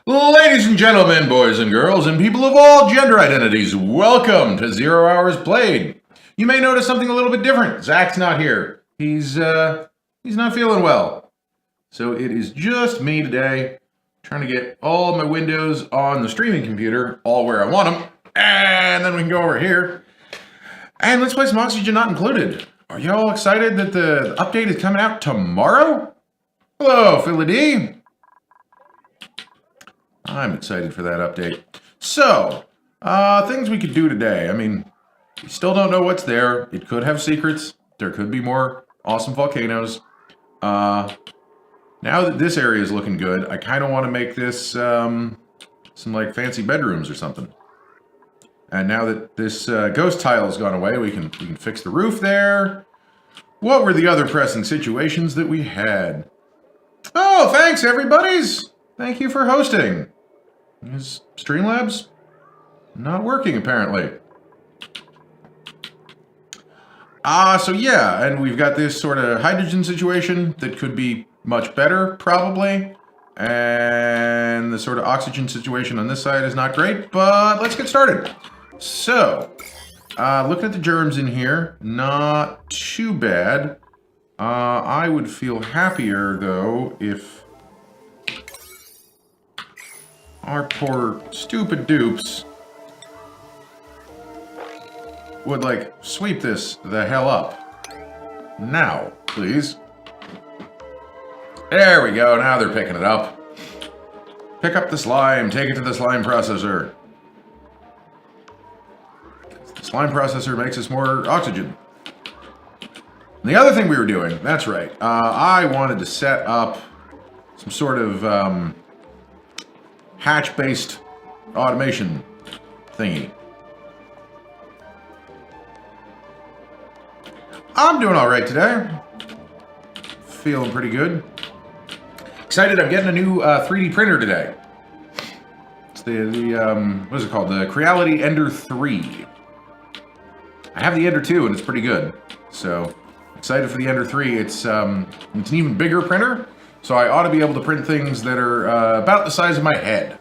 Ladies and gentlemen, boys and girls, and people of all gender identities, welcome to 0 Hours Played. You may notice something a little bit different. Zach's not here. He's not feeling well. So it is just me today, trying to get all my windows on the streaming computer, all where I want them, and then we can go over here. And let's play some Oxygen Not Included. Are y'all excited that the update is coming out tomorrow? Hello, Philly D. I'm excited for that update. So, things we could do today. I mean, we still don't know what's there. It could have secrets. There could be more awesome volcanoes. Now that this area is looking good, I kind of want to make this some like fancy bedrooms or something. And now that this ghost tile has gone away, we can fix the roof there. What were the other pressing situations that we had? Oh, thanks, everybody's. Thank you for hosting. Is Streamlabs not working, apparently? So yeah, and we've got this sort of hydrogen situation that could be much better, probably. And the sort of oxygen situation on this side is not great, but let's get started. So, looking at the germs in here, not too bad. I would feel happier, though, if our poor stupid dupes would, like, sweep this the hell up. Now, please. There we go, now they're picking it up. Pick up the slime, take it to the slime processor. The slime processor makes us more oxygen. And the other thing we were doing, that's right, I wanted to set up some sort of, hatch-based automation thingy. I'm doing all right today. Feeling pretty good. Excited, I'm getting a new 3D printer today. It's the what is it called? The Creality Ender 3. I have the Ender 2 and it's pretty good. So, excited for the Ender 3. It's an even bigger printer. So I ought to be able to print things that are about the size of my head.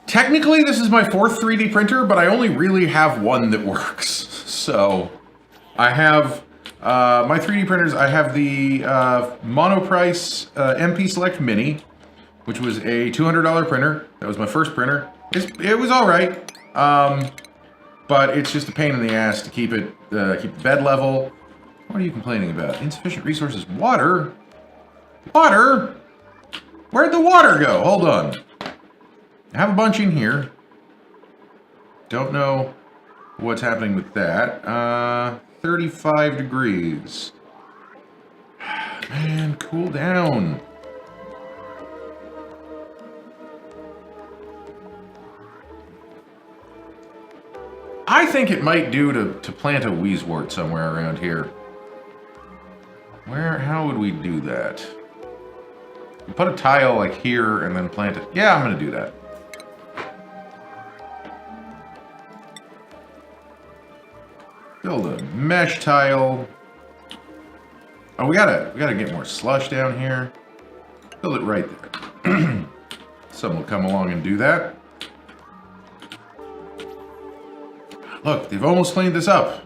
Technically, this is my 4th 3D printer, but I only really have one that works. So I have my 3D printers. I have the Monoprice MP Select Mini, which was a $200 printer. That was my first printer. It was all right, but it's just a pain in the ass to keep it keep the bed level. What are you complaining about? Insufficient resources. Water. Water? Where'd the water go? Hold on. I have a bunch in here. Don't know what's happening with that. 35 degrees. Man, cool down. I think it might do to plant a wheezewort somewhere around here. How would we do that? Put a tile like here and then plant it. Yeah, I'm gonna do that. Build a mesh tile. Oh, we gotta get more slush down here. Build it right there. Someone will come along and do that. Look, they've almost cleaned this up.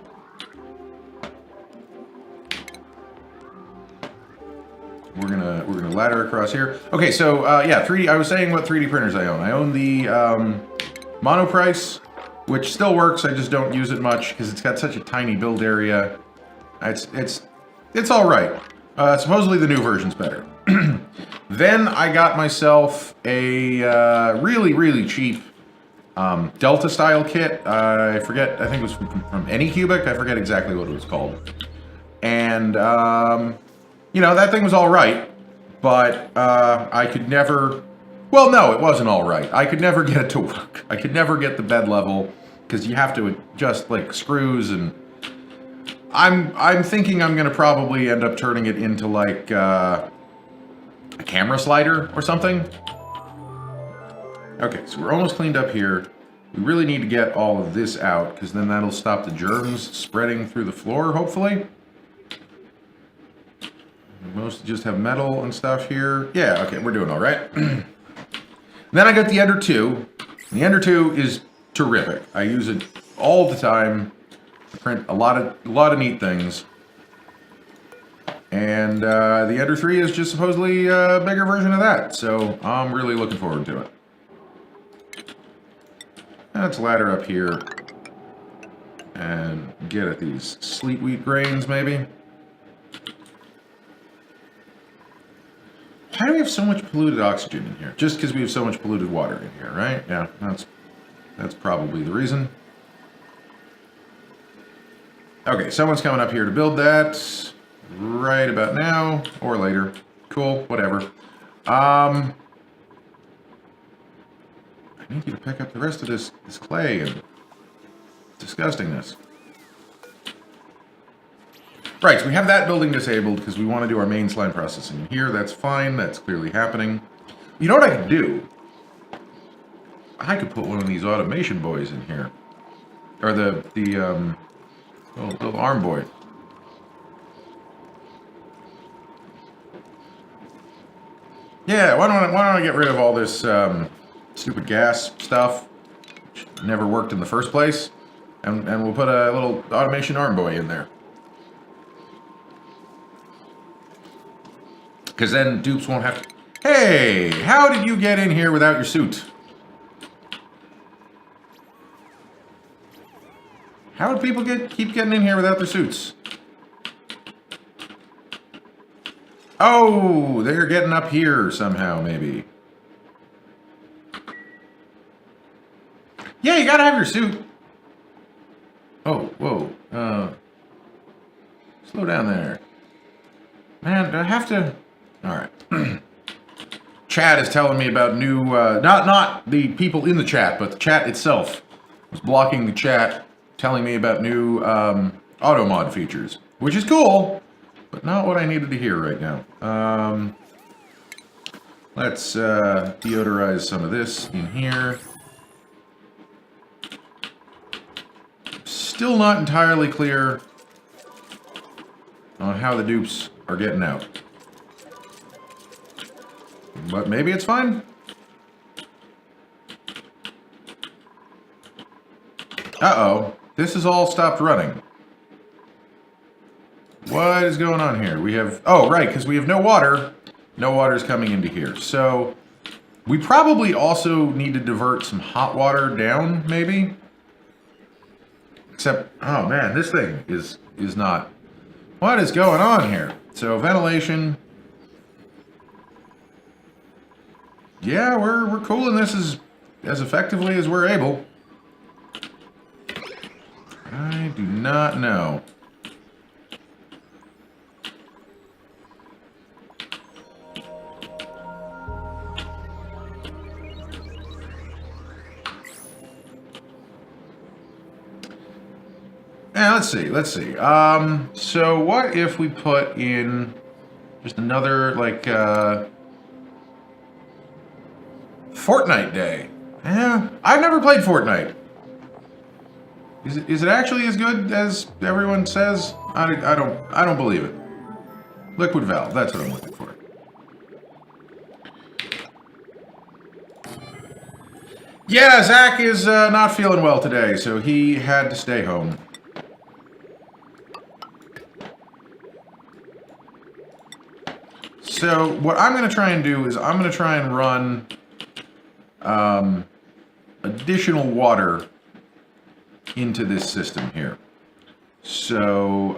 We're gonna ladder across here. Okay, so yeah, 3D. I was saying what 3D printers I own. I own the Monoprice, which still works. I just don't use it much because it's got such a tiny build area. It's all right. Supposedly the new version's better. Then I got myself a really cheap Delta style kit. I forget. I think it was from Anycubic. I forget exactly what it was called. And you know, that thing was all right, but I could never... Well, no, it wasn't all right. I could never get it to work. I could never get the bed level, because you have to adjust, like, screws, and... I'm thinking I'm going to probably end up turning it into, like, a camera slider or something. Okay, so we're almost cleaned up here. We really need to get all of this out, because then that'll stop the germs spreading through the floor, hopefully. Most just have metal and stuff here. Yeah, okay, we're doing all right. Then I got the Ender 2. The Ender 2 is terrific. I use it all the time. I print a lot of neat things. And the Ender 3 is just supposedly a bigger version of that. So I'm really looking forward to it. Let's ladder up here and get at these sleet wheat grains, maybe. Why do we have so much polluted oxygen in here? Just because we have so much polluted water in here, right? Yeah, that's probably the reason. Okay, someone's coming up here to build that right about now or later. Cool, whatever. I need you to pick up the rest of this clay and disgustingness. Right, so we have that building disabled because we want to do our main slime processing here. That's fine. That's clearly happening. You know what I could do? I could put one of these automation boys in here. Or the little arm boy. Yeah, why don't I get rid of all this stupid gas stuff, which never worked in the first place, and we'll put a little automation arm boy in there. Because then dupes won't have to... Hey, how did you get in here without your suit? How would people keep getting in here without their suits? Oh, they're getting up here somehow, maybe. Yeah, you gotta have your suit. Oh, whoa. Slow down there. Man, do I have to... Alright. Chat is telling me about new... not the people in the chat, but the chat itself was blocking the chat, telling me about new auto mod features. Which is cool, but not what I needed to hear right now. Let's deodorize some of this in here. Still not entirely clear on how the dupes are getting out. But maybe it's fine. Uh-oh. This has all stopped running. What is going on here? We have... Oh, right, because we have no water. No water is coming into here. So, we probably also need to divert some hot water down, maybe? Except, oh man, this thing is not... What is going on here? So, ventilation... Yeah, we're cooling this as effectively as we're able. I do not know. Let's see. So what if we put in just another, like, Fortnite day? Yeah, I've never played Fortnite. Is it actually as good as everyone says? I don't believe it. Liquid Valve, that's what I'm looking for. Yeah, Zach is not feeling well today, so he had to stay home. So what I'm going to try and do is I'm going to try and run additional water into this system here. So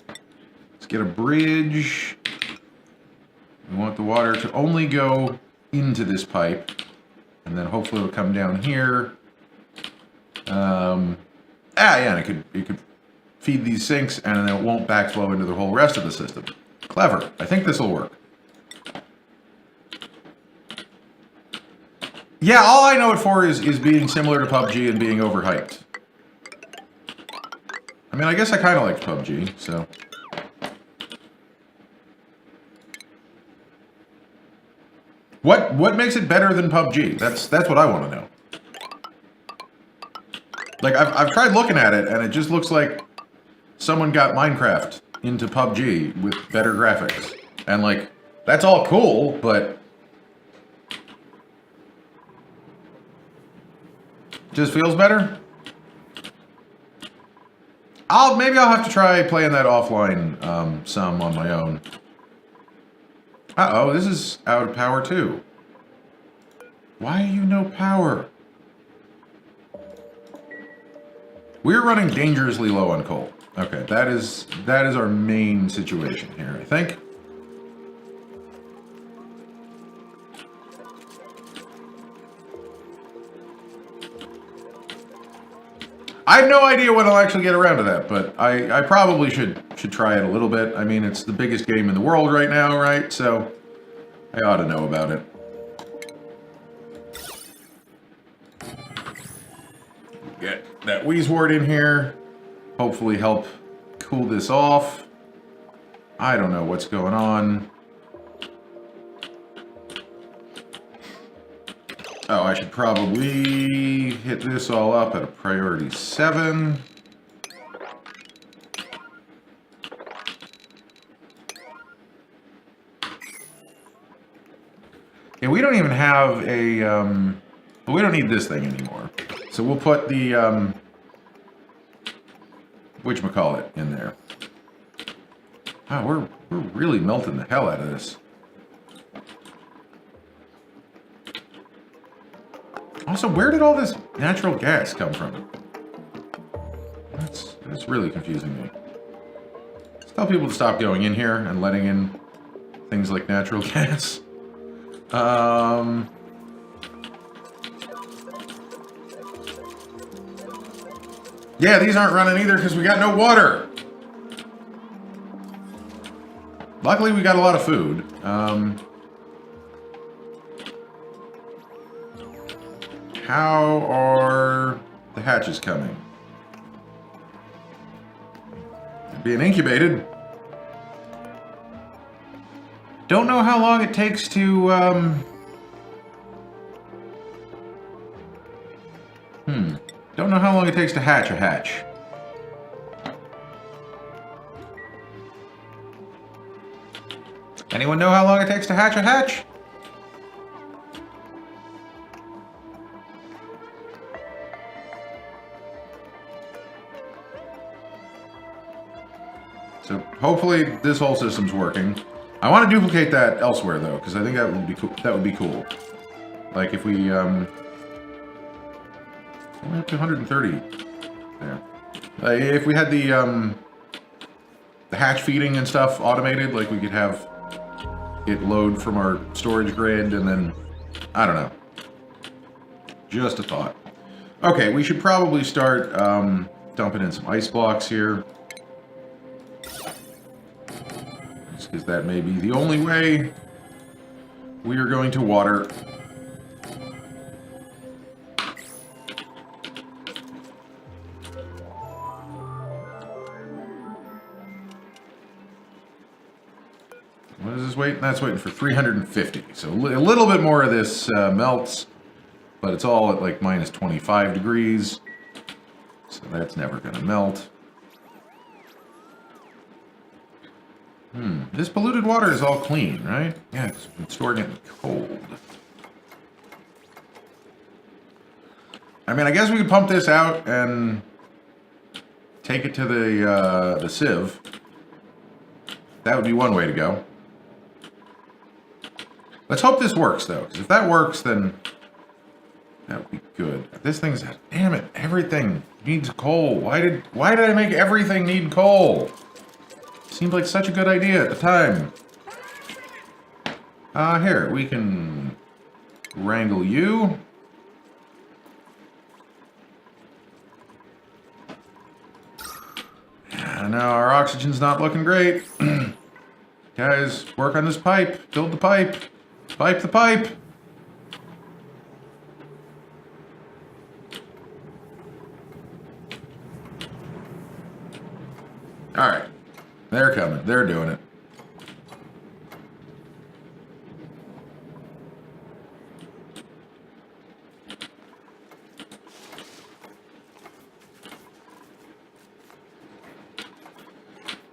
let's get a bridge. We want the water to only go into this pipe, and then hopefully it'll come down here. Yeah, and it could feed these sinks, and then it won't backflow into the whole rest of the system. Clever. I think this will work. Yeah, all I know it for is being similar to PUBG and being overhyped. I mean, I guess I kind of liked PUBG, so... What makes it better than PUBG? That's what I want to know. Like, I've tried looking at it, and it just looks like someone got Minecraft into PUBG with better graphics. And, like, that's all cool, but... Just feels better? Maybe I'll have to try playing that offline some on my own. Uh-oh, this is out of power too. Why are you no power? We're running dangerously low on coal. Okay, that is our main situation here, I think. I have no idea when I'll actually get around to that, but I probably should try it a little bit. I mean, it's the biggest game in the world right now, right? So I ought to know about it. Get that Wheezewort in here. Hopefully help cool this off. I don't know what's going on. Oh, I should probably hit this all up at a priority 7. Yeah, we don't even have a, well, we don't need this thing anymore. So we'll put the, whatchamacallit in there. Wow, we're really melting the hell out of this. Also, where did all this natural gas come from? That's really confusing me. Let's tell people to stop going in here and letting in things like natural gas. Yeah, these aren't running either because we got no water. Luckily, we got a lot of food. How are the hatches coming? They're being incubated. Don't know how long it takes to, Don't know how long it takes to hatch a hatch. Anyone know how long it takes to hatch a hatch? So hopefully this whole system's working. I want to duplicate that elsewhere though, because I think that would be cool. That would be cool. Like if we only up to 130 there. If we had the hatch feeding and stuff automated, like we could have it load from our storage grid, and then I don't know. Just a thought. Okay, we should probably start dumping in some ice blocks here. Because that may be the only way we are going to water. What is this waiting? That's waiting for 350. So a little bit more of this melts, but it's all at like minus 25 degrees. So that's never going to melt. This polluted water is all clean, right? Yeah, it's been storing it in cold. I mean, I guess we could pump this out and take it to the sieve. That would be one way to go. Let's hope this works, though, because if that works, then that would be good. This thing's, damn it, everything needs coal. Why did I make everything need coal? Seemed like such a good idea at the time. Here, we can wrangle you. Now our oxygen's not looking great. Guys, work on this pipe. Build the pipe. Pipe the pipe. All right. They're coming. They're doing it.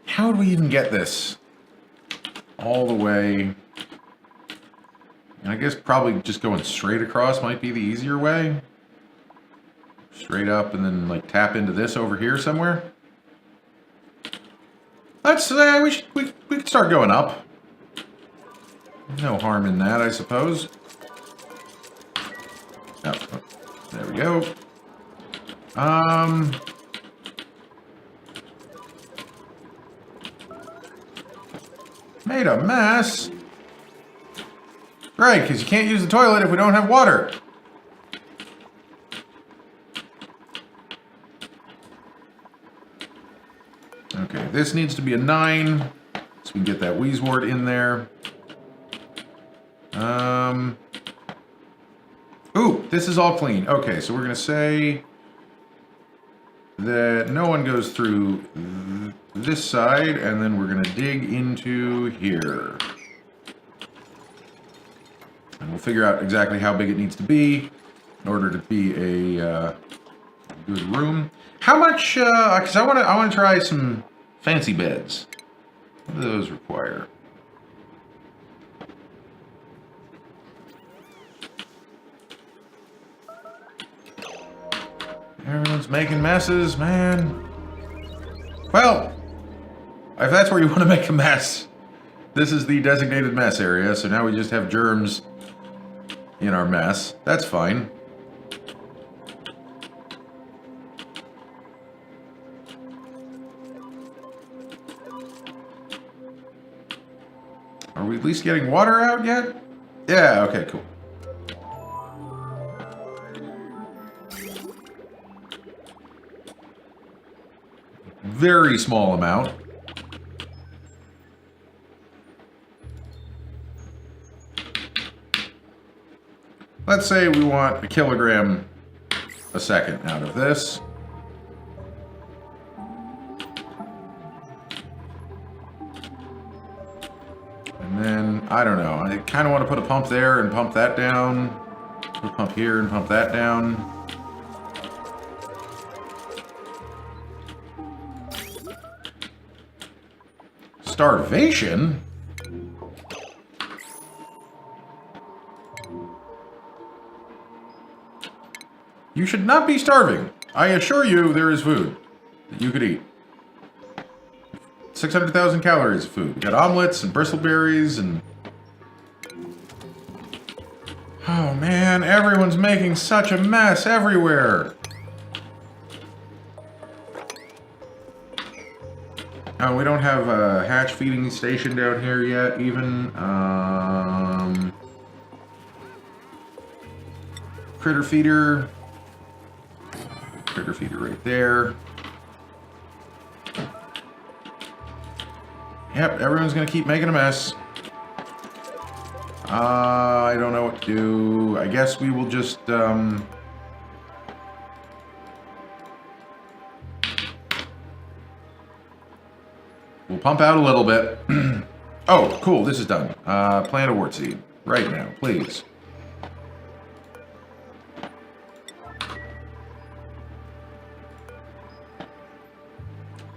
How do we even get this all the way? I guess probably just going straight across might be the easier way. straight up and then like tap into this over here somewhere. Let's we could start going up. No harm in that, I suppose. Oh, there we go. Made a mess. Right, because you can't use the toilet if we don't have water. Okay, this needs to be a 9, so we can get that Wheezewort in there. Ooh, this is all clean. Okay, so we're going to say that no one goes through this side, and then we're going to dig into here. And we'll figure out exactly how big it needs to be in order to be a good room. How much, because I want to try some fancy beds. What do those require? Everyone's making messes, man. Well, if that's where you want to make a mess, this is the designated mess area, so now we just have germs in our mess. That's fine. Are we at least getting water out yet? Yeah, okay, cool. Very small amount. Let's say we want 1 kilogram a second out of this. And then, I don't know, I kind of want to put a pump there and pump that down. Put a pump here and pump that down. Starvation? You should not be starving. I assure you there is food that you could eat. 600,000 calories of food. We got omelets and bristleberries and... Oh man, everyone's making such a mess everywhere. Oh, we don't have a hatch feeding station down here yet, even. Critter feeder. Critter feeder right there. Yep, everyone's gonna keep making a mess. I don't know what to do. I guess we will just, we'll pump out a little bit. Oh, cool, this is done. Plant a wart seed. Right now, please.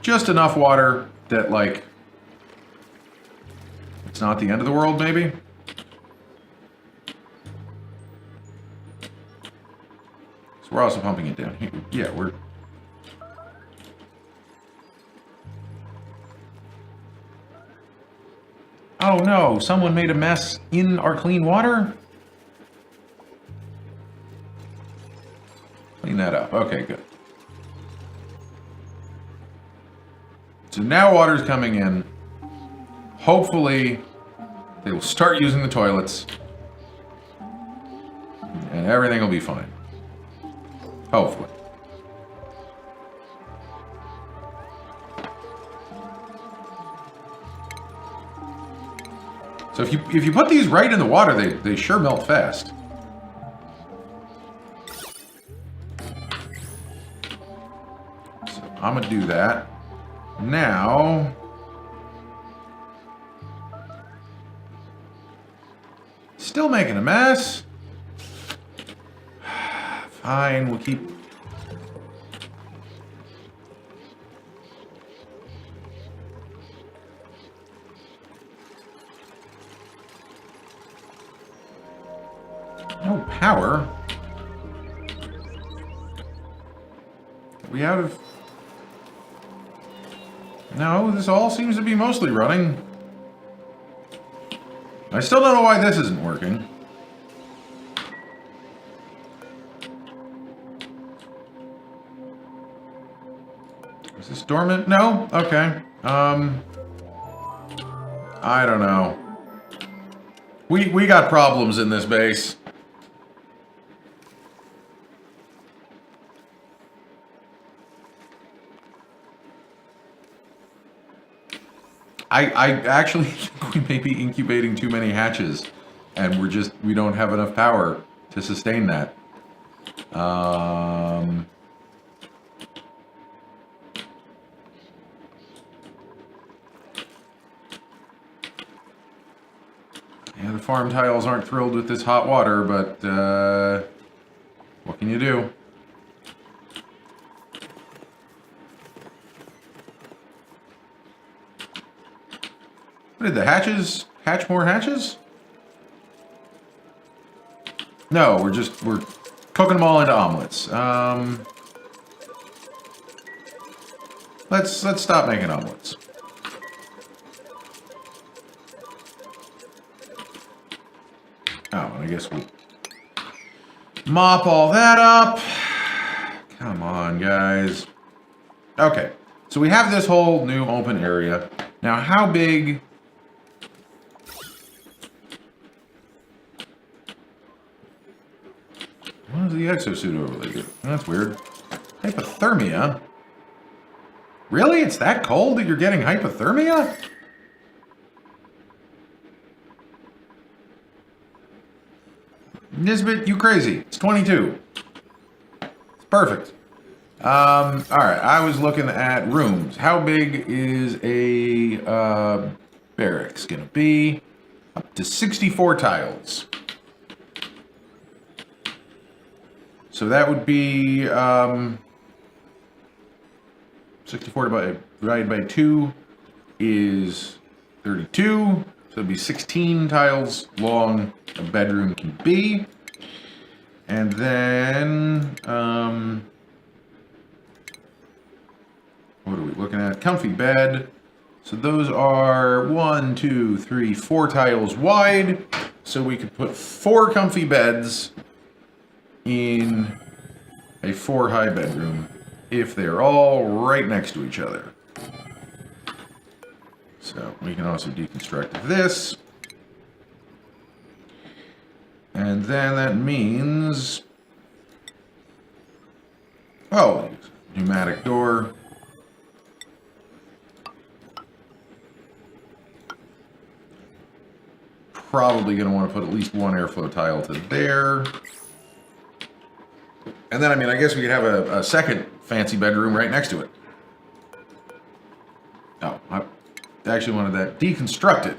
Just enough water that, like, it's not the end of the world, maybe? So we're also pumping it down here. Yeah, we're... Oh no, someone made a mess in our clean water? Clean that up. Okay, good. So now water's coming in. Hopefully, they will start using the toilets. And everything will be fine. Hopefully. So if you put these right in the water, they sure melt fast. So I'm gonna do that. Now, still making a mess. Fine, we'll keep... No power. we out of... No, this all seems to be mostly running. I still don't know why this isn't working. Is this dormant? No? Okay. I don't know. We got problems in this base. I actually think we may be incubating too many hatches, and we don't have enough power to sustain that. Yeah, the farm tiles aren't thrilled with this hot water, but what can you do? What did the hatches hatch more hatches? No, we're cooking them all into omelets. Let's stop making omelets. Oh, I guess we'll mop all that up. Come on, guys. Okay, so we have this whole new open area. Now, how big... What does the exosuit overlay do? That's weird. Hypothermia? Really? It's that cold that you're getting hypothermia? Nisbet, you crazy. It's 22. It's perfect. Alright, I was looking at rooms. How big is a barracks gonna be? Up to 64 tiles. So that would be 64 divided by 2 is 32. So it'd be 16 tiles long a bedroom can be. And then, what are we looking at? Comfy bed. So those are 1, 2, 3, 4 tiles wide. So we could put 4 comfy beds in a 4-high bedroom if they're all right next to each other. So we can also deconstruct this. And then that means, oh, pneumatic door. Probably going to want to put at least one airflow tile to there. And then, I mean, I guess we could have a second fancy bedroom right next to it. Oh, I actually wanted that deconstructed.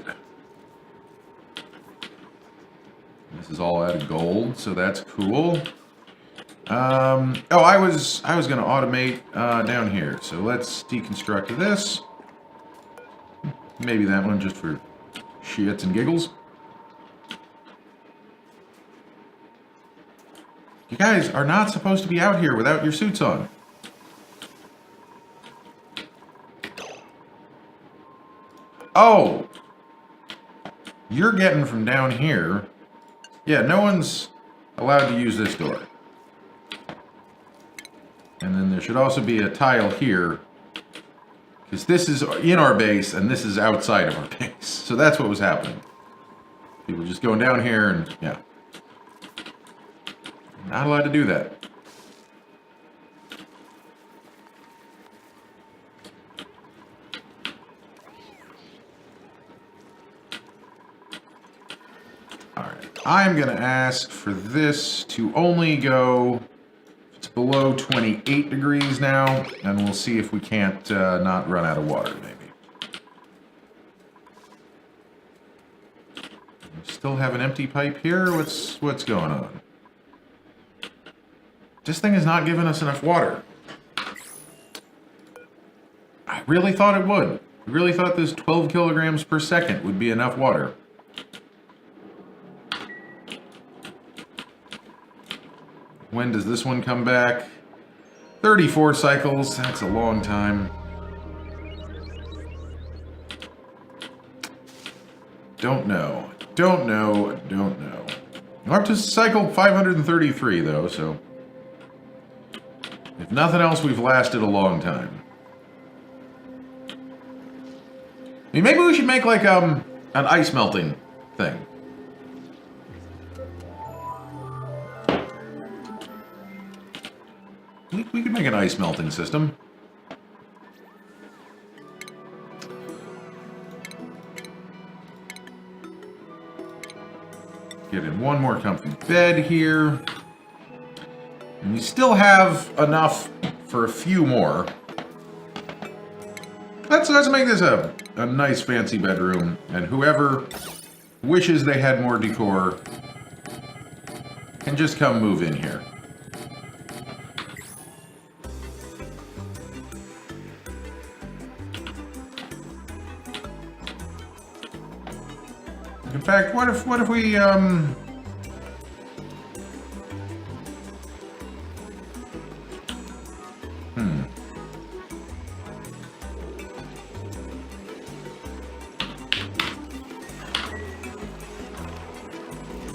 This is all out of gold, so that's cool. Oh, I was going to automate down here. So let's deconstruct this. Maybe that one just for shits and giggles. You guys are not supposed to be out here without your suits on. Oh! You're getting from down here. Yeah, no one's allowed to use this door. And then there should also be a tile here. Because this is in our base and this is outside of our base. So that's what was happening. People just going down here and, yeah. Not allowed to do that. Alright, I'm going to ask for this to only go, it's below 28 degrees now, and we'll see if we can't not run out of water, maybe. Still have an empty pipe here? What's going on? This thing is not giving us enough water. I really thought it would. I really thought this 12 kilograms per second would be enough water. When does this one come back? 34 cycles, that's a long time. Don't know. Don't know. Don't know. We're up to cycle 533, though, so... if nothing else, we've lasted a long time. I mean, maybe we should make, like, an ice melting thing. We could make an ice melting system. Get in one more comfy bed here. And we still have enough for a few more. Let's make this a nice fancy bedroom. And whoever wishes they had more decor can just come move in here. In fact, what if we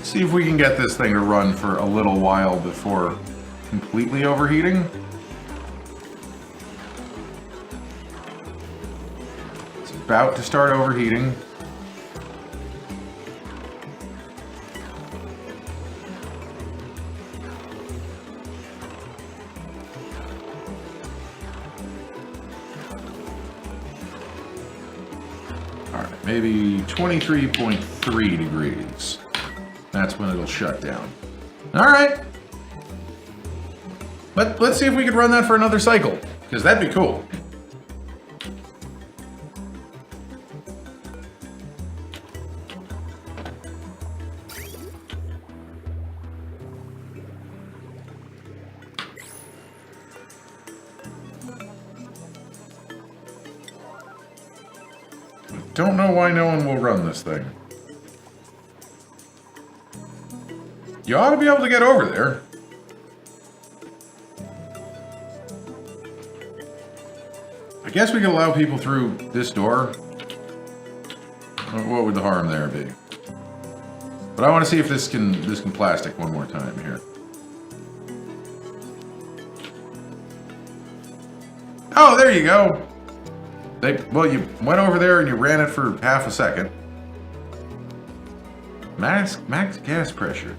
see if we can get this thing to run for a little while before completely overheating. It's about to start overheating. Alright, maybe 23.3 degrees. That's when it'll shut down. Alright. Let's see if we could run that for another cycle, because that'd be cool. Don't know why no one will run this thing. You ought to be able to get over there. I guess we could allow people through this door. What would the harm there be? But I want to see if this can plastic one more time here. Oh, there you go. Well, you went over there and you ran it for half a second. Max gas pressure.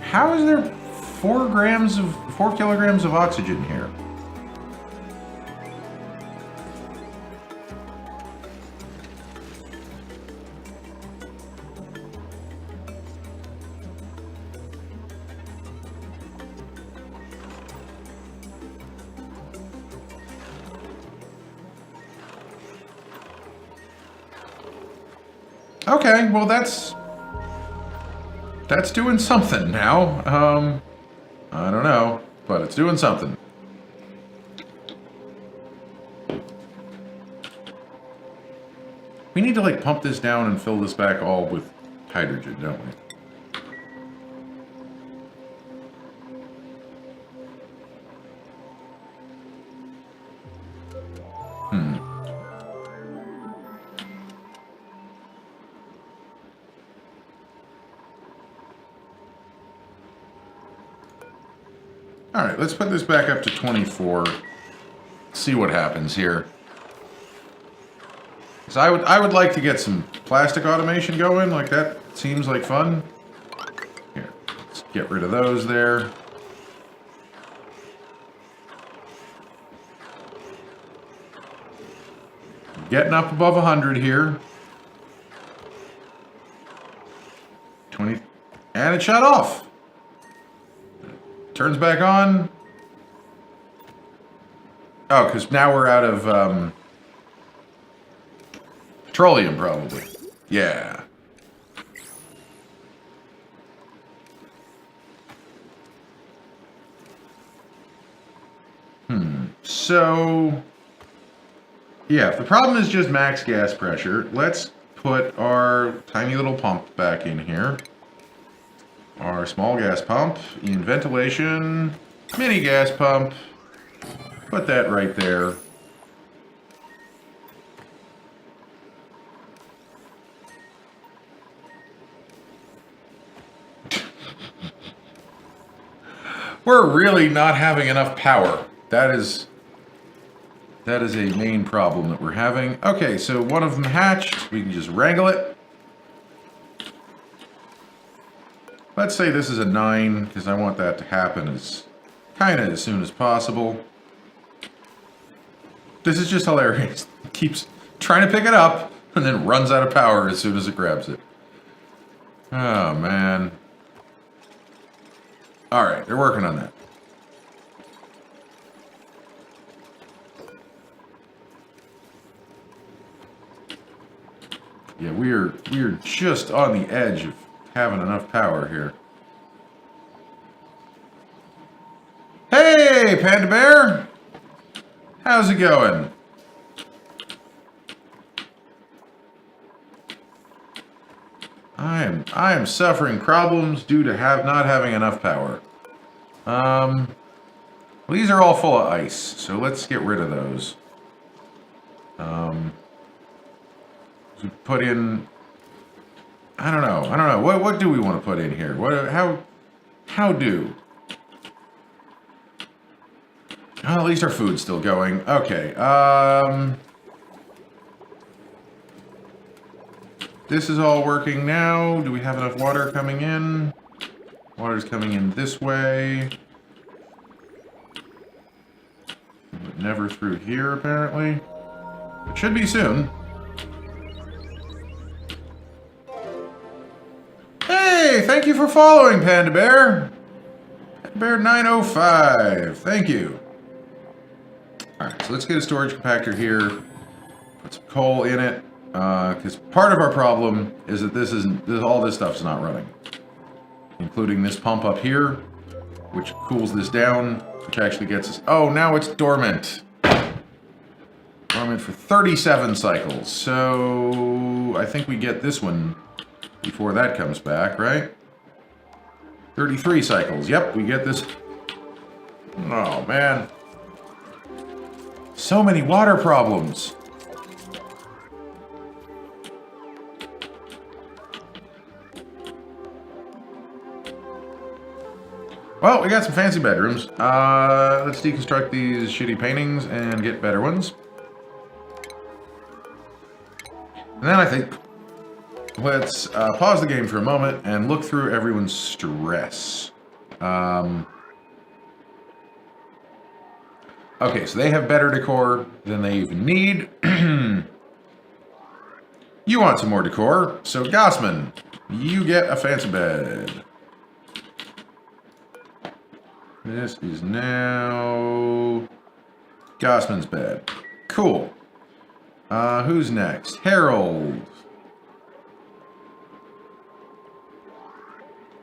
How is there 4 kilograms of oxygen here? Okay, well that's doing something now. I don't know, but it's doing something. We need to like pump this down and fill this back all with hydrogen, don't we? Alright, let's put this back up to 24. See what happens here. So I would like to get some plastic automation going, like that seems like fun. Here, let's get rid of those there. Getting up above 100 here. 20, and it shut off. Turns back on. Oh, because now we're out of petroleum, probably. Yeah. So, yeah, if the problem is just max gas pressure, let's put our tiny little pump back in here. Our small gas pump in ventilation. Mini gas pump. Put that right there. We're really not having enough power. That is a main problem that we're having. Okay, so one of them hatched. We can just wrangle it. Let's say this is a 9, because I want that to happen as soon as possible. This is just hilarious. It keeps trying to pick it up, and then runs out of power as soon as it grabs it. Oh, man. Alright, they're working on that. Yeah, we're just on the edge of having enough power here. Hey, Panda Bear! How's it going? I am suffering problems due to not having enough power. Well, these are all full of ice, so let's get rid of those. So put in. I don't know. What do we want to put in here? How do? Well, at least our food's still going. Okay. This is all working now. Do we have enough water coming in? Water's coming in this way. But never through here, apparently. It should be soon. Hey, thank you for following, Panda Bear. Panda Bear 905. Thank you. Alright, so let's get a storage compactor here. Put some coal in it. Because part of our problem is that all this stuff's not running. Including this pump up here, which cools this down, which actually gets us... Oh, now it's dormant. Dormant for 37 cycles. So I think we get this one before that comes back, right? 33 cycles. Yep, we get this. Oh, man. So many water problems. Well, we got some fancy bedrooms. Let's deconstruct these shitty paintings and get better ones. And then I think let's pause the game for a moment and look through everyone's stress. Okay, so they have better decor than they even need. You want some more decor, so Gossman, you get a fancy bed. This is now Gossman's bed. Cool. Who's next? Harold.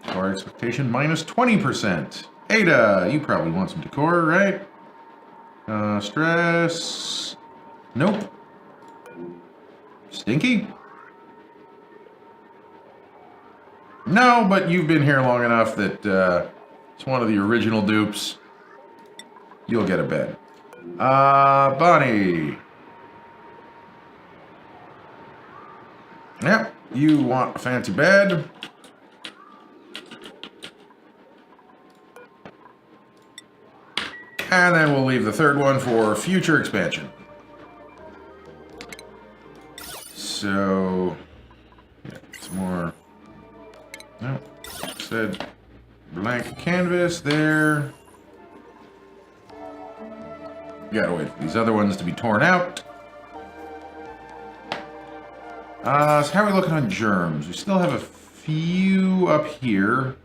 Decor expectation minus 20%. Ada, you probably want some decor, right? Stress. Nope. Stinky? No, but you've been here long enough that it's one of the original dupes. You'll get a bed. Bonnie. Yep, you want a fancy bed. And then we'll leave the third one for future expansion. So, yeah, it's more. No, said blank canvas there. Gotta wait for these other ones to be torn out. So how are we looking on germs? We still have a few up here,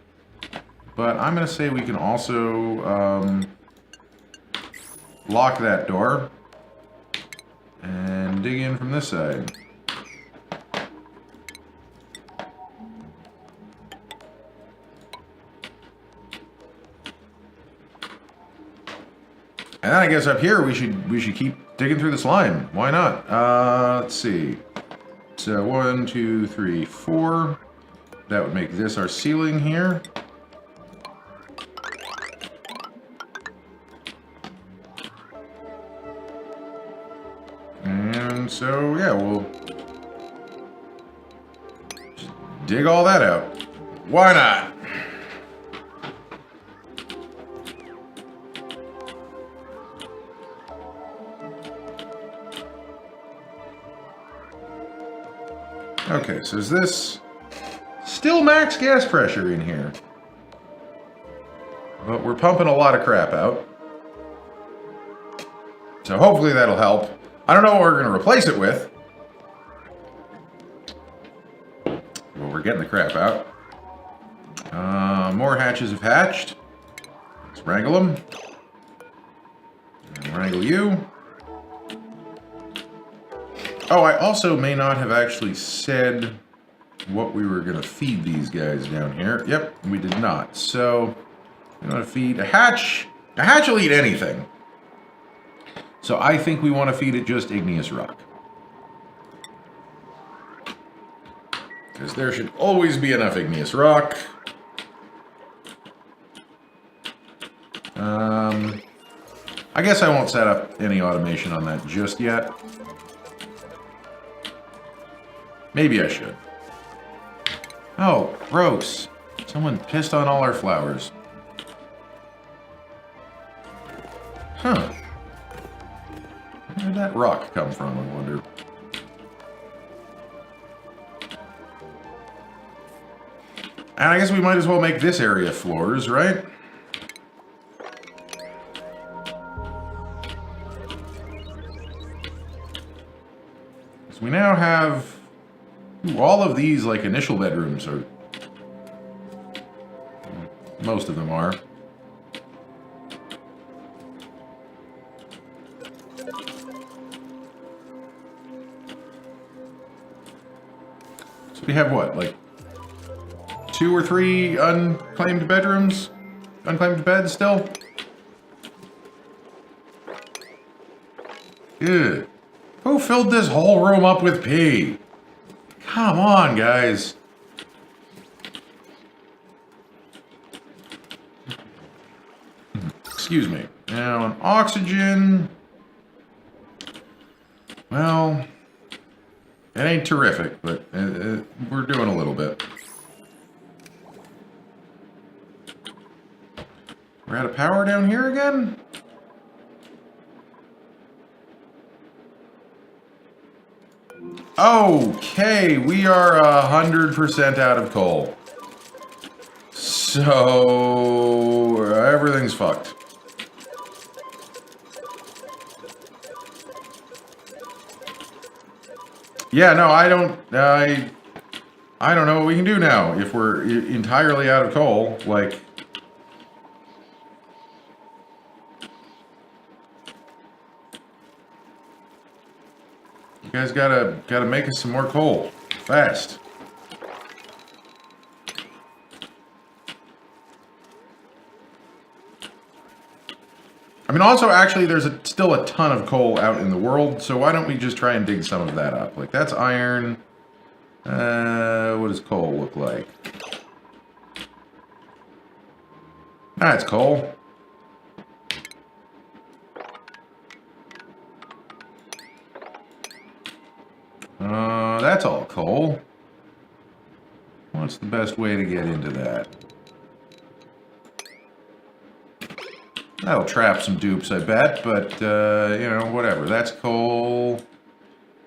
but I'm gonna say we can also lock that door and dig in from this side. And then I guess up here we should keep digging through the slime. Why not? Let's see. So 1, 2, 3, 4. That would make this our ceiling here. And so, yeah, we'll just dig all that out. Why not? Okay, so is this still max gas pressure in here? But we're pumping a lot of crap out. So hopefully that'll help. I don't know what we're going to replace it with. Well, we're getting the crap out. More hatches have hatched. Let's wrangle them. And wrangle you. Oh, I also may not have actually said what we were going to feed these guys down here. Yep, we did not. So, we want to feed a hatch. A hatch will eat anything. So I think we want to feed it just igneous rock. Because there should always be enough igneous rock. I guess I won't set up any automation on that just yet. Maybe I should. Oh, gross. Someone pissed on all our flowers. Huh. Where did that rock come from, I wonder? And I guess we might as well make this area floors, right? So we now have... Ooh, all of these, like, initial bedrooms are... Most of them are. So we have what, like 2 or 3 unclaimed bedrooms? Unclaimed beds still? Good. Who filled this whole room up with pee? Come on, guys. Excuse me. Now, on oxygen... Well... It ain't terrific, but we're doing a little bit. We're out of power down here again? Okay, we are 100% out of coal. So everything's fucked. Yeah, no, I don't know what we can do now if we're entirely out of coal. Like, you guys gotta make us some more coal fast. I mean, also, actually, there's still a ton of coal out in the world, so why don't we just try and dig some of that up? Like, that's iron. What does coal look like? That's coal. That's all coal. What's the best way to get into that? That'll trap some dupes, I bet, but, you know, whatever. That's coal.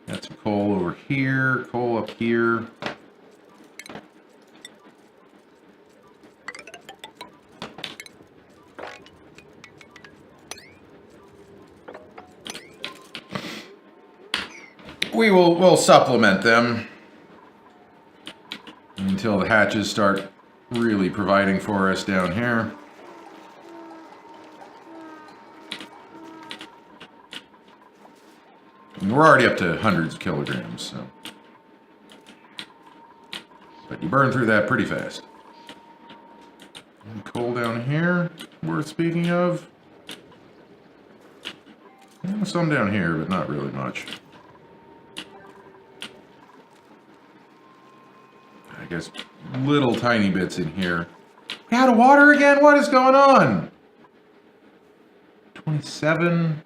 That's coal over here, coal up here. We'll supplement them until the hatches start really providing for us down here. We're already up to hundreds of kilograms, so. But you burn through that pretty fast. And coal down here, worth speaking of. Some down here, but not really much. I guess little tiny bits in here. We out of water again? What is going on? 27...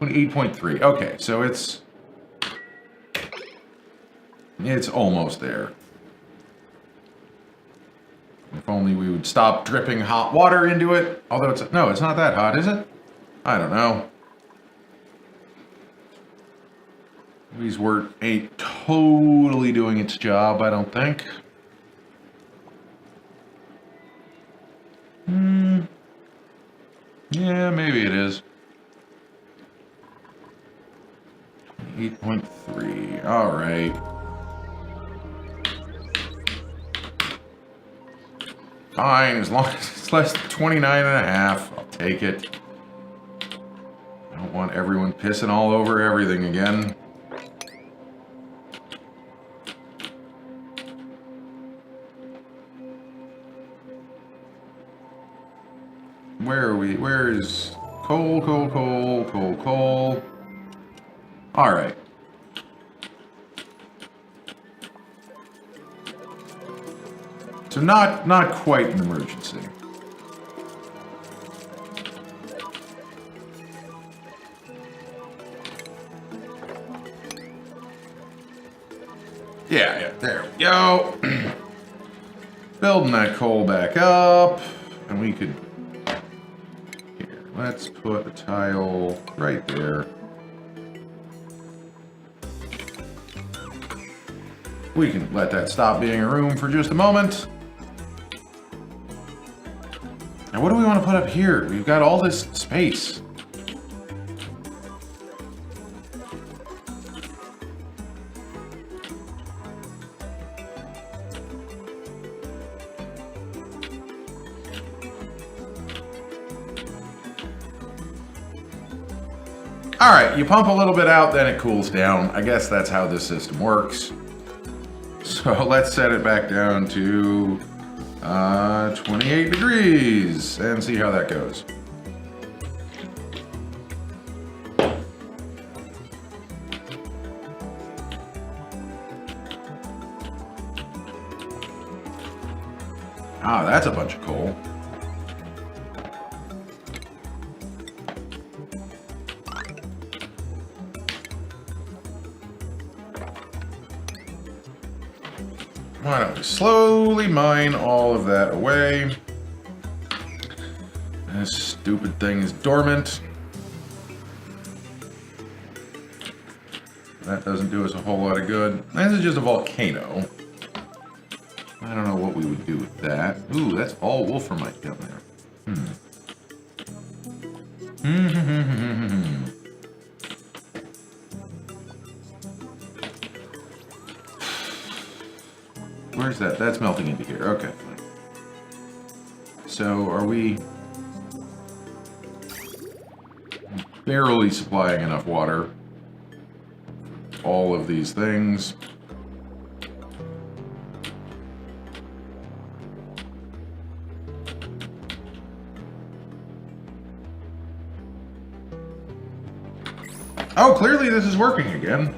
28.3. Okay, so it's almost there. If only we would stop dripping hot water into it. Although it's not that hot, is it? I don't know. These ain't totally doing its job, I don't think. Yeah, maybe it is. 8.3. All right. Fine, as long as it's less than 29.5, I'll take it. I don't want everyone pissing all over everything again. Where are we? Where is coal? All right. So not quite an emergency. Yeah, there we go. Building that coal back up, and we could. Here, let's put a tile right there. We can let that stop being a room for just a moment. Now, what do we want to put up here? We've got all this space. All right, you pump a little bit out, then it cools down. I guess that's how this system works. So let's set it back down to 28 degrees and see how that goes. Ah, that's a bunch of coal. Why don't we slowly mine all of that away? This stupid thing is dormant. That doesn't do us a whole lot of good. This is just a volcano. I don't know what we would do with that. Ooh, that's all wolframite down there. Where's that? That's melting into here. Okay, fine. So, are we barely supplying enough water? All of these things. Oh, clearly this is working again.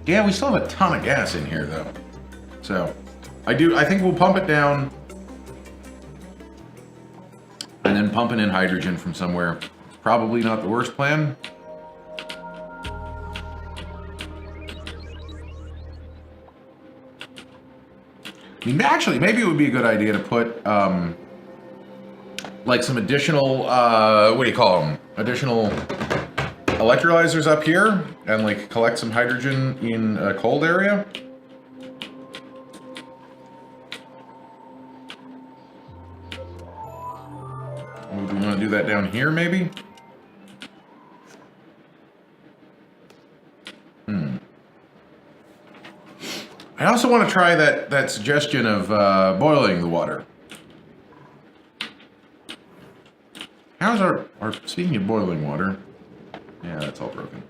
Yeah, we still have a ton of gas in here, though. So, I think we'll pump it down. And then pumping in hydrogen from somewhere. Probably not the worst plan. I mean, actually, maybe it would be a good idea to put, like some additional, what do you call them? Additional electrolyzers up here and like collect some hydrogen in a cold area. Would we want to do that down here maybe? I also want to try that suggestion of boiling the water. How's our speaking of boiling water? Yeah, that's all broken.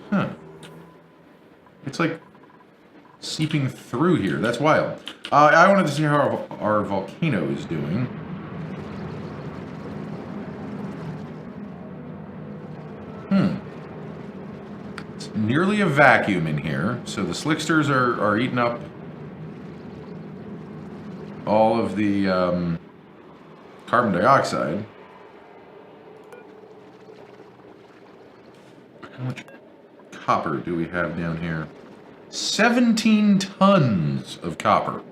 Huh. It's like seeping through here. That's wild. I wanted to see how our volcano is doing. nearly a vacuum in here, so the slicksters are eating up all of the carbon dioxide. How much copper do we have down here? 17 tons of copper.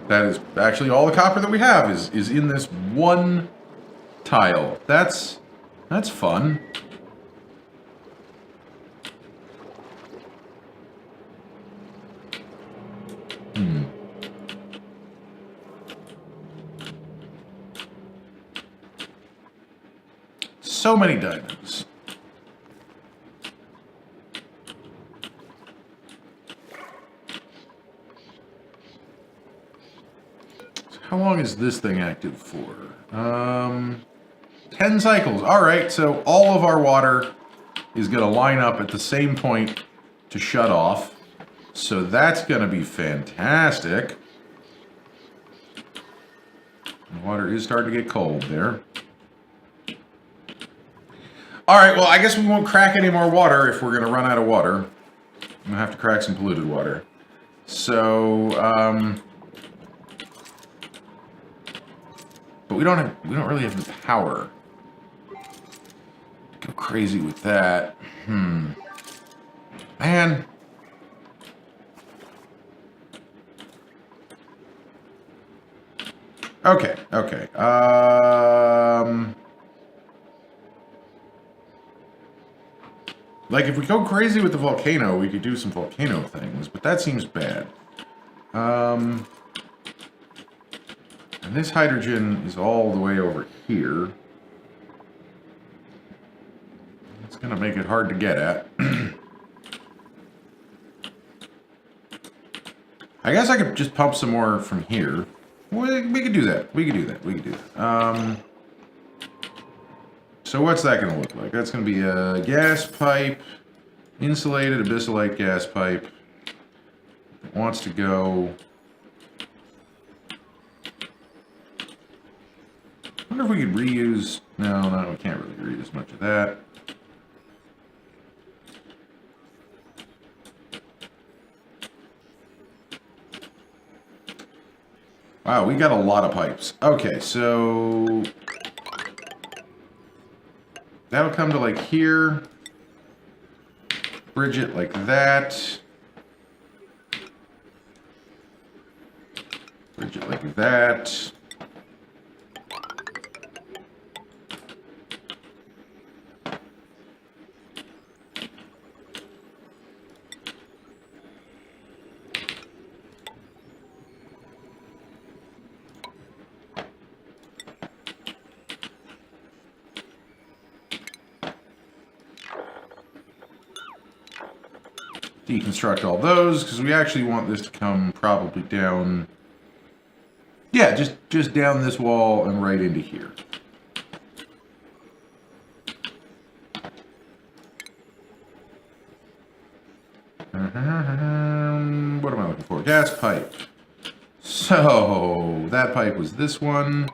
That is actually all the copper that we have is in this one tile. That's fun. So many diamonds. So how long is this thing active for? 10 cycles. All right, so all of our water is going to line up at the same point to shut off. So that's going to be fantastic. The water is starting to get cold there. All right, well, I guess we won't crack any more water if we're going to run out of water. I'm going to have to crack some polluted water. So, but we don't really have the power. Go crazy with that. Man. Okay. Like, if we go crazy with the volcano, we could do some volcano things, but that seems bad. And this hydrogen is all the way over here. It's going to make it hard to get at. I guess I could just pump some more from here. We could do that. So what's that going to look like? That's going to be a gas pipe, insulated abyssalite gas pipe. It wants to go. I wonder if we could reuse. No, we can't really reuse much of that. Wow, we got a lot of pipes. Okay, so that'll come to like here. Bridge it like that. Bridge it like that. Deconstruct all those, because we actually want this to come probably down. Yeah, just down this wall and right into here. What am I looking for? Gas pipe. So, that pipe was this one.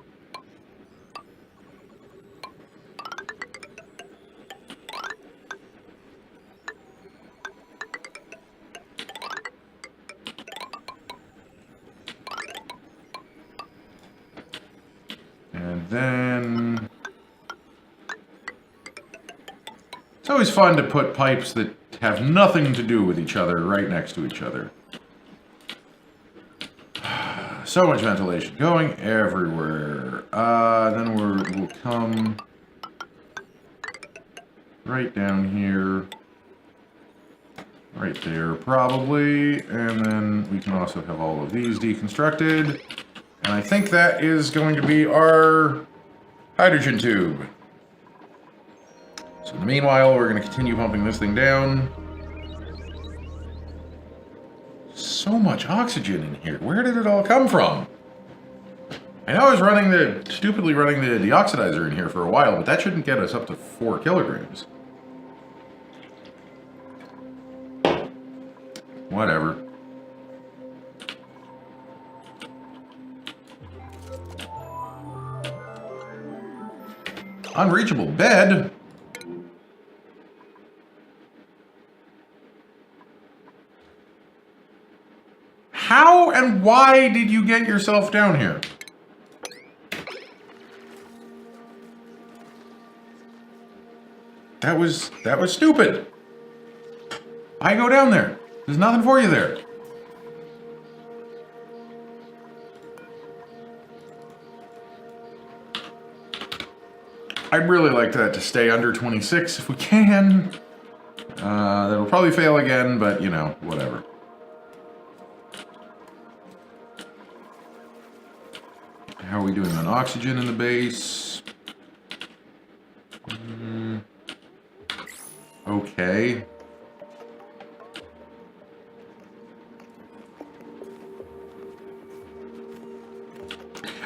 And then it's always fun to put pipes that have nothing to do with each other right next to each other. So much ventilation going everywhere. Then we'll come right down here, right there probably, and then we can also have all of these deconstructed. And I think that is going to be our hydrogen tube. So in the meanwhile, we're going to continue pumping this thing down. So much oxygen in here. Where did it all come from? I know I was stupidly running the deoxidizer in here for a while, but that shouldn't get us up to 4 kilograms. Whatever. Unreachable bed? And why did you get yourself down here? That was stupid. I go down there. There's nothing for you there. I'd really like that to stay under 26 if we can. That'll probably fail again, but, you know, whatever. How are we doing on oxygen in the base? Okay.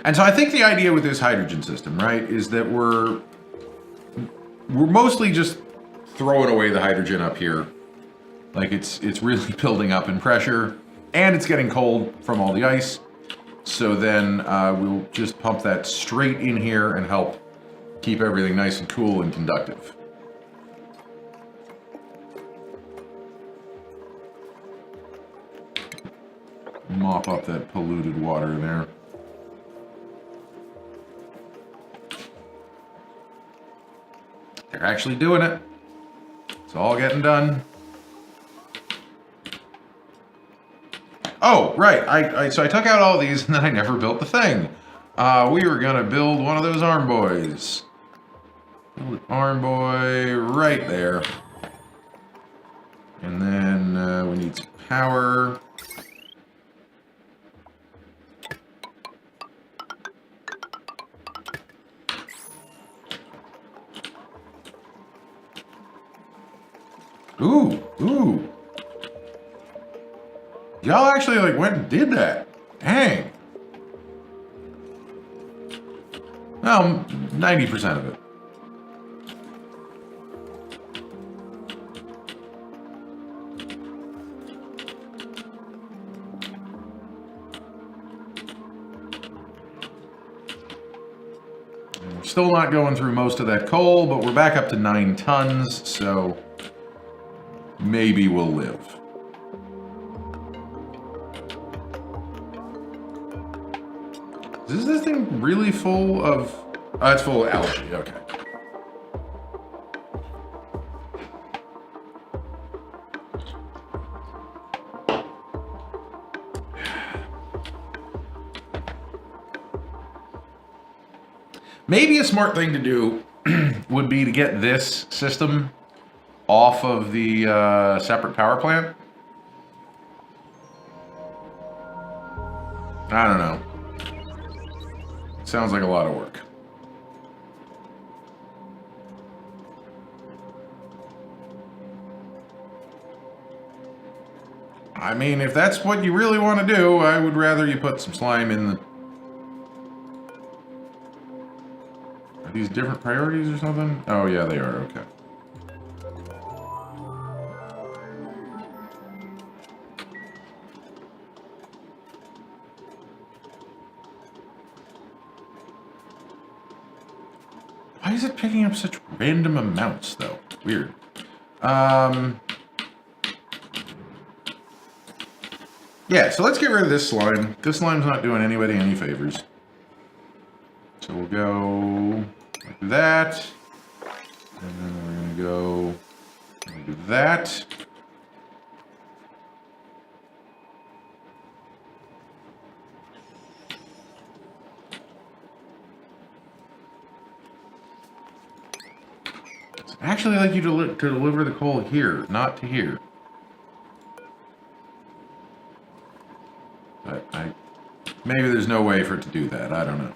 And so I think the idea with this hydrogen system, right, is that we're mostly just throwing away the hydrogen up here. Like it's really building up in pressure, and it's getting cold from all the ice. So then we'll just pump that straight in here and help keep everything nice and cool and conductive. Mop up that polluted water there. They're actually doing it. It's all getting done. Oh, right. So I took out all these and then I never built the thing. We were gonna build one of those arm boys. Build arm boy right there. And then we need some power. Ooh. Y'all actually like went and did that. Dang. Well, 90% of it. We're still not going through most of that coal, but we're back up to 9 tons, so maybe we'll live. Is this thing really full of... Oh, it's full of algae, okay. Maybe a smart thing to do would be to get this system off of the separate power plant. I don't know. Sounds like a lot of work. I mean, if that's what you really want to do, I would rather you put some slime in the... Are these different priorities or something? Oh yeah, they are, okay. Why is it picking up such random amounts, though? Weird. Yeah, so let's get rid of this slime. This slime's not doing anybody any favors. So we'll go like that. And then we're going to go like that. Actually, I'd like you to deliver the coal here, not to here. But maybe there's no way for it to do that. I don't know.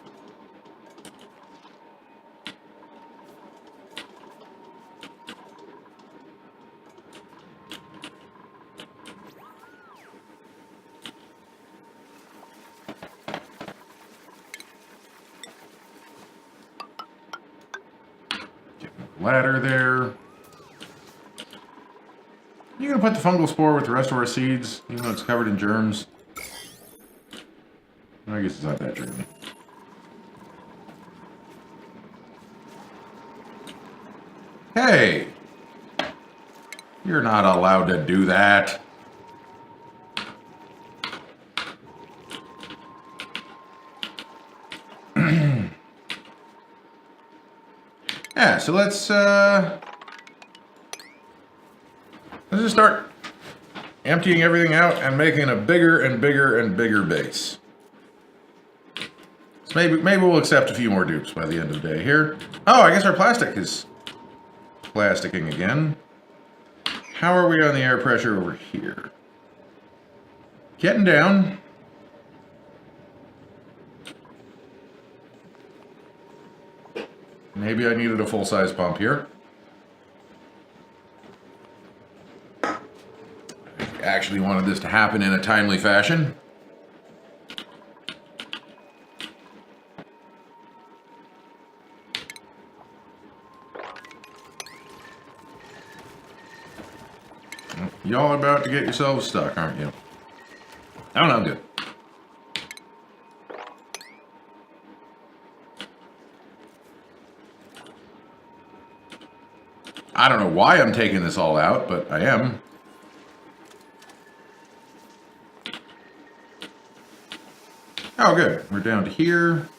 Ladder there. You gonna put the fungal spore with the rest of our seeds, even though it's covered in germs? I guess it's not that germy. Hey! You're not allowed to do that. Yeah, so let's just start emptying everything out and making a bigger and bigger and bigger base. So maybe we'll accept a few more dupes by the end of the day here. Oh, I guess our plastic is plasticking again. How are we on the air pressure over here? Getting down. Maybe I needed a full-size pump here. I actually wanted this to happen in a timely fashion. Y'all about to get yourselves stuck, aren't you? Oh, no, good. I don't know why I'm taking this all out, but I am. Oh, good. We're down to here.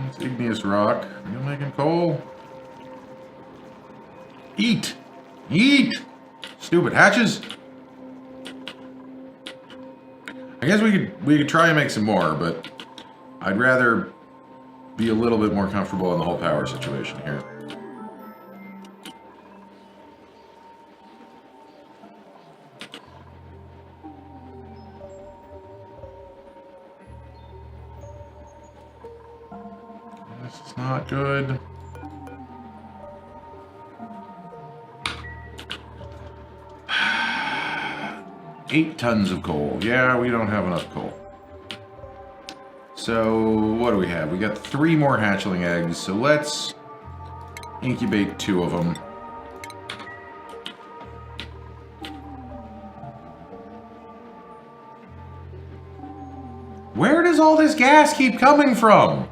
It's igneous rock. Are you making coal? Eat! Eat! Stupid hatches. I guess we could try and make some more, but I'd rather be a little bit more comfortable in the whole power situation here. This is not good. Eight tons of coal. Yeah, we don't have enough coal. So, what do we have? We got 3 more hatchling eggs, so let's incubate 2 of them. Where does all this gas keep coming from?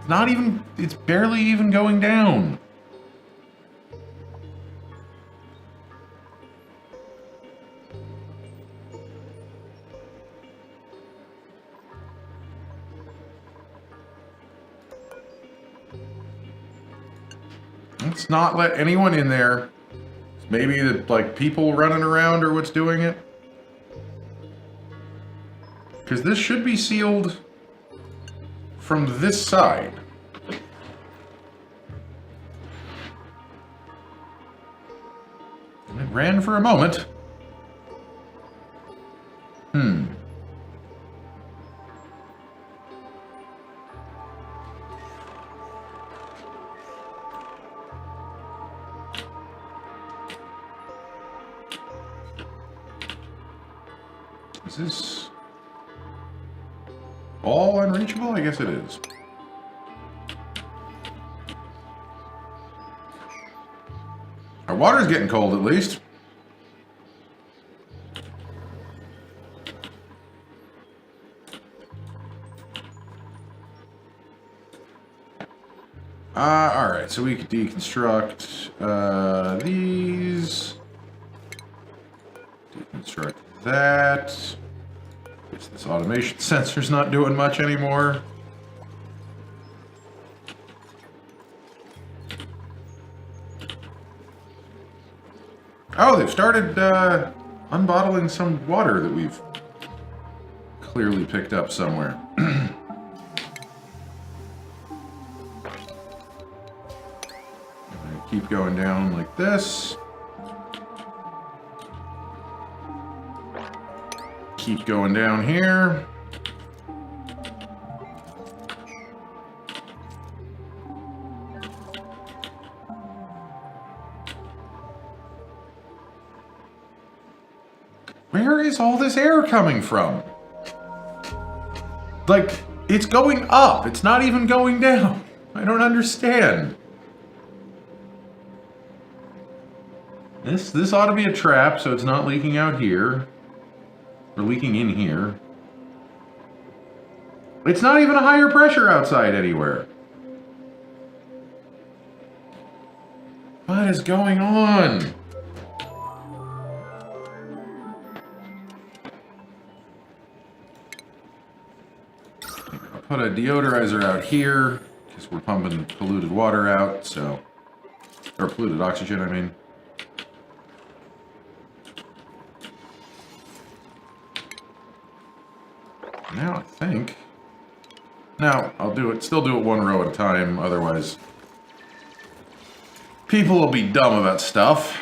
It's not even, it's barely even going down. Let's not let anyone in there. Maybe the like people running around are what's doing it. Because this should be sealed from this side. And it ran for a moment. Is this all unreachable? I guess it is. Our water's getting cold, at least. Alright, so we could deconstruct these. Deconstruct that. Guess this automation sensor's not doing much anymore. Oh, they've started unbottling some water that we've clearly picked up somewhere. Keep going down like this. Keep going down here. Where is all this air coming from? Like, it's going up. It's not even going down. I don't understand. This ought to be a trap, so it's not leaking out here. Or leaking in here. It's not even a higher pressure outside anywhere. What is going on? I'll put a deodorizer out here, because we're pumping polluted water out, so... Or polluted oxygen, I mean. Now I think... Now, I'll do it, still do it one row at a time, otherwise... People will be dumb about stuff.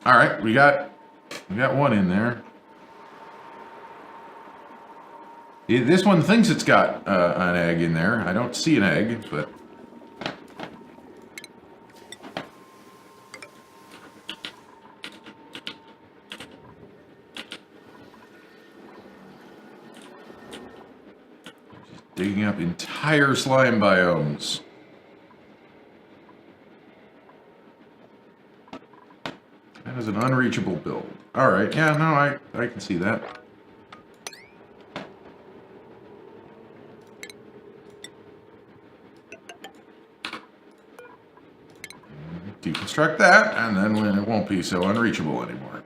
Alright, we got one in there. This one thinks it's got an egg in there. I don't see an egg, but... Just digging up entire slime biomes. That is an unreachable build. Alright, yeah, no, I can see that. Deconstruct that, and then it won't be so unreachable anymore.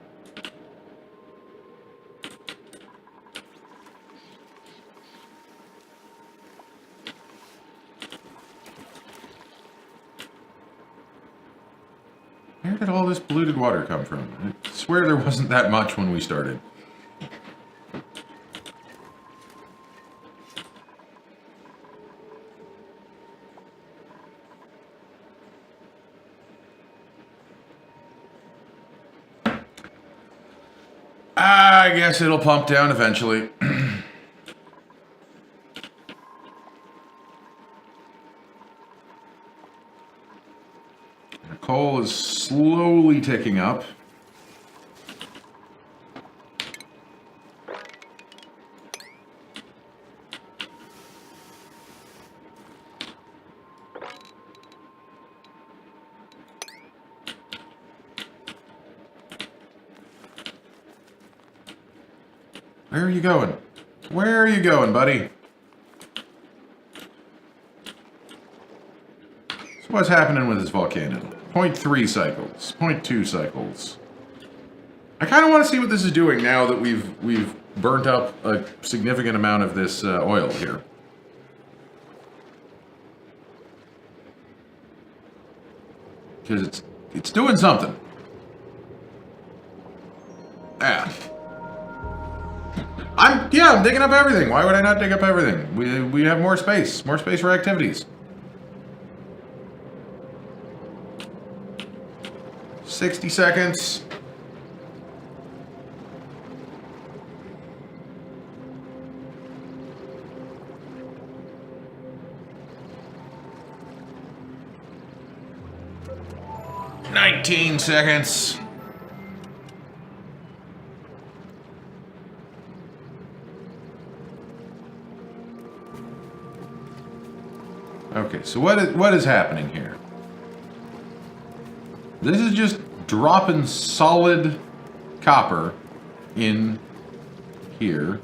Where did all this polluted water come from? I swear there wasn't that much when we started. I guess it'll pump down eventually. The coal is slowly ticking up. Where are you going? Where are you going, buddy? So what's happening with this volcano? 0.3 cycles, 0.2 cycles. I kind of want to see what this is doing now that we've burnt up a significant amount of this oil here. Because it's doing something. Yeah. I'm digging up everything. Why would I not dig up everything? We have more space for activities. 60 seconds. $19 seconds. Okay, so what is happening here? This is just dropping solid copper in here.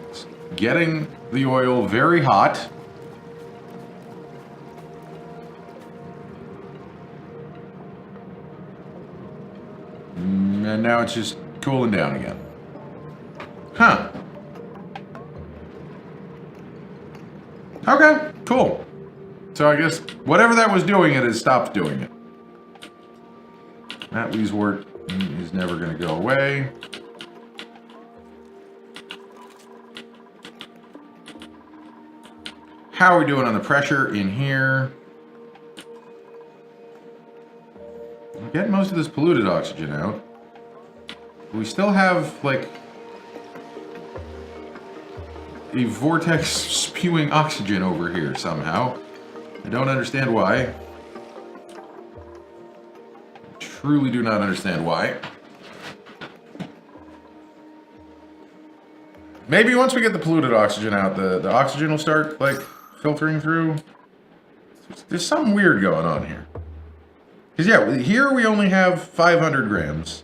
It's getting the oil very hot. And now it's just cooling down again. Huh. Okay, cool. So I guess whatever that was doing it has stopped doing it. That Leeswort is never going to go away. How are we doing on the pressure in here? We're getting most of this polluted oxygen out. We still have, like, a vortex spewing oxygen over here somehow. I don't understand why. I truly do not understand why. Maybe once we get the polluted oxygen out, the oxygen will start, like, filtering through. There's something weird going on here. Because, yeah, here we only have 500 grams.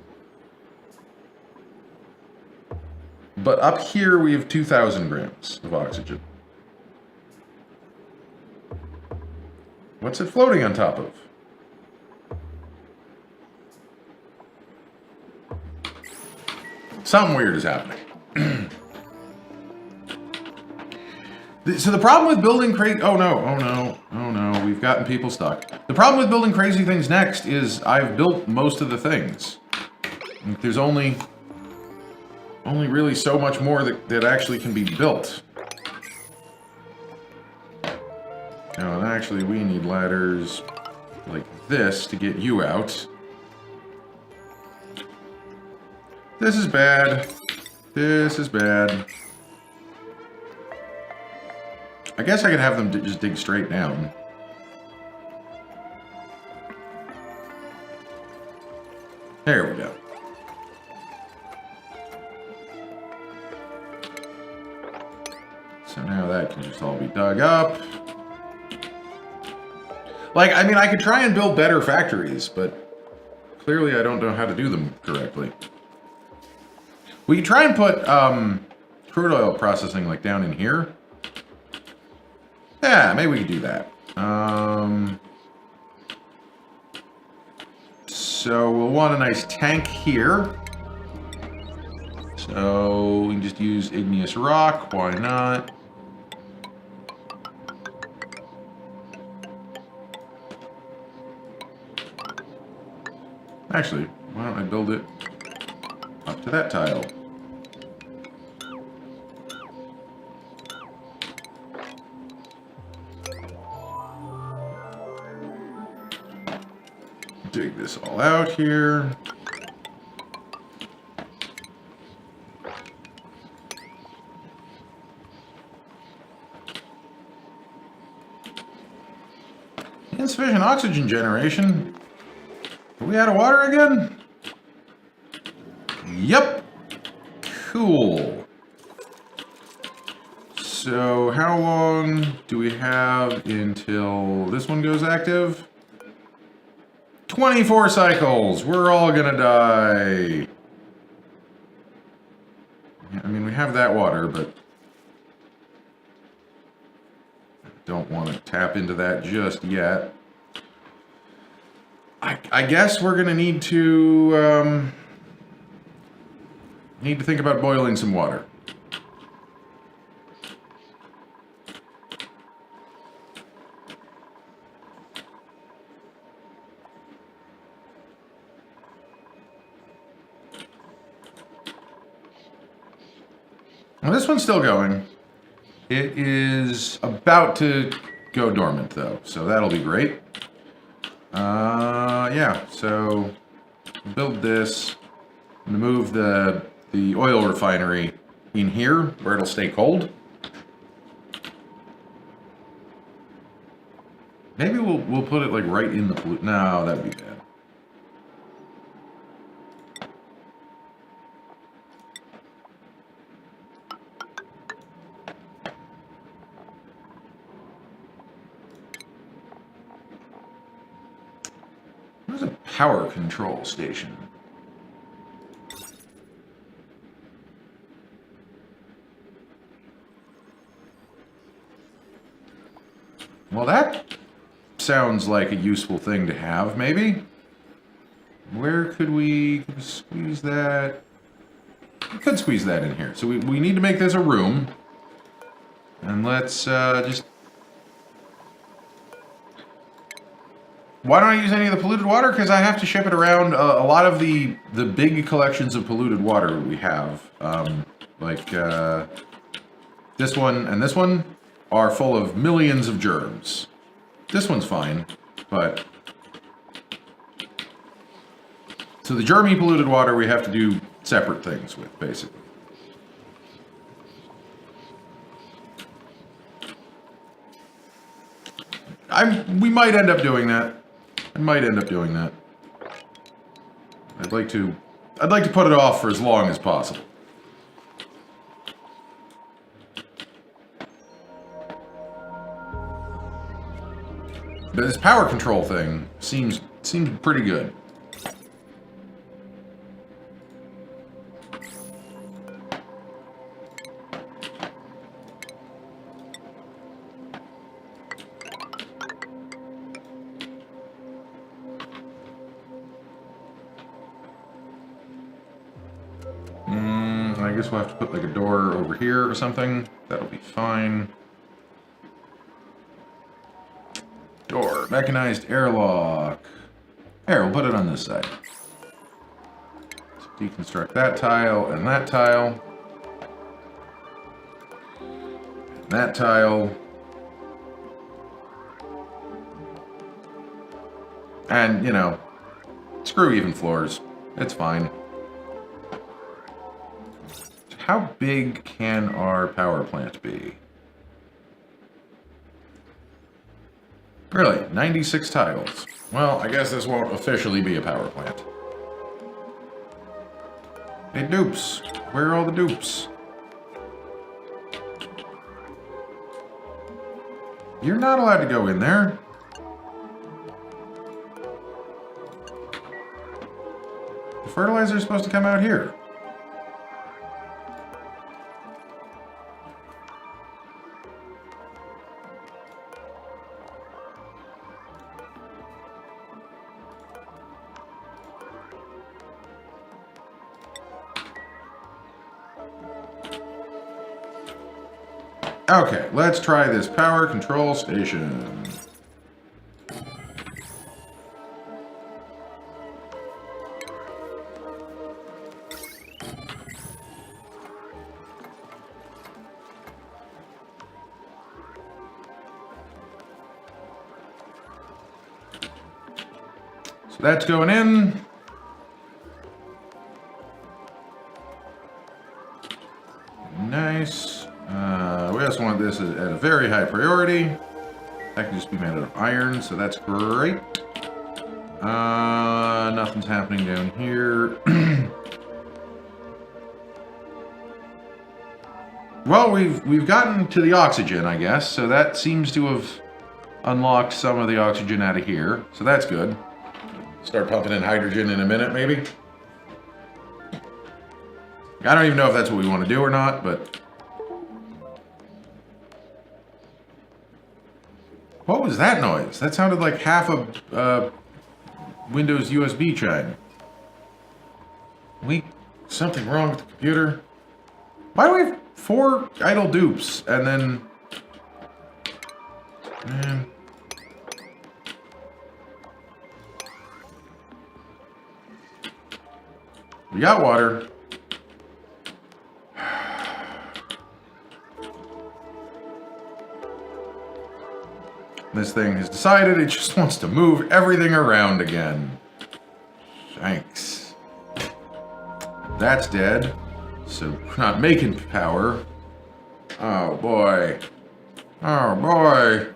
But up here we have 2,000 grams of oxygen. What's it floating on top of? Something weird is happening. So the problem with building crazy... Oh no, we've gotten people stuck. The problem with building crazy things next is I've built most of the things. There's only really so much more that actually can be built. Oh, and actually we need ladders like this to get you out. This is bad. This is bad. I guess I could have them just dig straight down. There we go. So now that can just all be dug up. Like, I mean, I could try and build better factories, but clearly I don't know how to do them correctly. We could try and put crude oil processing like down in here. Yeah, maybe we could do that. So we'll want a nice tank here. So we can just use igneous rock. Why not? Actually, why don't I build it up to that tile? Dig this all out here. Insufficient oxygen generation. Are we out of water again? Yep. Cool. So how long do we have until this one goes active? 24 cycles. We're all gonna die. I mean, we have that water, but I don't want to tap into that just yet. I guess we're gonna need to think about boiling some water. Now this one's still going. It is about to go dormant though, so that'll be great. Yeah, so build this, and move the oil refinery in here where it'll stay cold. Maybe we'll put it like right in the pollutant. No, that'd be bad. There's a power control station. Well, that sounds like a useful thing to have, maybe. Where could we squeeze that? We could squeeze that in here. So we need to make this a room. And let's just... Why don't I use any of the polluted water? Because I have to ship it around. A lot of the big collections of polluted water we have, like this one and this one, are full of millions of germs. This one's fine, but... So the germy polluted water we have to do separate things with, basically. We might end up doing that. I might end up doing that. I'd like to put it off for as long as possible. But this power control thing seems Seemed pretty good. I guess we'll have to put like a door over here or something. That'll be fine. Door. Mechanized airlock. Here, we'll put it on this side. So deconstruct that tile and that tile. And that tile. And, you know, screw even floors. It's fine. How big can our power plant be? Really? 96 tiles. Well, I guess this won't officially be a power plant. Hey, dupes. Where are all the dupes? You're not allowed to go in there. The fertilizer is supposed to come out here. Okay, let's try this power control station. So that's going in. Nice. We also want this at a very high priority. That can just be made out of iron, so that's great. Nothing's happening down here. Well, we've gotten to the oxygen, I guess, so that seems to have unlocked some of the oxygen out of here, so that's good. Start pumping in hydrogen in a minute, maybe. I don't even know if that's what we want to do or not, but... What was that noise? That sounded like half a Windows USB chime. Something wrong with the computer? Why do we have 4 idle dupes and then... Man. We got water. This thing has decided it just wants to move everything around again. Thanks. That's dead. So we're not making power. Oh boy. Oh boy.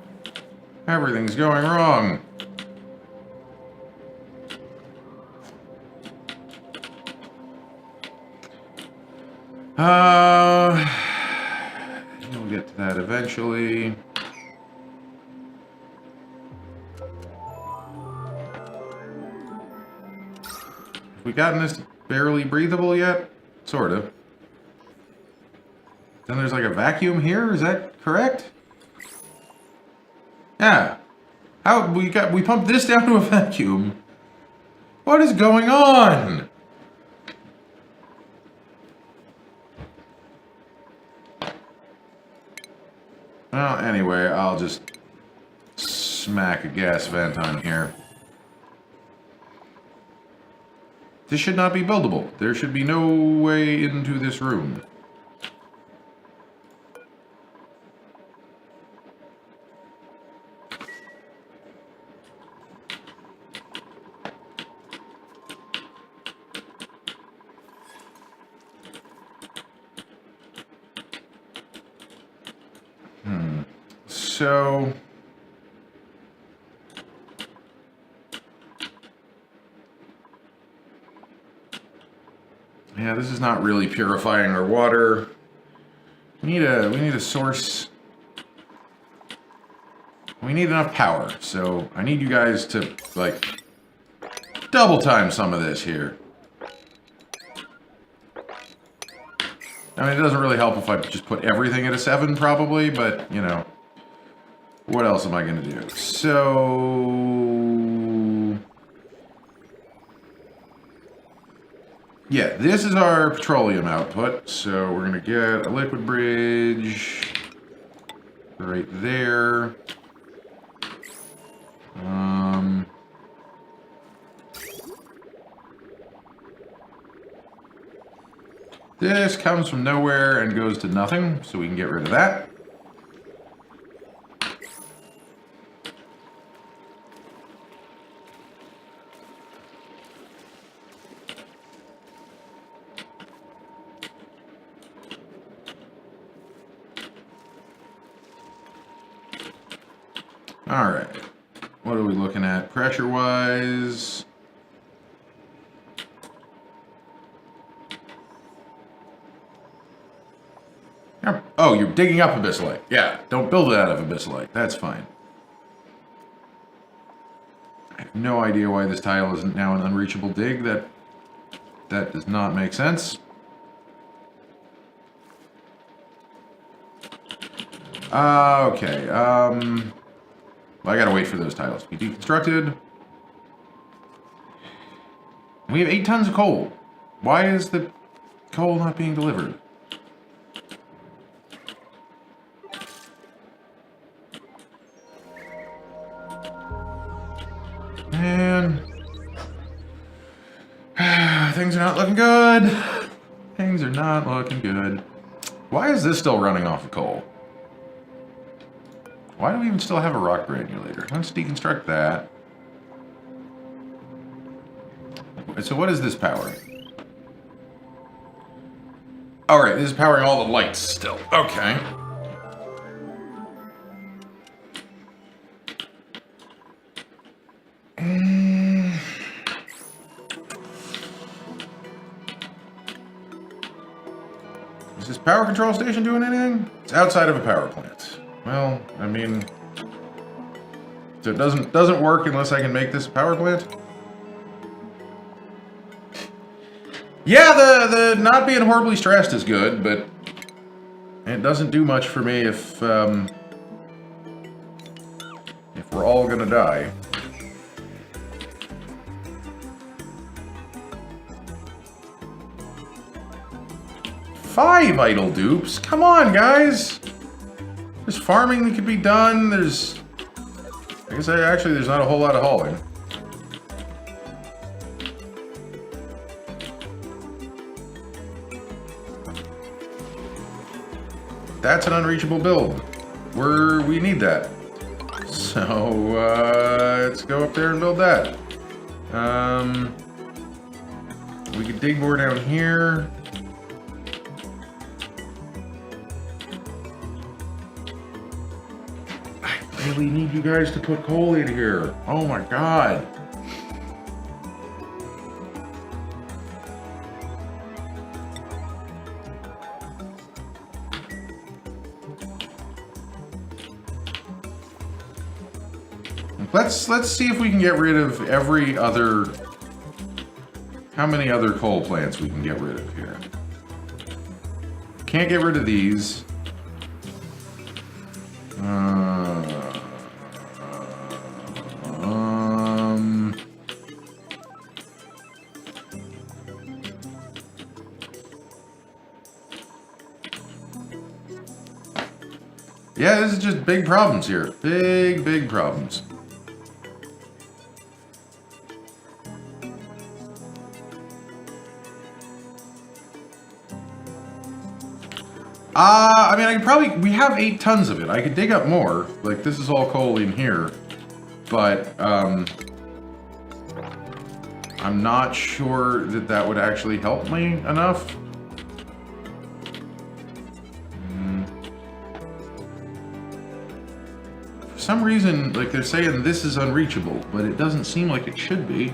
Everything's going wrong. We'll get to that eventually. Have we gotten this barely breathable yet? Sort of. Then there's like a vacuum here, is that correct? Yeah. How we pumped this down to a vacuum. What is going on? Well, anyway, I'll just smack a gas vent on here. This should not be buildable. There should be no way into this room. So... yeah, this is not really purifying our water. We need a source. We need enough power, so I need you guys to, like, double time some of this here. I mean, it doesn't really help if I just put everything at a 7, probably, but, you know. What else am I going to do? So... yeah, this is our petroleum output, so we're going to get a liquid bridge right there. This comes from nowhere and goes to nothing, so we can get rid of that. All right, what are we looking at pressure-wise? Oh, you're digging up abyssalite. Yeah, don't build it out of abyssalite. That's fine. I have no idea why this tile isn't now an unreachable dig. That does not make sense. Okay, well, I gotta wait for those tiles to be deconstructed. We have 8 tons of coal. Why is the coal not being delivered? Man. Things are not looking good. Things are not looking good. Why is this still running off of coal? Why do we even still have a rock granulator? Let's deconstruct that. So what is this power? Alright, this is powering all the lights still. Okay. Is this power control station doing anything? It's outside of a power plant. Well, I mean... so it doesn't work unless I can make this a power plant? Yeah, the not being horribly stressed is good, but it doesn't do much for me if we're all gonna die. Five idle dupes? Come on, guys! There's farming that could be done, there's... I guess actually there's not a whole lot of hauling. That's an unreachable build. We need that. So, let's go up there and build that. We could dig more down here. I really need you guys to put coal in here. Oh my god. Let's see if we can get rid of every other... how many other coal plants we can get rid of here. Can't get rid of these. Yeah, this is just big problems here. Big problems. I mean, I could probably... we have 8 tons of it. I could dig up more. Like, this is all coal in here. But, I'm not sure that that would actually help me enough. For some reason, like, they're saying this is unreachable, but it doesn't seem like it should be.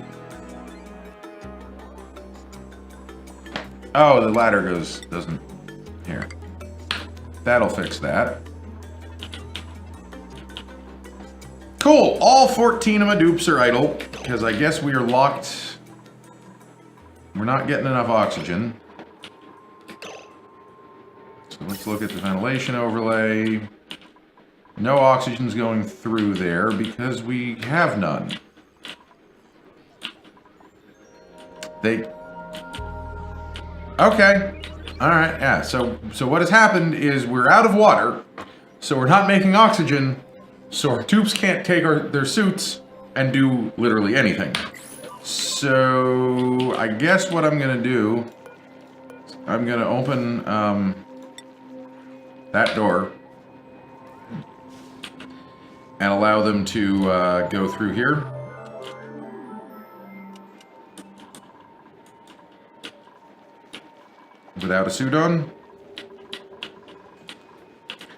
Oh, the ladder doesn't... here. That'll fix that. Cool! All 14 of my dupes are idle, because I guess we are locked We're not getting enough oxygen. So let's look at the ventilation overlay. No oxygen's going through there because we have none. Okay. Alright, yeah. So what has happened is we're out of water, so we're not making oxygen, so our tubes can't take their suits and do literally anything. So I guess what I'm gonna do, I'm gonna open that door and allow them to go through here. Without a suit on.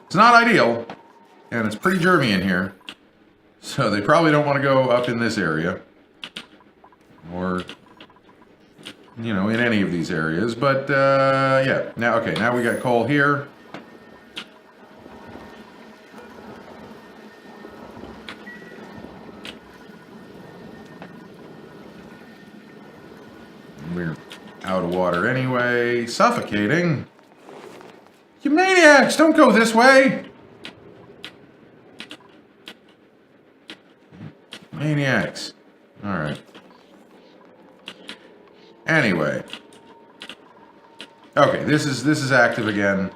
It's not ideal, and it's pretty germy in here, so they probably don't want to go up in this area, or, you know, in any of these areas, but, yeah. Now, okay, now we got coal here. We're out of water anyway. Suffocating. You maniacs! Don't go this way! Maniacs. Alright. Anyway. Okay, this is active again.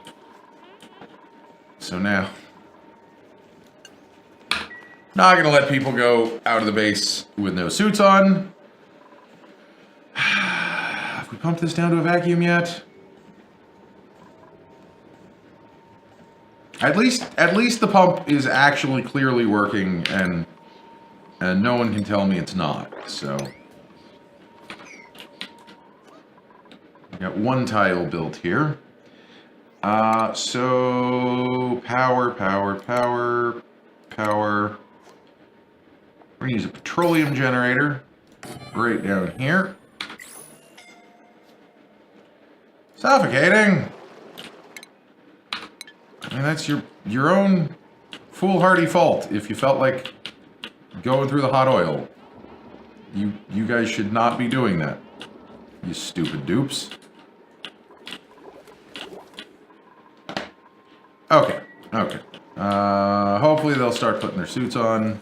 So now. Not gonna let people go out of the base with no suits on. Have we pumped this down to a vacuum yet? At least the pump is actually clearly working, and no one can tell me it's not. So we got one tile built here. So power. We're gonna use a petroleum generator right down here. Suffocating. I mean, that's your own foolhardy fault if you felt like going through the hot oil. You guys should not be doing that. You stupid dupes. Okay. Hopefully they'll start putting their suits on.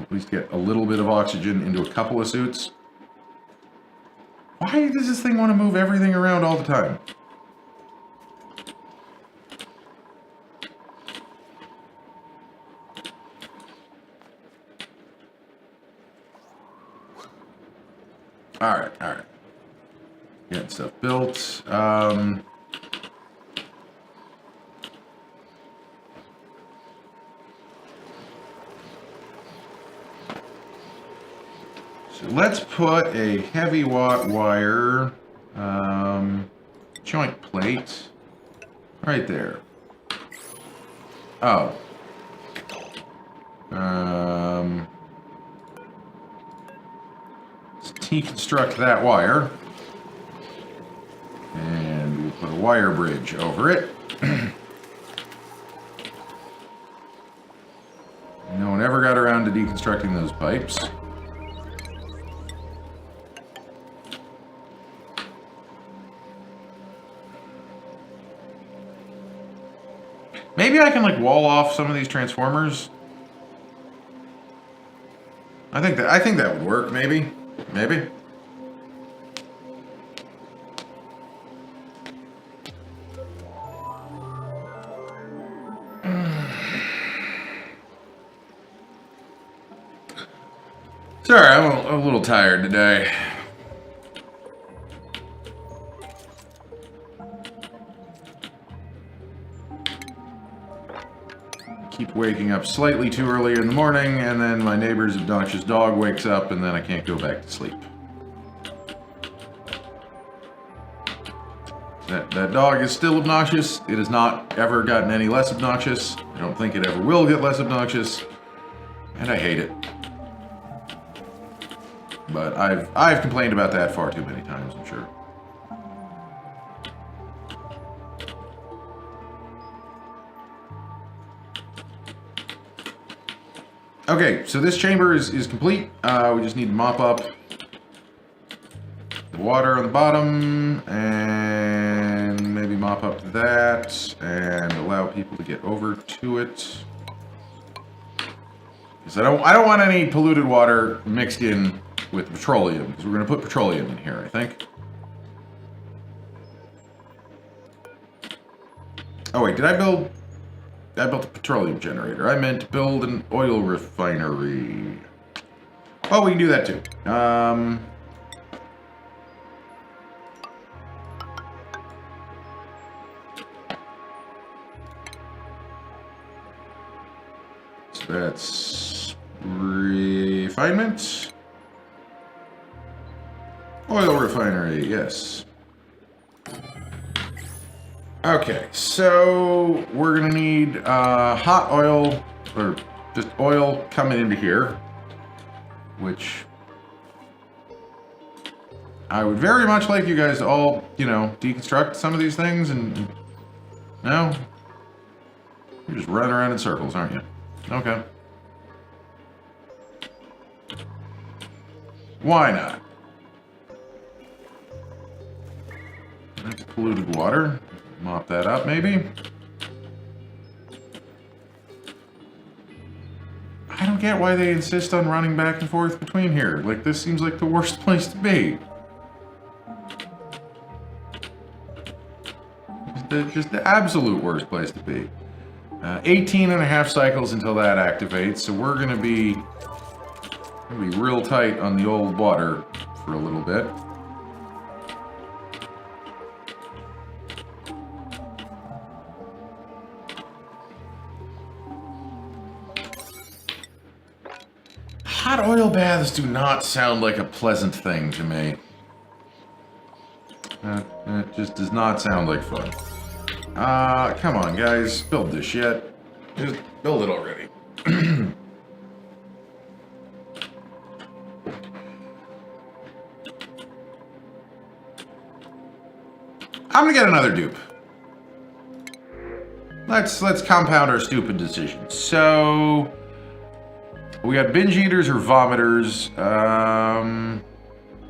At least get a little bit of oxygen into a couple of suits. Why does this thing want to move everything around all the time? Alright. Getting stuff built. So let's put a heavy watt wire joint plate right there. Oh. Let's deconstruct that wire. And we'll put a wire bridge over it. No one ever got around to deconstructing those pipes. Maybe I can, like, wall off some of these transformers. I think that would work, maybe. Maybe. Sorry, I'm a little tired today. Keep waking up slightly too early in the morning, and then my neighbor's obnoxious dog wakes up, and then I can't go back to sleep. That dog is still obnoxious. It has not ever gotten any less obnoxious. I don't think it ever will get less obnoxious, and I hate it. But I've complained about that far too many times, I'm sure. Okay, so this chamber is complete. We just need to mop up the water on the bottom, and maybe mop up that, and allow people to get over to it. Because I don't want any polluted water mixed in with petroleum, because we're going to put petroleum in here, I think. Oh wait, did I build... I built a petroleum generator. I meant to build an oil refinery. Oh, we can do that too. So that's refinement. Oil refinery, yes. Okay, so we're gonna need hot oil, or just oil coming into here, which I would very much like you guys to all, you know, deconstruct some of these things, and no? You're just running around in circles, aren't you? Okay. Why not? That's polluted water. Mop that up, maybe? I don't get why they insist on running back and forth between here. Like, this seems like the worst place to be. Just the absolute worst place to be. 18 and a half cycles until that activates, so we're gonna be real tight on the old water for a little bit. Hot oil baths do not sound like a pleasant thing to me. It just does not sound like fun. Come on, guys. Build this shit. Just build it already. I'm gonna get another dupe. Let's compound our stupid decisions. So we got binge eaters or vomiters.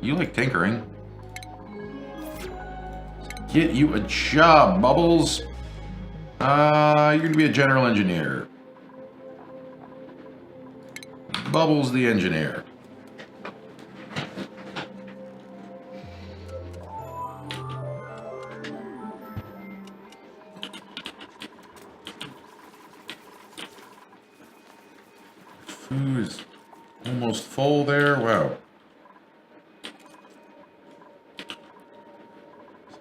You like tinkering. Get you a job, Bubbles. You're gonna be a general engineer. Bubbles the engineer. Food is almost full there. Wow.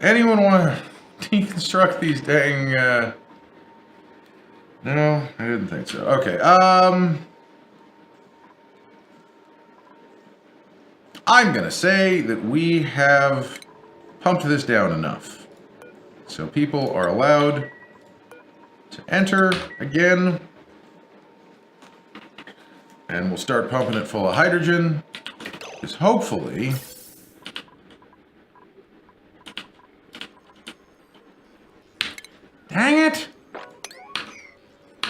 Anyone want to deconstruct these dang, No, I didn't think so. Okay, I'm gonna say that we have pumped this down enough. So people are allowed to enter again. And we'll start pumping it full of hydrogen. Because hopefully... Dang it!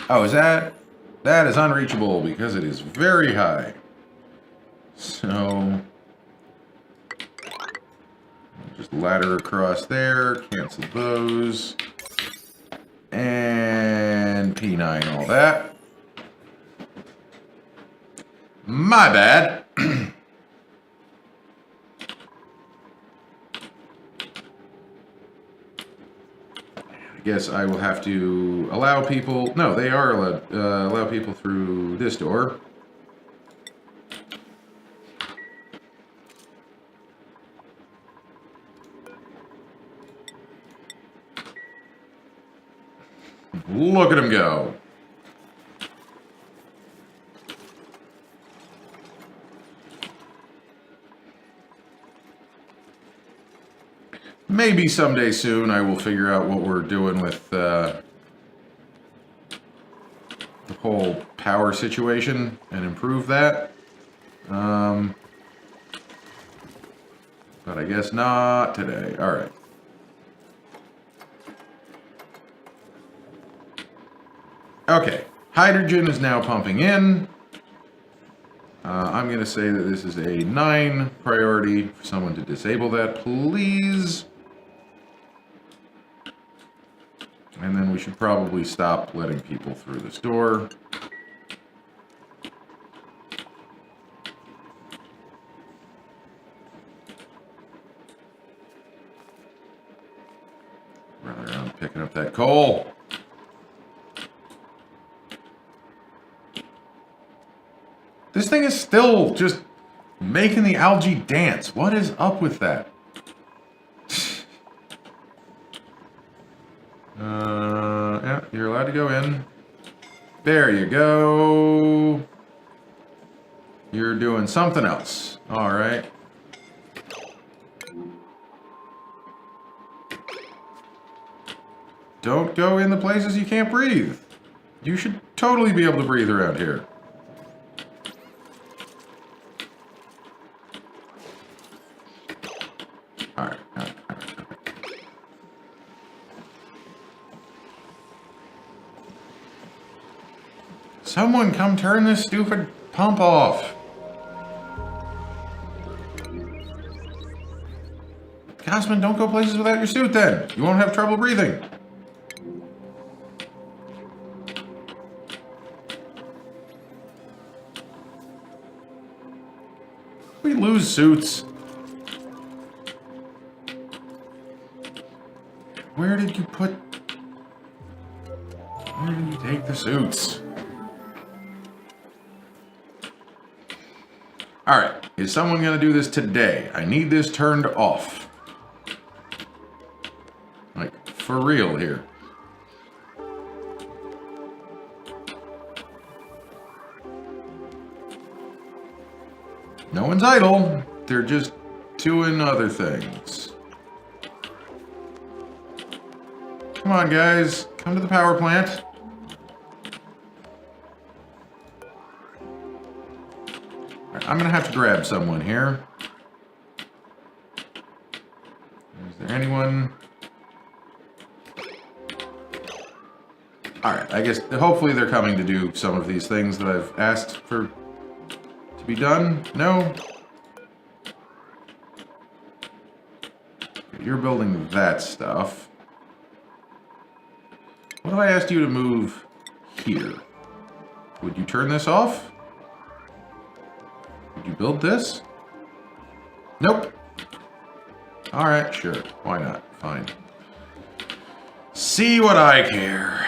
Oh, is that... That is unreachable because it is very high. So... Just ladder across there, cancel those. And P9 all that. My bad. I guess I will have to allow people... No, they are allowed... allow people through this door. Look at him go. Maybe someday soon I will figure out what we're doing with the whole power situation and improve that. But I guess not today. All right. Okay. Hydrogen is now pumping in. I'm going to say that this is a 9 priority for someone to disable that, please. And then we should probably stop letting people through this door. Run around picking up that coal. This thing is still just making the algae dance. What is up with that? Yeah, you're allowed to go in. There you go. You're doing something else. All right. Don't go in the places you can't breathe. You should totally be able to breathe around here. All right. Someone come turn this stupid pump off. Cosman, don't go places without your suit then. You won't have trouble breathing. We lose suits. Where did you put... Where did you take the suits? Alright, is someone going to do this today? I need this turned off. Like, for real here. No one's idle. They're just doing other things. Come on, guys. Come to the power plant. I'm gonna have to grab someone here. Is there anyone? Alright, I guess hopefully they're coming to do some of these things that I've asked for to be done. No? You're building that stuff. What if I asked you to move here? Would you turn this off? Would you build this? Nope. Alright, sure. Why not? Fine. See what I care.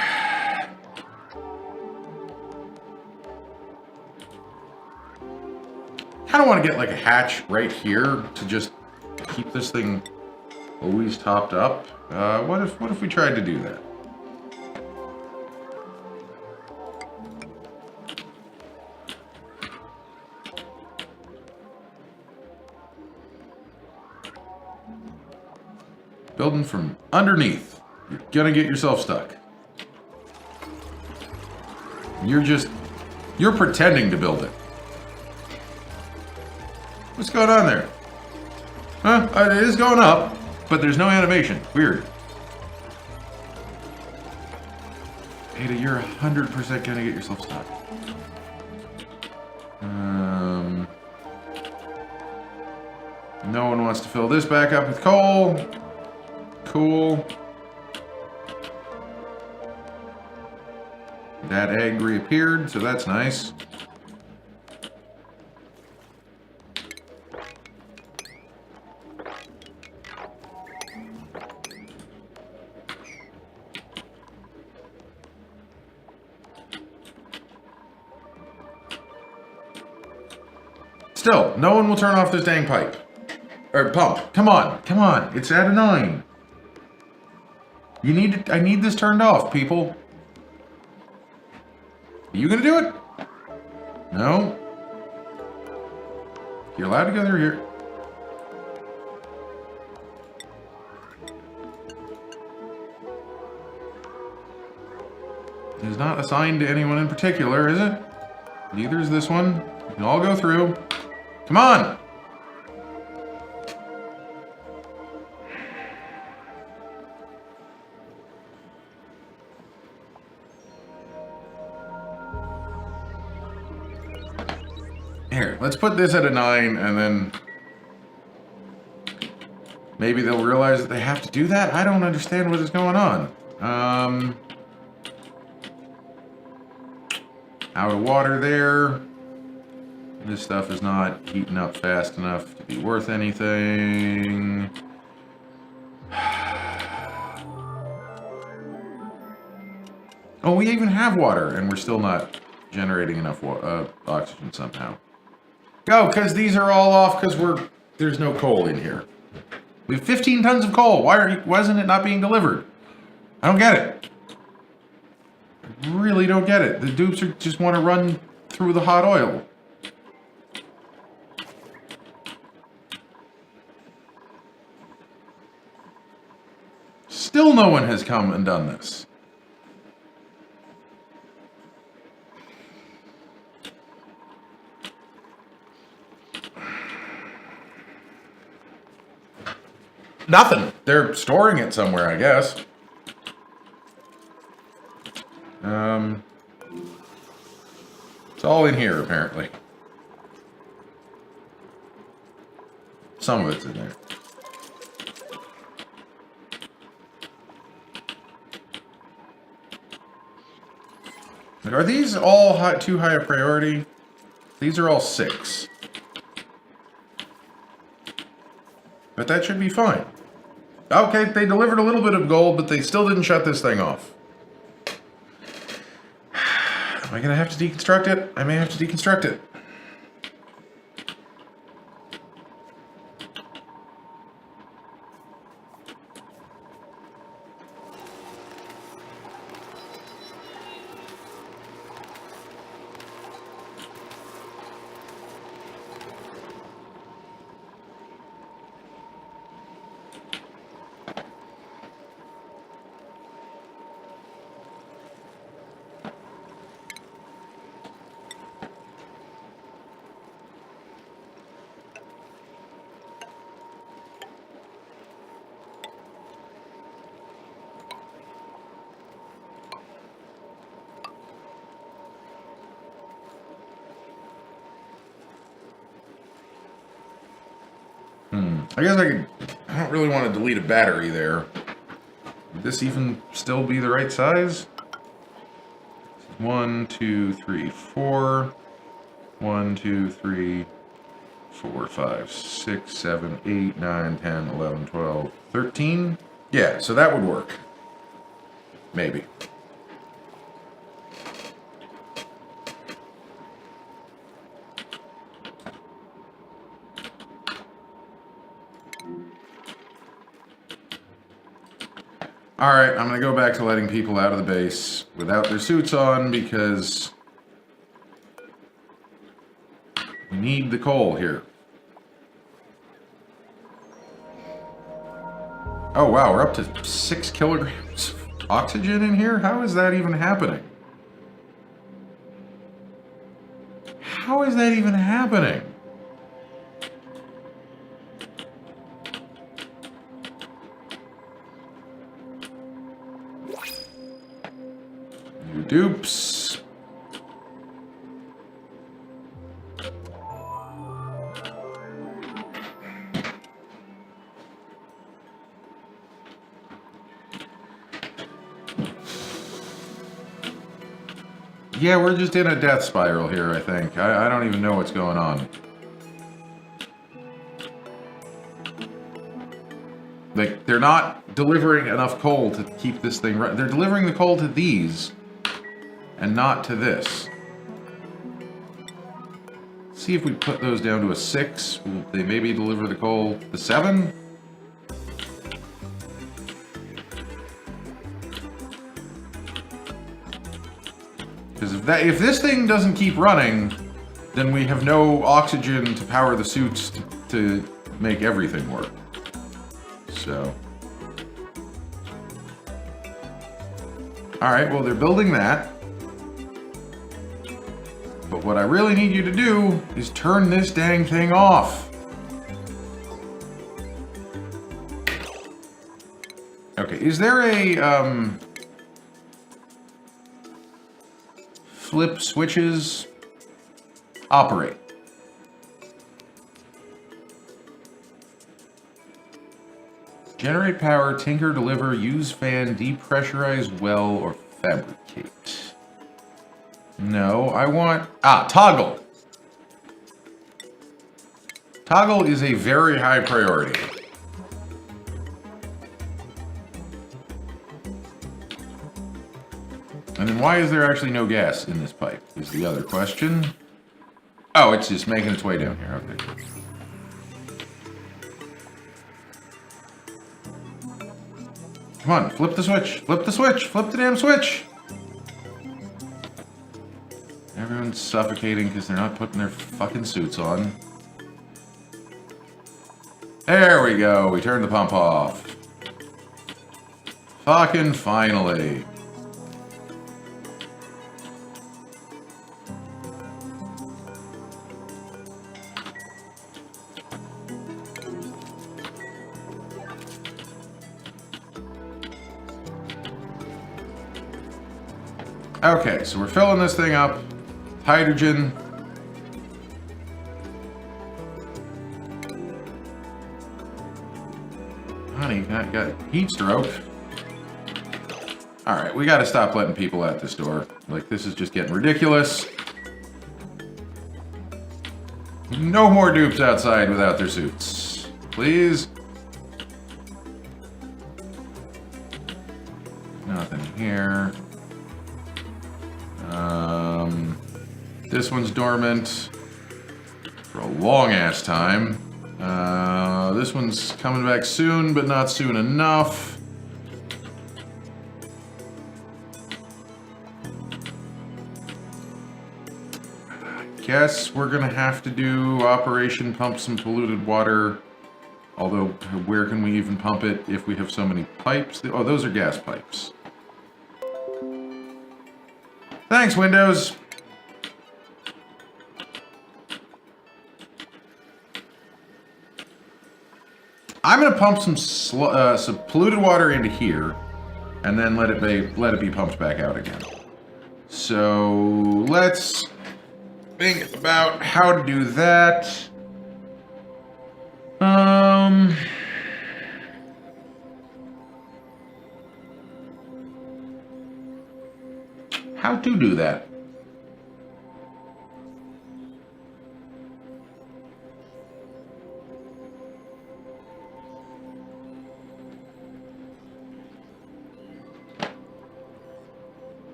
I don't want to get like a hatch right here to just keep this thing always topped up. What if we tried to do that? Building from underneath. You're gonna get yourself stuck. You're pretending to build it. What's going on there? Huh? It is going up, but there's no animation. Weird. Ada, you're 100% gonna get yourself stuck. No one wants to fill this back up with coal. Cool. That egg reappeared, so that's nice. Still, no one will turn off this dang pipe. Or pump. Come on, come on. It's at a 9. I need this turned off, people. Are you gonna do it? No? You're allowed to go through here. It is not assigned to anyone in particular, is it? Neither is this one. You can all go through. Come on! Here, let's put this at a 9, and then maybe they'll realize that they have to do that? I don't understand what is going on. Out of water there. This stuff is not heating up fast enough to be worth anything. Oh, we even have water, and we're still not generating enough oxygen somehow. Go, because these are all off because there's no coal in here. We have 15 tons of coal. Why isn't it not being delivered? I don't get it. I really don't get it. The dupes just want to run through the hot oil. Still no one has come and done this. Nothing. They're storing it somewhere, I guess. It's all in here, apparently. Some of it's in there. Are these all too high a priority? These are all 6. But that should be fine. Okay, they delivered a little bit of gold, but they still didn't shut this thing off. Am I gonna have to deconstruct it? I may have to deconstruct it. I guess I don't really want to delete a battery there. Would this even still be the right size? 1, 2, 3, 4. 1, 2, 3, 4, 5, 6, 7, 8, 9, 10, 11, 12, 13. Yeah, so that would work. Maybe. Alright, I'm going to go back to letting people out of the base without their suits on because we need the coal here. Oh wow, we're up to 6 kilograms of oxygen in here? How is that even happening? How is that even happening? Dupes. Yeah, we're just in a death spiral here, I think. I don't even know what's going on. Like, they're not delivering enough coal to keep this thing running. They're delivering the coal to these. And not to this. See if we put those down to a 6. Will they maybe deliver the coal to 7? Because if this thing doesn't keep running, then we have no oxygen to power the suits to make everything work. So. Alright, well they're building that. But what I really need you to do is turn this dang thing off. Okay, is there a, flip switches? Operate. Generate power, tinker, deliver, use fan, depressurize well, or fabricate. No, I want... toggle. Toggle is a very high priority. And then why is there actually no gas in this pipe, is the other question. Oh, it's just making its way down here. Okay. Come on, flip the switch. Flip the switch. Flip the damn switch. Everyone's suffocating because they're not putting their fucking suits on. There we go. We turned the pump off. Fucking finally. Okay, so we're filling this thing up. Hydrogen. Honey, I got heat stroke. Alright, we gotta stop letting people at this door. Like, this is just getting ridiculous. No more dupes outside without their suits. Please. Nothing here. This one's dormant for a long-ass time. This one's coming back soon, but not soon enough. Guess we're gonna have to do Operation Pump Some Polluted Water. Although, where can we even pump it if we have so many pipes? Oh, those are gas pipes. Thanks, Windows. I'm gonna pump some polluted water into here, and then let it be pumped back out again. So let's think about how to do that. How to do that?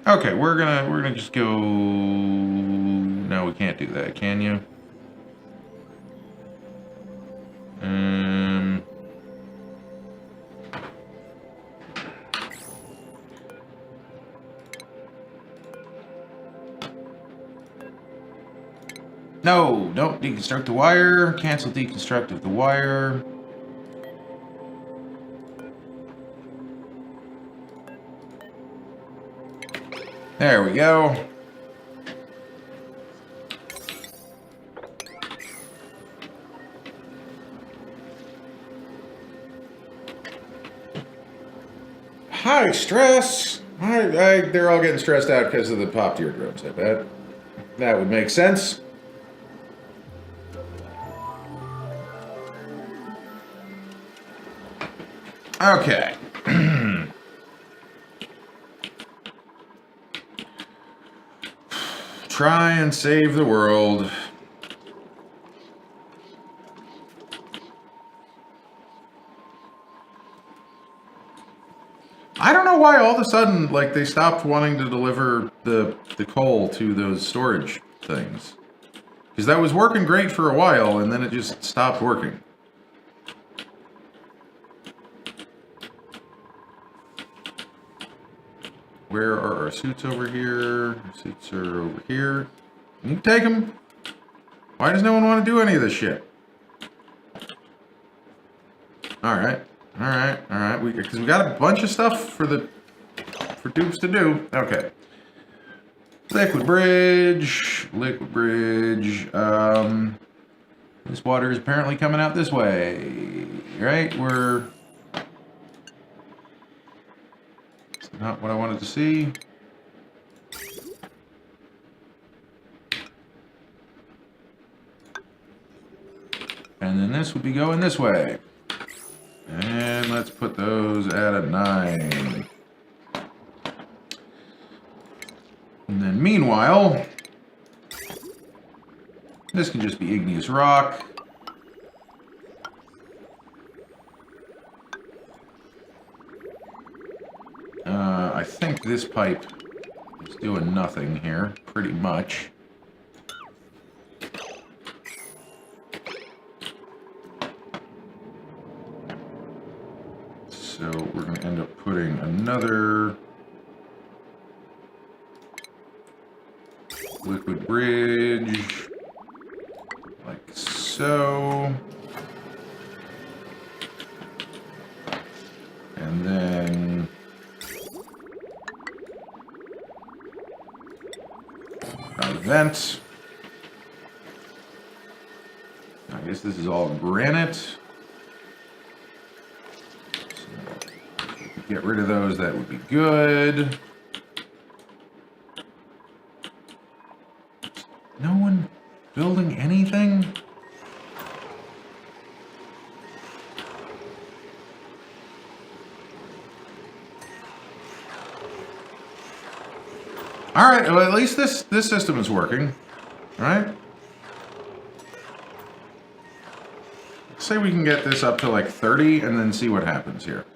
Okay, we're gonna just go. No, we can't do that. Can you? No, don't deconstruct the wire. Cancel deconstruct of the wire. There we go. High stress. They're all getting stressed out because of the popped eardrums, I bet. That would make sense. Okay. Try and save the world. I don't know why all of a sudden, like, they stopped wanting to deliver the coal to those storage things. Because that was working great for a while, and then it just stopped working. Where are our suits over here? Our suits are over here. You can take them. Why does no one want to do any of this shit? Alright. Alright. Alright. Because we got a bunch of stuff for dupes to do. Okay. Liquid bridge. Liquid bridge. This water is apparently coming out this way. Right? We're... Not what I wanted to see. And then this would be going this way. And let's put those at a 9. And then meanwhile, this can just be igneous rock. I think this pipe is doing nothing here, pretty much. So we're going to end up putting another liquid bridge, like so. And then a vent. I guess this is all granite. So if we could get rid of those, that would be good. No one building anything? All right, well, at least this system is working, right? Say we can get this up to like 30 and then see what happens here.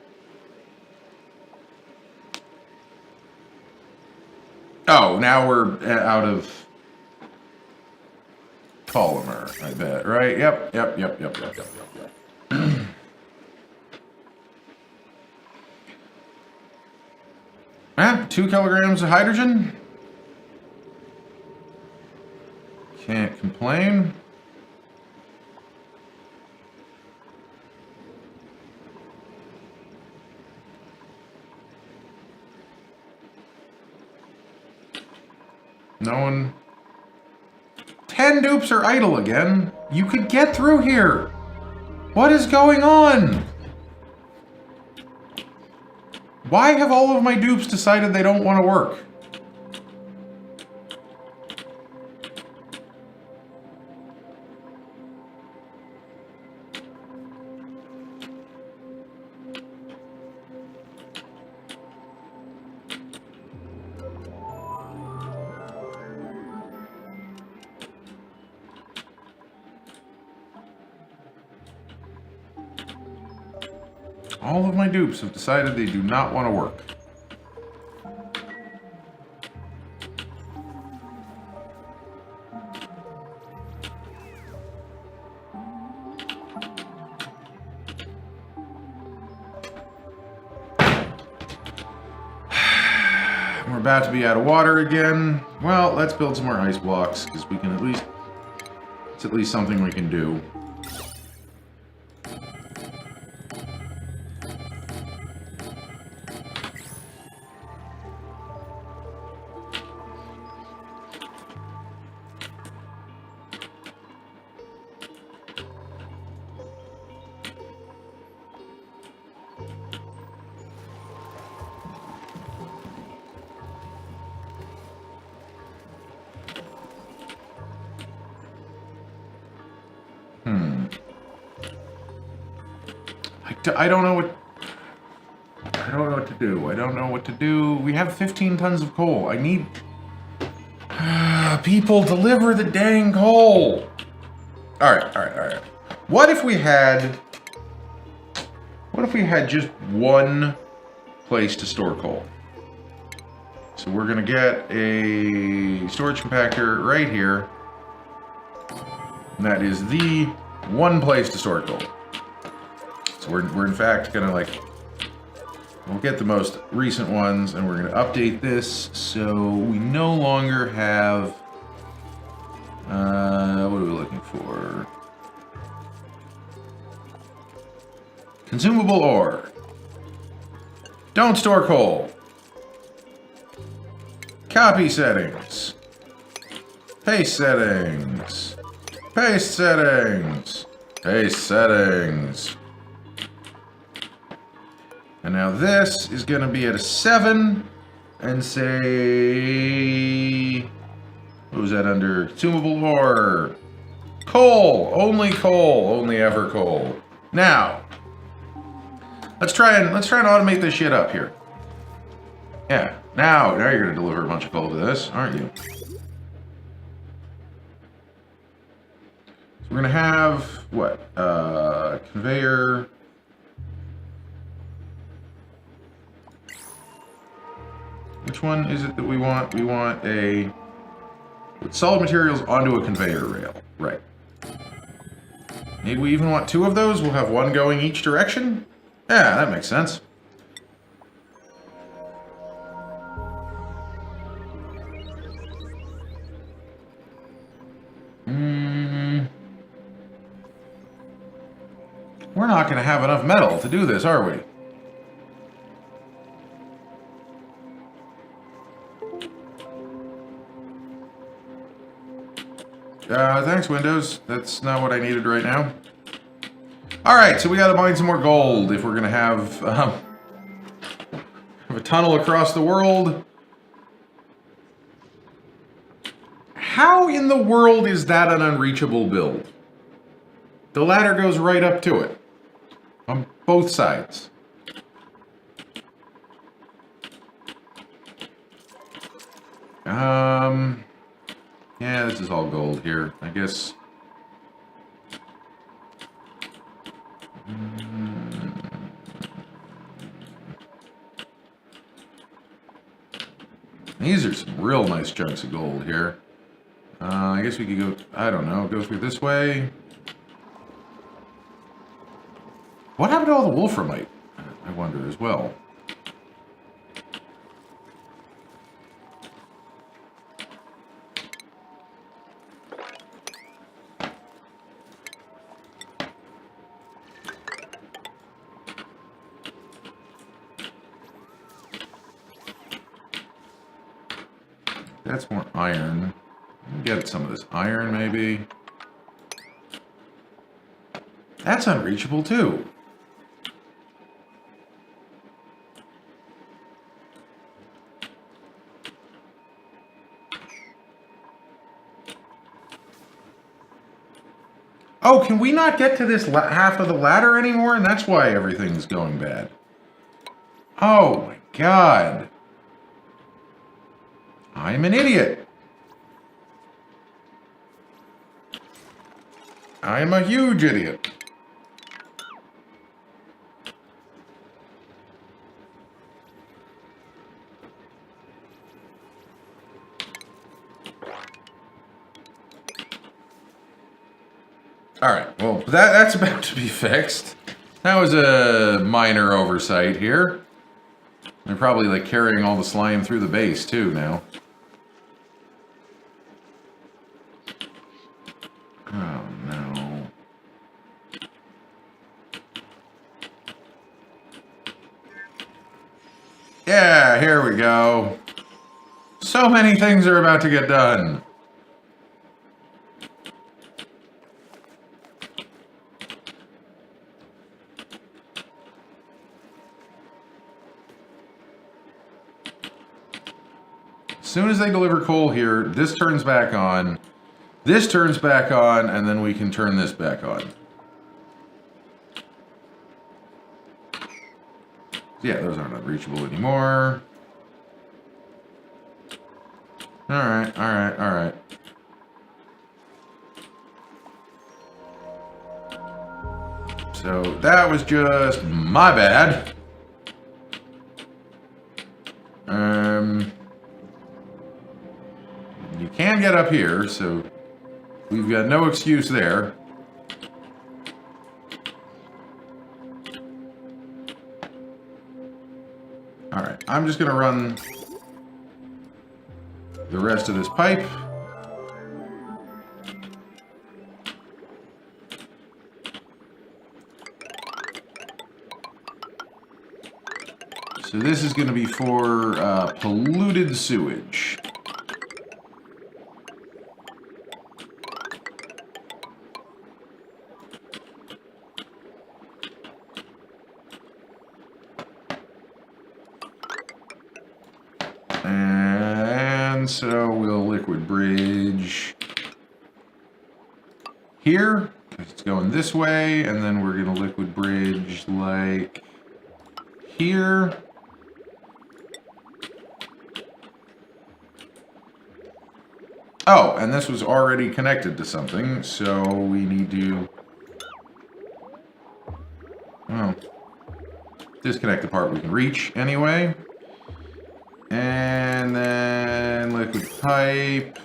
Oh, now we're out of polymer, I bet, right? Yep. Ah, 2 kilograms of hydrogen. Can't complain. No one. 10 dupes are idle again. You could get through here. What is going on? Why have all of my dupes decided they don't want to work? All of my dupes have decided they do not want to work. We're about to be out of water again. Well, let's build some more ice blocks, because we can at least... it's at least something we can do. I don't know what... I don't know what to do. I don't know what to do. We have 15 tons of coal. I need... people, deliver the dang coal! Alright. What if we had just one place to store coal? So we're gonna get a storage compactor right here. And that is the one place to store coal. So we're in fact gonna we'll get the most recent ones and we're gonna update this so we no longer have, what are we looking for? Consumable ore. Don't store coal. Copy settings. Paste settings. Paste settings. Paste settings. And now this is going to be at a 7 and say, what was that under? Consumable ore. Coal, only ever coal. Now, Let's try and automate this shit up here. Yeah. Now you're gonna deliver a bunch of coal to this, aren't you? So we're gonna have what? Conveyor. Which one is it that we want? We want a with solid materials onto a conveyor rail. Right. Maybe we even want 2 of those? We'll have 1 going each direction? Yeah, that makes sense. We're not going to have enough metal to do this, are we? Thanks, Windows. That's not what I needed right now. Alright, so we gotta mine some more gold if we're gonna have a tunnel across the world. How in the world is that an unreachable build? The ladder goes right up to it. On both sides. Yeah, this is all gold here, I guess. These are some real nice chunks of gold here. I guess we could go, I don't know, go through this way. What happened to all the wolframite? I wonder as well. That's more iron. Get some of this iron, maybe. That's unreachable, too. Oh, can we not get to this half of the ladder anymore? And that's why everything's going bad. Oh, my God. I'm an idiot. I am a huge idiot. Alright, well, that's about to be fixed. That was a minor oversight here. They're probably, like, carrying all the slime through the base, too, now. Oh, no. Yeah, here we go. So many things are about to get done. As soon as they deliver coal here, this turns back on, this turns back on, and then we can turn this back on. Yeah, those aren't unreachable anymore. Alright, alright, alright. So, that was just my bad. You can get up here, so we've got no excuse there. Alright, I'm just gonna run the rest of this pipe. So this is gonna be for polluted sewage. And so we'll liquid bridge here, because it's going this way, and then we're going to liquid bridge like here. Oh, and this was already connected to something, so we need to... Well, disconnect the part we can reach anyway. And then liquid pipe.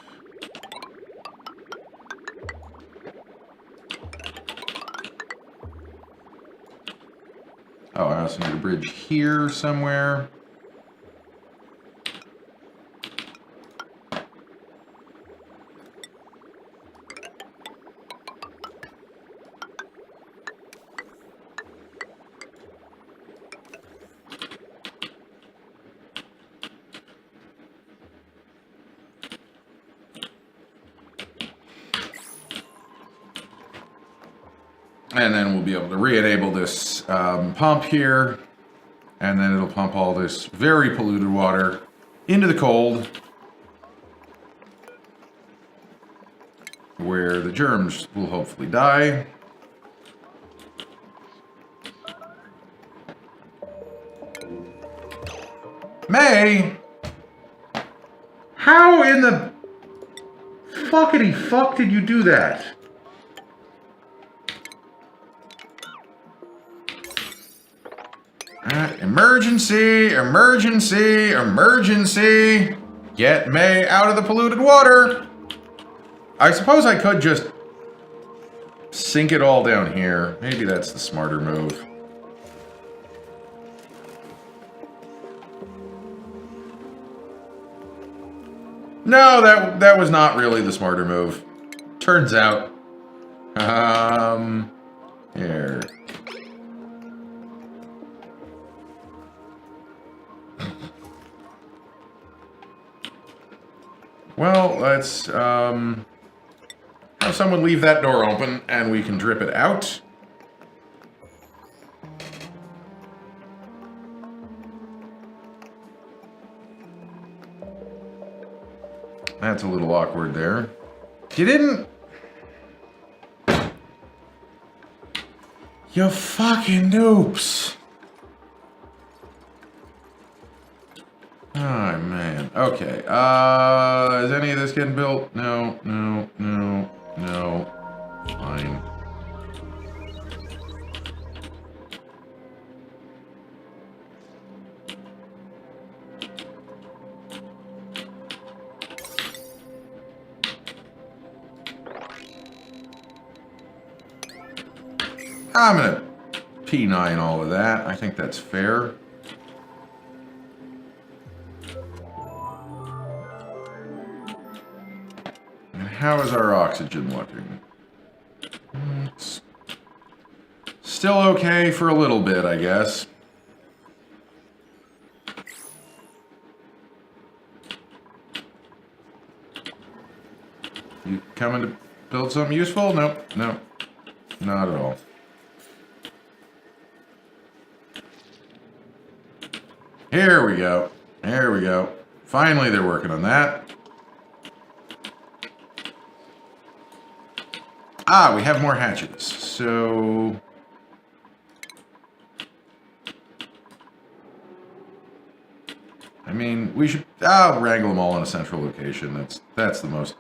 Oh, I also need a bridge here somewhere. And then we'll be able to re-enable this pump here. And then it'll pump all this very polluted water into the cold, where the germs will hopefully die. May? How in the fuckity fuck did you do that? Emergency, emergency, emergency. Get May out of the polluted water. I suppose I could just sink it all down here. Maybe that's the smarter move. No, that was not really the smarter move. Turns out. Here. Well, let's have someone leave that door open and we can drip it out. That's a little awkward there. You didn't... You fucking noobs. Oh, man. Okay. Is any of this getting built? No, no, no, no. Fine. I'm gonna P9 all of that. I think that's fair. And how is our oxygen looking? It's still okay for a little bit, I guess. You coming to build something useful? Nope, nope, not at all. Here we go. There we go. Finally, they're working on that. Ah, we have more hatches. So... I mean, we should... I'll wrangle them all in a central location. That's the most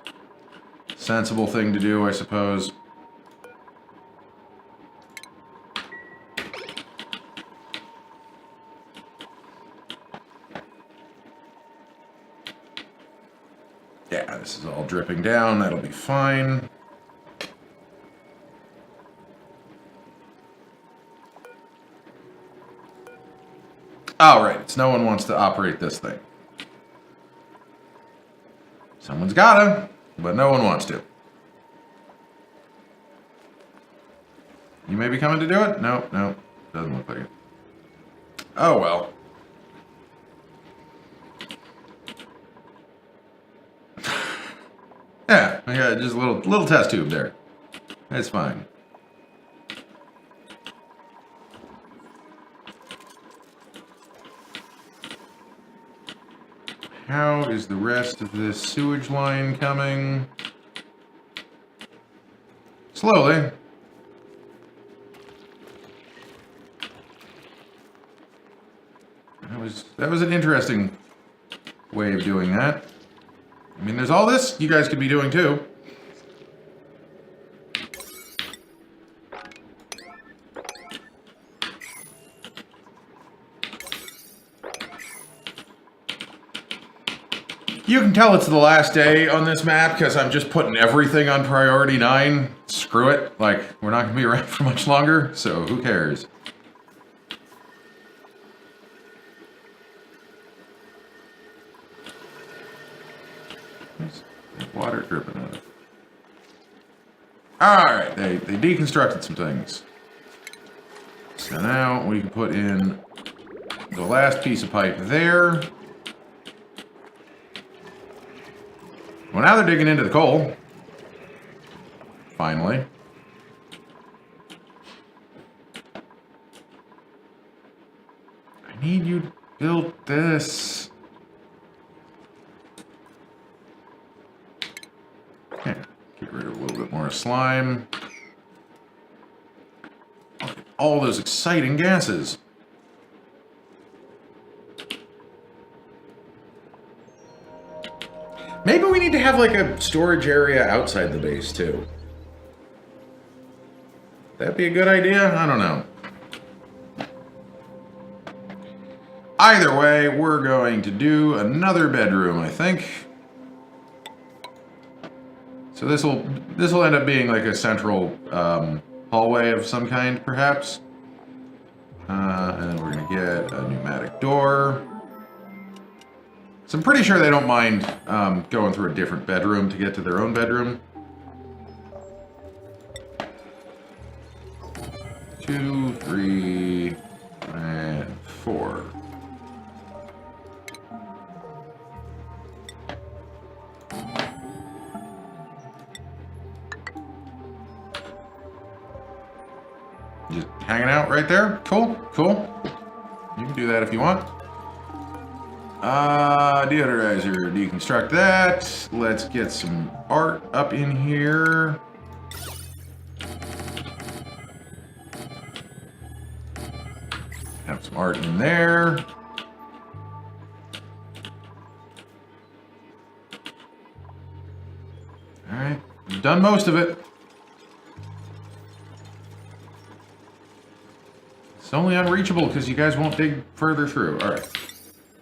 sensible thing to do, I suppose. Yeah, this is all dripping down. That'll be fine. All right, it's no one wants to operate this thing. Someone's gotta, but no one wants to. You may be coming to do it? No, no, doesn't look like it. Oh well. Yeah, I got just a little test tube there. It's fine. How is the rest of this sewage line coming? Slowly. That was an interesting way of doing that. I mean, there's all this you guys could be doing too. You can tell it's the last day on this map because I'm just putting everything on priority 9. Screw it. Like, we're not going to be around for much longer, so who cares? There's water dripping out of it. Alright, they deconstructed some things. So now we can put in the last piece of pipe there. Well, now they're digging into the coal. Finally. I need you to build this. Okay, get rid of a little bit more slime. All those exciting gases. Maybe we need to have like a storage area outside the base too. That'd be a good idea? I don't know. Either way, we're going to do another bedroom, I think. So this will end up being like a central hallway of some kind, perhaps. And then we're gonna get a pneumatic door. So I'm pretty sure they don't mind going through a different bedroom to get to their own bedroom. 2, 3, and 4. Just hanging out right there. Cool, cool. You can do that if you want. Deodorizer, deconstruct that. Let's get some art up in here. Have some art in there. Alright, we've done most of it. It's only unreachable because you guys won't dig further through. Alright.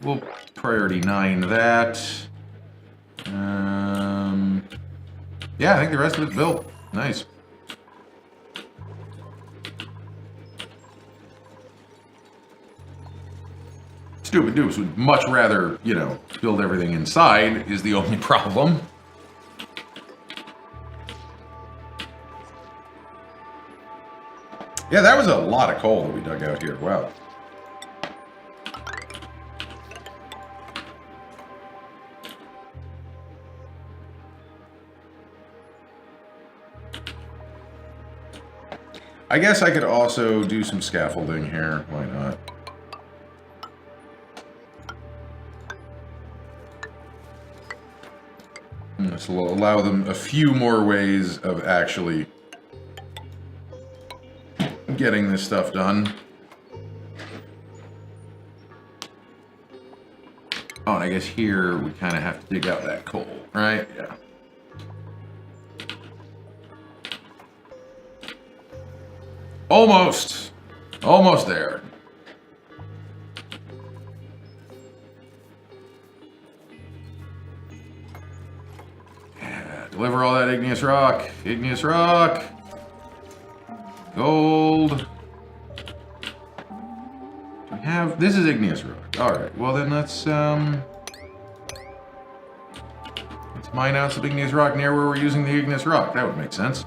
We'll priority 9 that. Yeah, I think the rest of it's built. Nice. Stupid dupes would much rather, you know, build everything inside is the only problem. Yeah, that was a lot of coal that we dug out here. Wow. I guess I could also do some scaffolding here. Why not? This will allow them a few more ways of actually getting this stuff done. Oh, and I guess here we kind of have to dig out that coal, right? Yeah. Almost. Almost there. Yeah, deliver all that igneous rock. Igneous rock. Gold. Do we have... This is igneous rock. Alright, well then let's mine out some igneous rock near where we're using the igneous rock. That would make sense.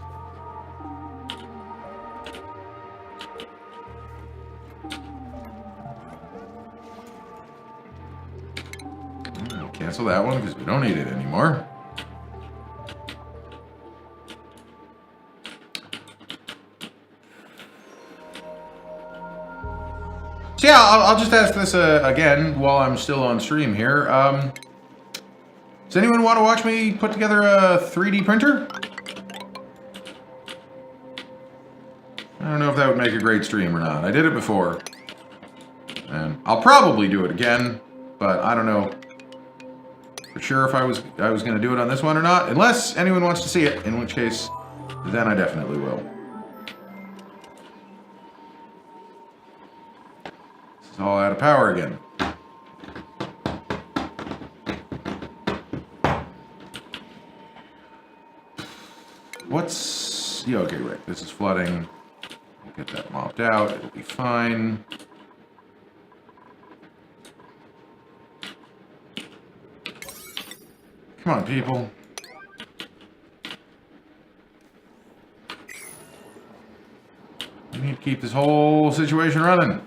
Cancel that one because we don't need it anymore. So yeah, I'll just ask this again while I'm still on stream here. Does anyone want to watch me put together a 3D printer? I don't know if that would make a great stream or not. I did it before. man. I'll probably do it again, but I don't know for sure if I was going to do it on this one or not, unless anyone wants to see it, in which case, then I definitely will. This is all out of power again. What's... Yeah, okay, right. This is flooding. Get that mopped out. It'll be fine. Come on, people. We need to keep this whole situation running.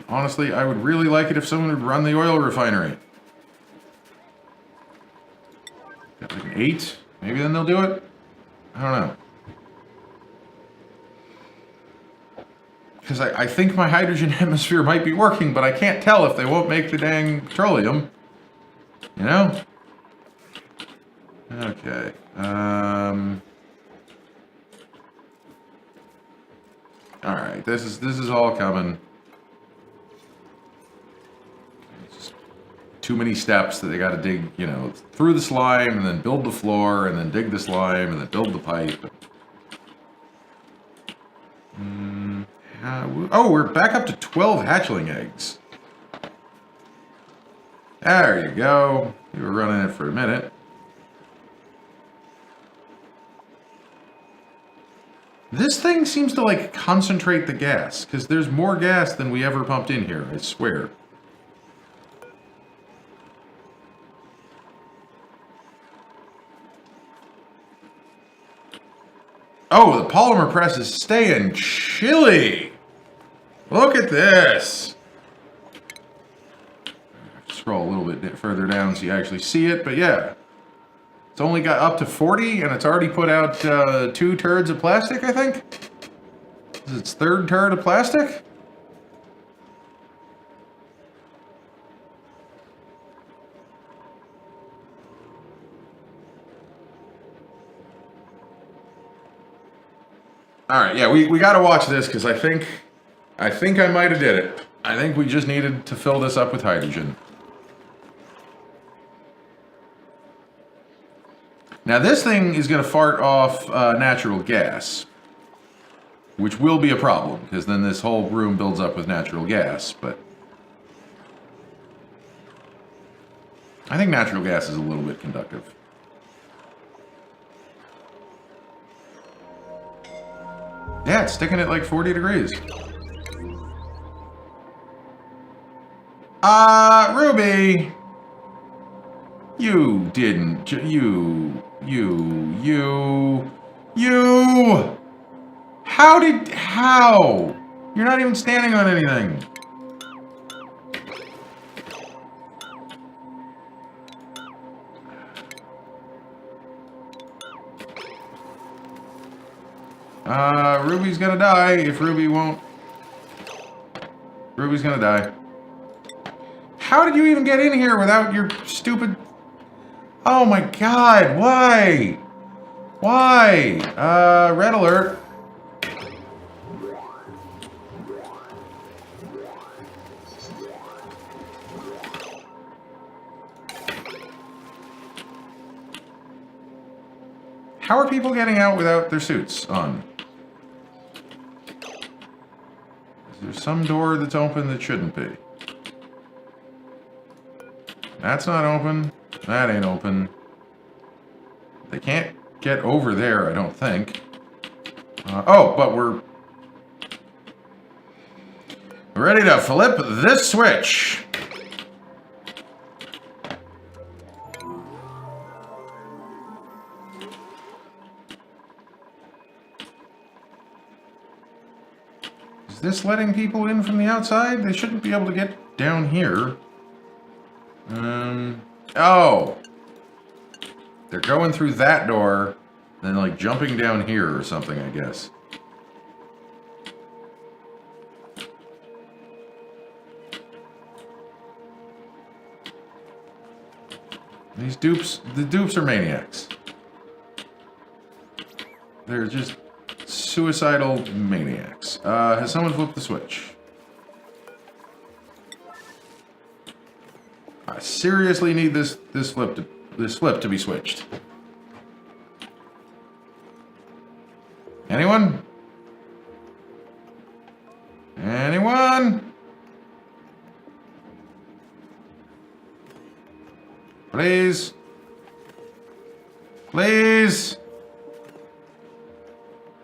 Honestly, I would really like it if someone would run the oil refinery. Got like an 8? Maybe then they'll do it? I don't know. Because I think my hydrogen hemisphere might be working, but I can't tell if they won't make the dang petroleum. You know? Okay. Alright, this is all coming. Too many steps that they gotta dig, you know, through the slime, and then build the floor, and then dig the slime, and then build the pipe. Oh, we're back up to 12 hatchling eggs. There you go. You were running it for a minute. This thing seems to, like, concentrate the gas, because there's more gas than we ever pumped in here, I swear. Oh, the polymer press is staying chilly. Look at this. Scroll a little bit further down so you actually see it, but yeah. It's only got up to 40, and it's already put out 2 turds of plastic, I think? This is its 3rd turd of plastic? Alright, yeah, we gotta watch this, because I think I might have did it. I think we just needed to fill this up with hydrogen. Now this thing is going to fart off natural gas, which will be a problem, because then this whole room builds up with natural gas, but I think natural gas is a little bit conductive. Yeah, it's sticking at like 40 degrees. Ruby! You didn't, you! How? You're not even standing on anything. Ruby's gonna die if Ruby won't. Ruby's gonna die. How did you even get in here without your stupid... Oh my god, why? Why? Red alert. How are people getting out without their suits on? Is there some door that's open that shouldn't be? That's not open. That ain't open. They can't get over there, I don't think. Oh, but we're ready to flip this switch. Is this letting people in from the outside? They shouldn't be able to get down here. Oh. They're going through that door, then like jumping down here or something, I guess. These dupes, the dupes are maniacs. They're just suicidal maniacs. Has someone flipped the switch? I seriously need this flip to be switched. Anyone? Anyone? Please? Please?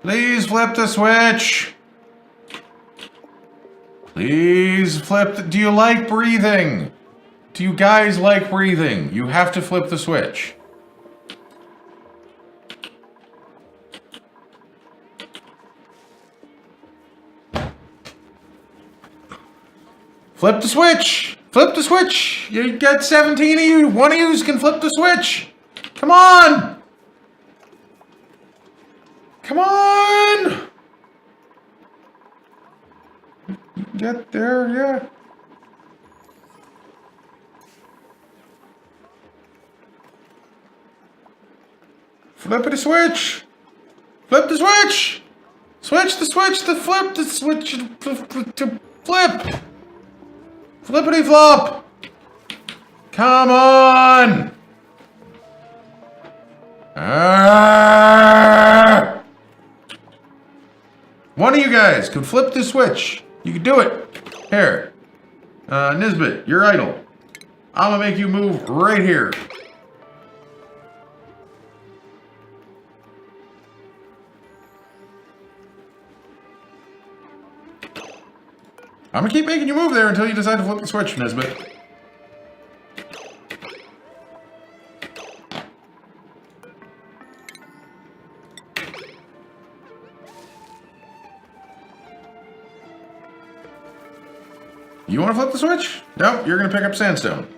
Please flip the switch. Please flip the... Do you like breathing? Do you guys like breathing? You have to flip the switch. Flip the switch! Flip the switch! You got 17 of you. One of you can flip the switch. Come on! Come on! Get there, yeah. Flip the switch! Flip the switch! Switch the switch to flip the switch to flip! Flippity flop! Come on! One of you guys could flip the switch. You can do it. Here. Nisbet, you're idle. I'm gonna make you move right here. I'm gonna keep making you move there until you decide to flip the switch, Nisbet. You want to flip the switch? Nope, you're gonna pick up sandstone.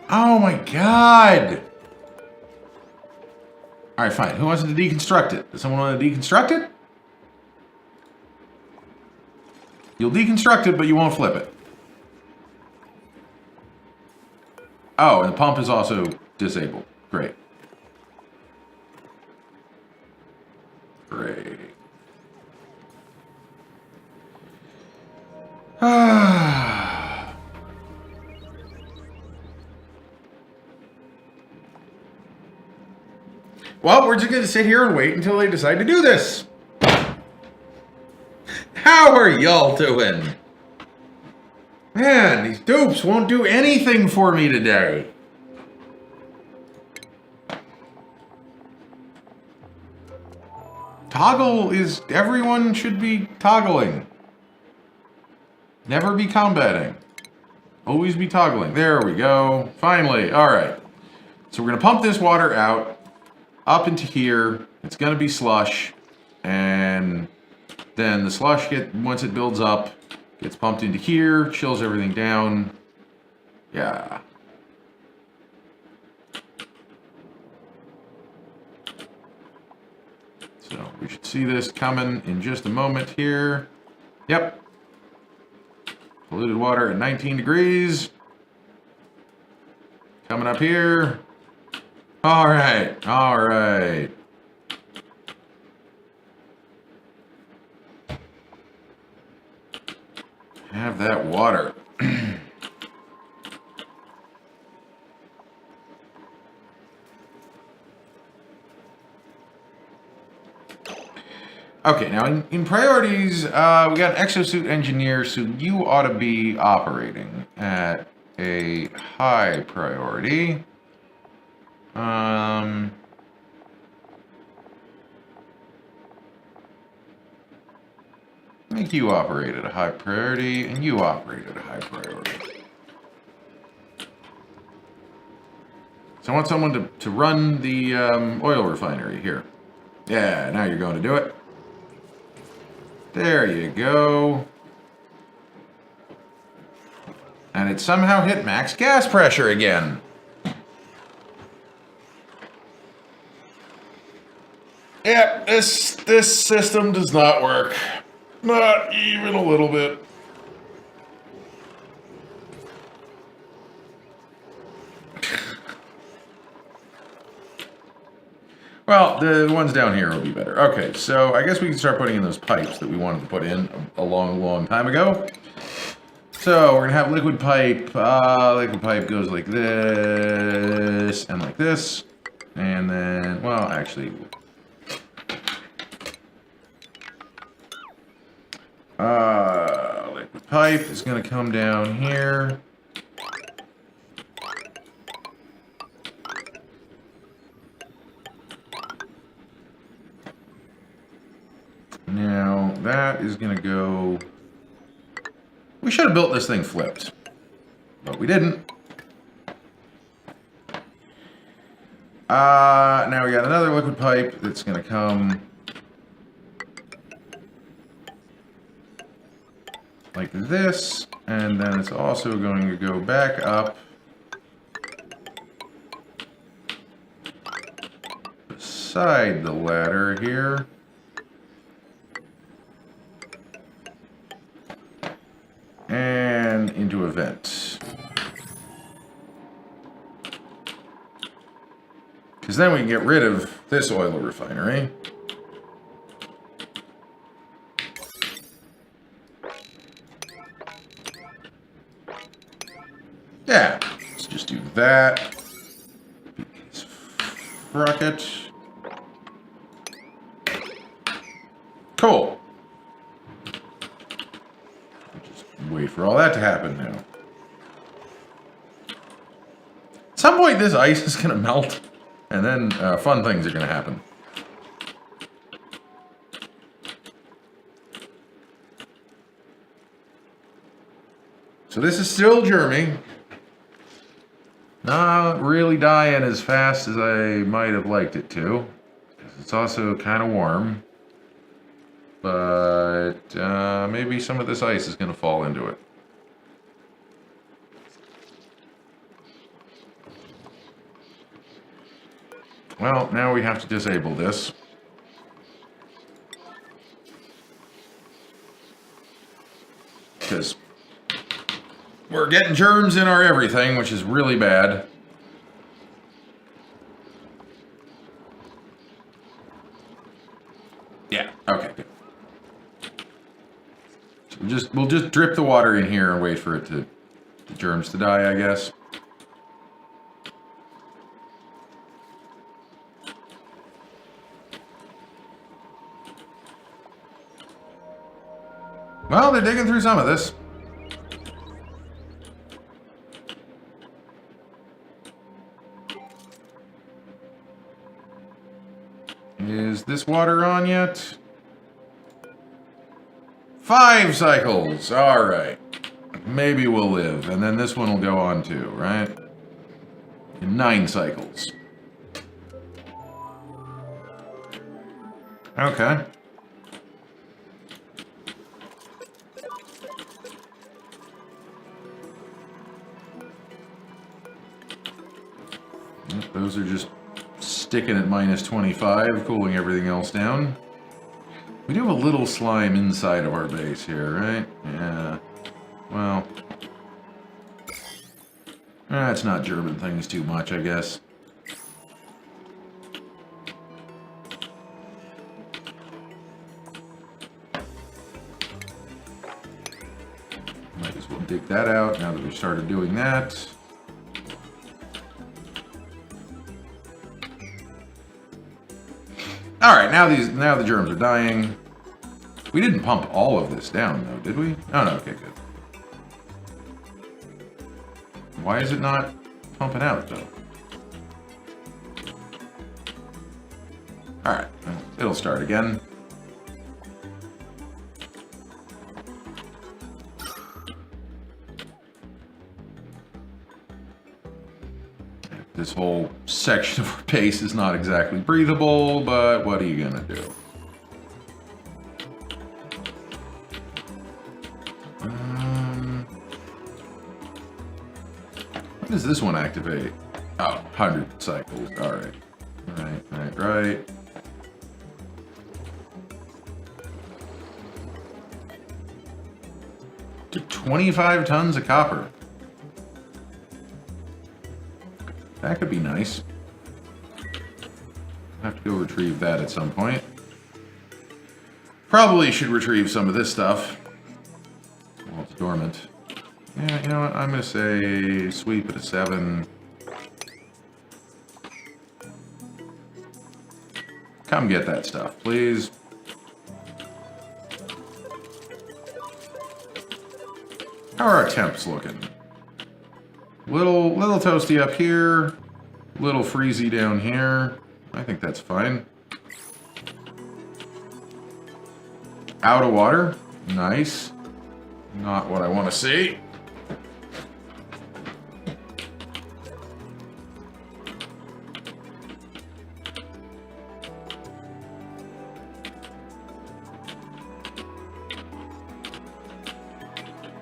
Oh my god! Alright, fine. Who wants to deconstruct it? Does someone want to deconstruct it? You'll deconstruct it, but you won't flip it. Oh, and the pump is also disabled. Great. Great. Well, we're just going to sit here and wait until they decide to do this. How are y'all doing? Man, these dupes won't do anything for me today. Toggle is... Everyone should be toggling. Never be combating. Always be toggling. There we go. Finally. Alright. So we're going to pump this water out. Up into here. It's going to be slush. And... then the slush, once it builds up, gets pumped into here, chills everything down. Yeah. So we should see this coming in just a moment here. Yep. Polluted water at 19 degrees. Coming up here. All right. All right. Have that water. Okay, now in priorities, we got an exosuit engineer, so you ought to be operating at a high priority. I think you operate at a high priority, and you operate at a high priority. So I want someone to run the oil refinery here. Yeah, now you're going to do it. There you go. And it somehow hit max gas pressure again. Yep, this system does not work. Not even a little bit. Well, the ones down here will be better. Okay, so I guess we can start putting in those pipes that we wanted to put in a long time ago. So we're gonna have liquid pipe. Liquid pipe goes like this and like this, and then, well, actually, liquid pipe is gonna come down here. Now that is gonna go. We should have built this thing flipped, but we didn't. Now we got another liquid pipe that's gonna come like this, and then it's also going to go back up beside the ladder here. And into a vent. Because then we can get rid of this oil refinery. Yeah, let's just do that. Rocket. Cool. Just wait for all that to happen now. At some point, this ice is going to melt, and then fun things are going to happen. So this is still germing. Not really dying as fast as I might have liked it to. It's also kind of warm. But maybe some of this ice is going to fall into it. Well, now we have to disable this. Because we're getting germs in our everything, which is really bad. Yeah, okay, good. So we'll just drip the water in here and wait for it the germs to die, I guess. Well, they're digging through some of this. Is this water on yet? 5 cycles. All right. Maybe we'll live. And then this one will go on too, right? 9 cycles. Okay. Those are just sticking at minus 25, cooling everything else down. We do have a little slime inside of our base here, right? Yeah. Well. That's not German things too much, I guess. Might as well dig that out now that we've started doing that. All right, now the germs are dying. We didn't pump all of this down, though, did we? Oh, no, okay, good. Why is it not pumping out, though? All right, well, it'll start again. This whole section of our base is not exactly breathable, but what are you gonna do? When does this one activate? Oh, 100 cycles. All right. Right. To 25 tons of copper. That could be nice. have to go retrieve that at some point. Probably should retrieve some of this stuff. Well, it's dormant. Yeah, you know what? I'm going to say sweep at a 7. Come get that stuff, please. How are our temps looking? Little toasty up here. Little freezy down here. I think that's fine. Out of water. Nice. Not what I want to see.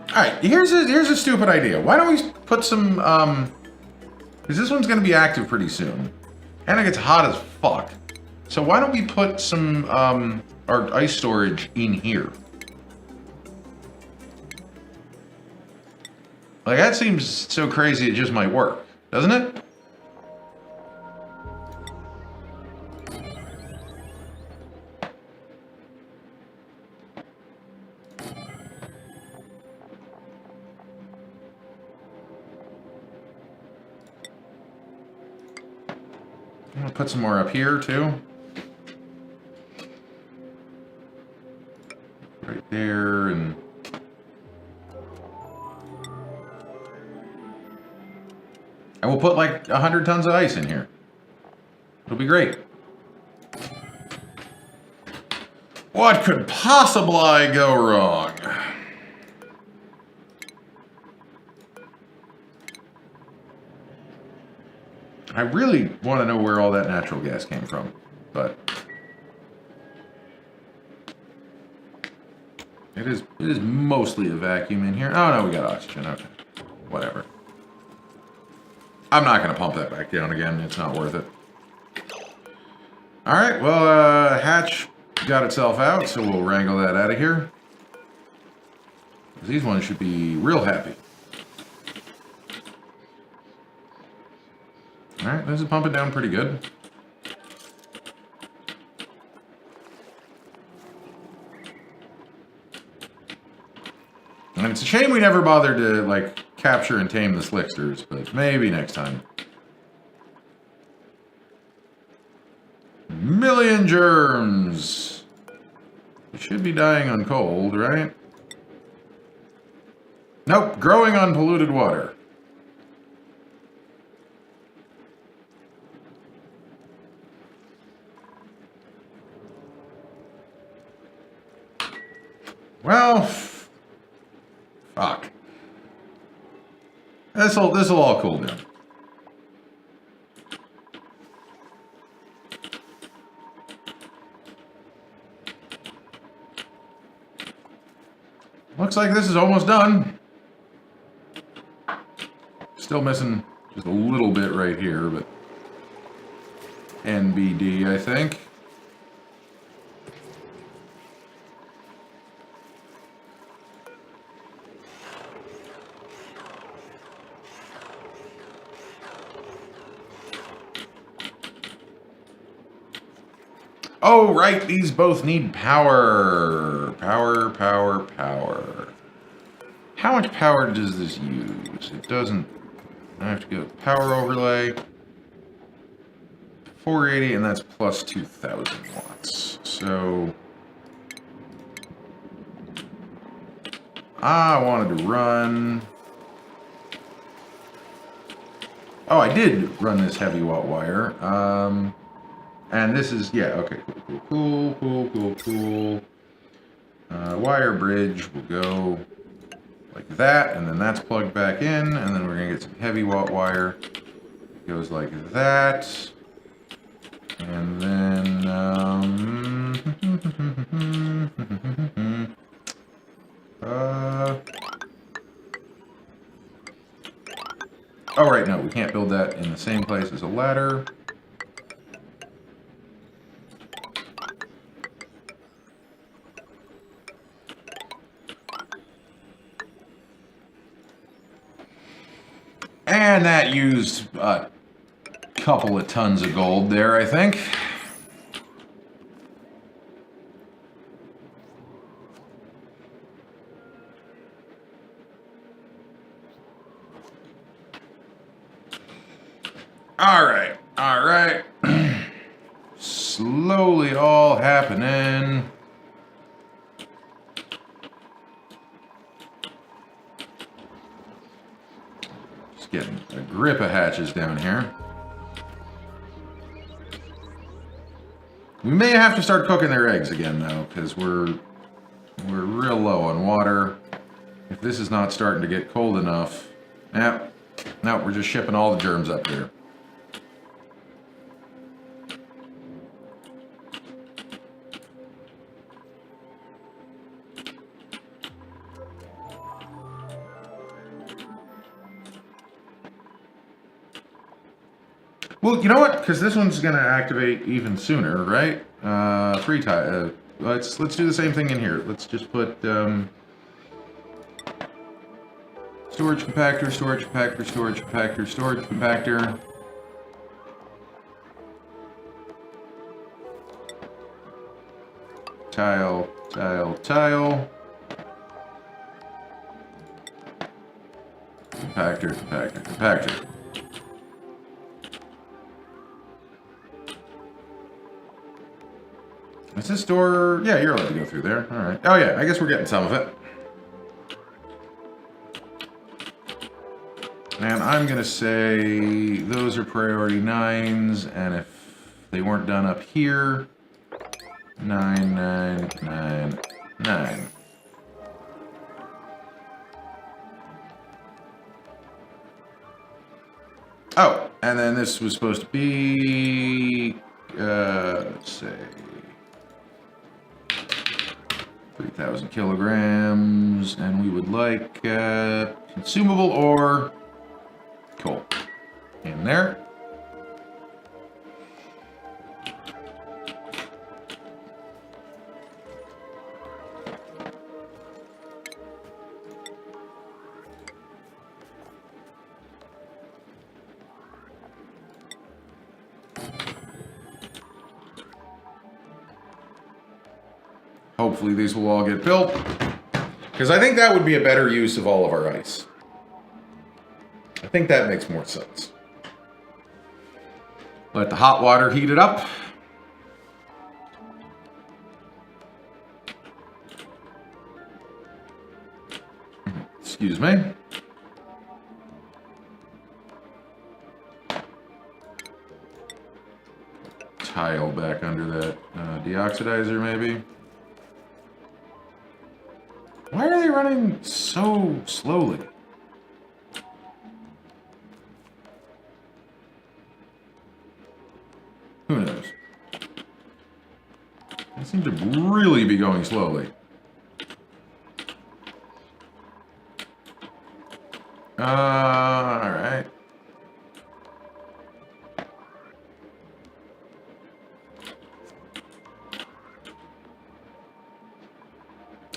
Alright, here's a stupid idea. Why don't we put some, because this one's going to be active pretty soon. And it gets hot as fuck. So why don't we put some, our ice storage in here? Like, that seems so crazy it just might work, doesn't it? I'm gonna put some more up here, too. Right there, and... And we'll put like 100 tons of ice in here. It'll be great. What could possibly go wrong? I really want to know where all that natural gas came from, but it is mostly a vacuum in here. Oh no, we got oxygen. Okay, whatever. I'm not going to pump that back down again. It's not worth it. All right, well, hatch got itself out, so we'll wrangle that out of here. These ones should be real happy. All right, this is pumping down pretty good. And it's a shame we never bothered to, like, capture and tame the slicksters, but maybe next time. Million germs! It should be dying on cold, right? Nope, growing on polluted water. Well, fuck. This'll all cool down. Looks like this is almost done. Still missing just a little bit right here, but NBD, I think. Oh, right, these both need power. Power. How much power does this use? It doesn't... I have to go power overlay. 480, and that's plus 2,000 watts. So... I wanted to run... Oh, I did run this heavy watt wire. And this is, yeah, okay, cool. Wire bridge will go like that, and then that's plugged back in, and then we're gonna get some heavy watt wire. It goes like that. And then, oh, right, no, we can't build that in the same place as a ladder. And that used a couple of tons of gold there, I think. Alright, alright. Slowly all happening. Just getting a grip of hatches down here. We may have to start cooking their eggs again, though, because we're real low on water. If this is not starting to get cold enough, no, we're just shipping all the germs up here. Well, you know what? Because this one's going to activate even sooner, right? Let's do the same thing in here. Let's just put storage compactor, storage compactor, storage compactor, storage compactor. Tile, tile, tile. Compactor, compactor, compactor. Is this door... Yeah, you're allowed to go through there. Alright. Oh yeah, I guess we're getting some of it. And I'm gonna say those are priority 9s, and if they weren't done up here... 9, 9, 9, 9. Oh, and then this was supposed to be... let's say... 3,000 kilograms, and we would like consumable ore, coal, in there. Hopefully these will all get built, because I think that would be a better use of all of our ice. I think that makes more sense. Let the hot water heat it up. Excuse me. Tile back under that deoxidizer, maybe. Why are they running so slowly? Who knows? They seem to really be going slowly. Alright.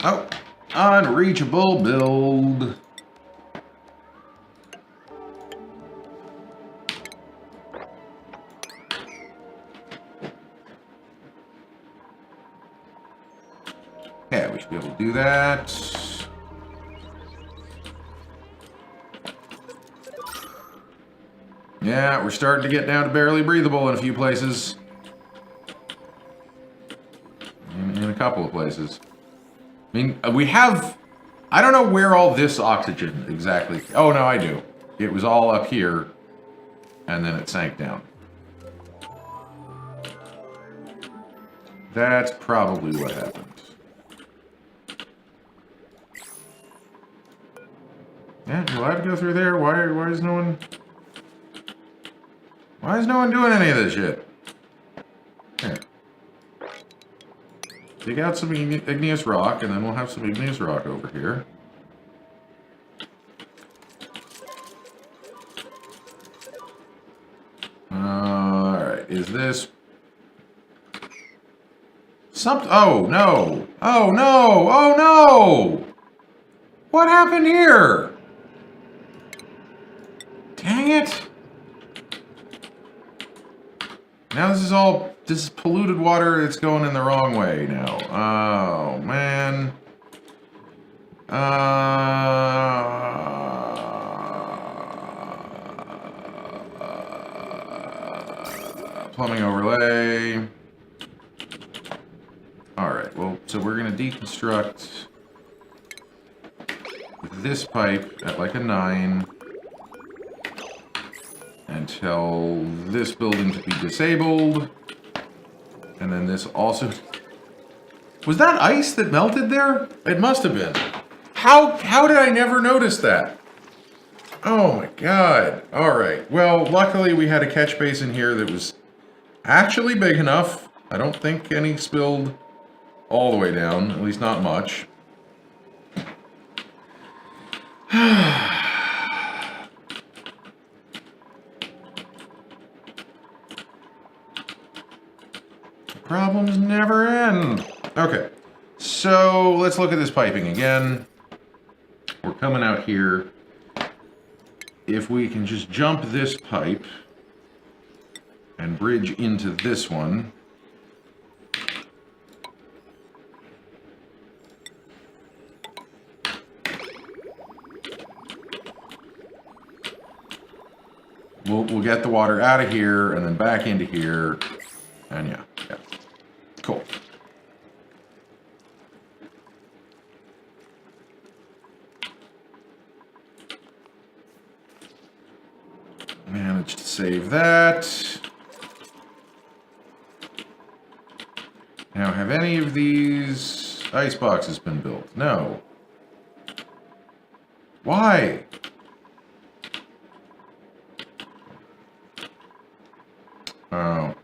Oh. Unreachable build. Yeah, we should be able to do that. Yeah, we're starting to get down to barely breathable in a few places. In a couple of places. I mean, we have... I don't know where all this oxygen exactly... Oh, no, I do. It was all up here, and then it sank down. That's probably what happened. Yeah, you're allowed to go through there. Why is no one... Why is no one doing any of this shit? Here. Dig out some igneous rock, and then we'll have some igneous rock over here. Alright, is this... Something... Oh, no! Oh, no! Oh, no! What happened here? Dang it! Now this is all... This is polluted water that's going in the wrong way now. Oh, man. plumbing overlay. Alright, well, so we're going to deconstruct this pipe at like a 9 and tell this building to be disabled. And then this also... Was that ice that melted there? It must have been. How did I never notice that? Oh my god. Alright, well, luckily we had a catch basin here that was actually big enough. I don't think any spilled all the way down, at least not much. Problems never end. Okay, so let's look at this piping again. We're coming out here. If we can just jump this pipe and bridge into this one. We'll get the water out of here and then back into here. And yeah. Cool. Managed to save that. Now, have any of these ice boxes been built? No. Why? Oh.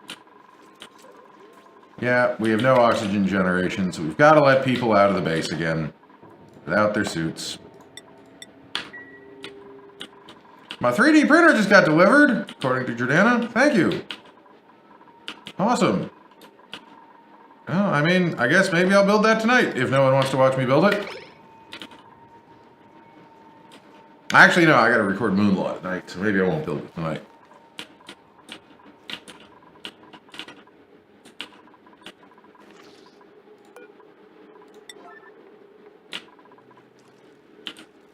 Yeah, we have no oxygen generation, so we've got to let people out of the base again without their suits. My 3D printer just got delivered, according to Jordana. Thank you. Awesome. Well, I mean, I guess maybe I'll build that tonight, if no one wants to watch me build it. Actually, no, I gotta record Moonlaw at night, so maybe I won't build it tonight.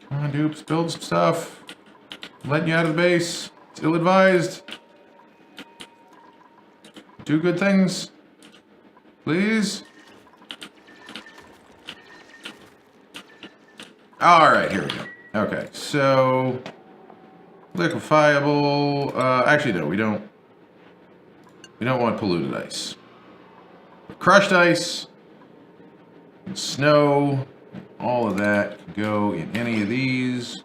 Come on, dupes, build some stuff. I'm letting you out of the base. It's ill-advised. Do good things. Please. Alright, here we go. Okay, so... liquefiable... actually, no, we don't want polluted ice. Crushed ice, and snow, all of that can go in any of these.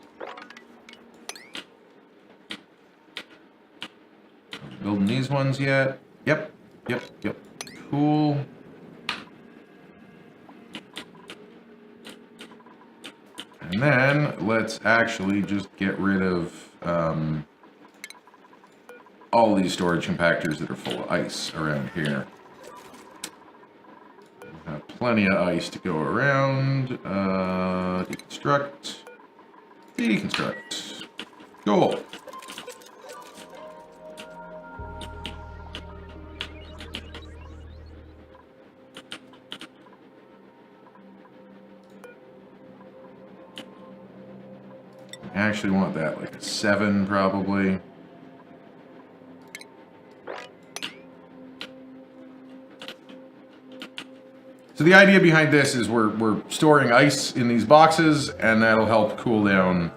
Building these ones yet? Yep. Cool. And then let's actually just get rid of all these storage compactors that are full of ice around here. We have plenty of ice to go around. Deconstruct. Deconstruct. Cool. I actually want that like a 7 probably. So the idea behind this is we're storing ice in these boxes, and that'll help cool down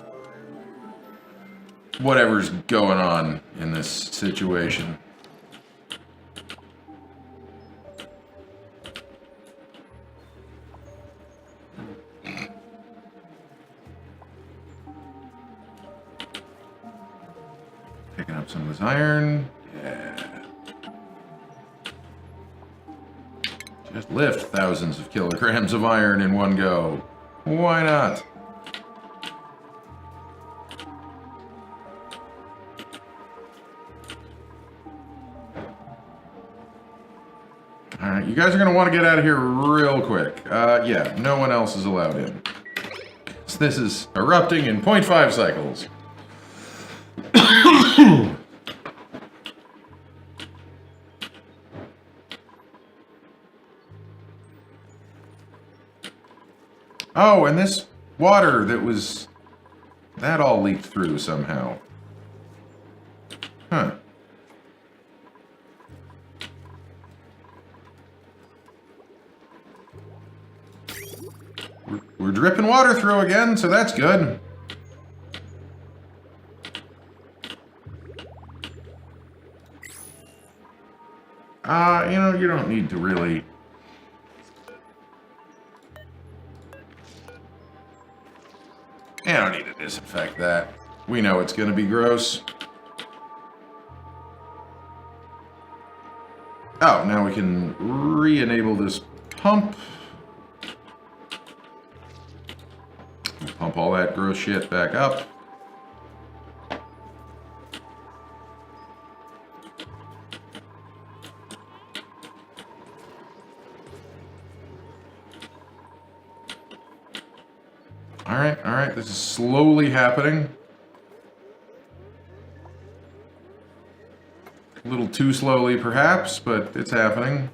whatever's going on in this situation. Picking up some of this iron. Yeah. Just lift thousands of kilograms of iron in one go. Why not? Alright, you guys are going to want to get out of here real quick. Yeah, no one else is allowed in. So this is erupting in 0.5 cycles. Oh, and this water that all leaked through somehow. Huh. dripping water through again, so that's good. You know, you don't need to really... You don't need to disinfect that. We know it's going to be gross. Oh, now we can re-enable this pump. Pump all that gross shit back up. All right, this is slowly happening. A little too slowly, perhaps, but it's happening.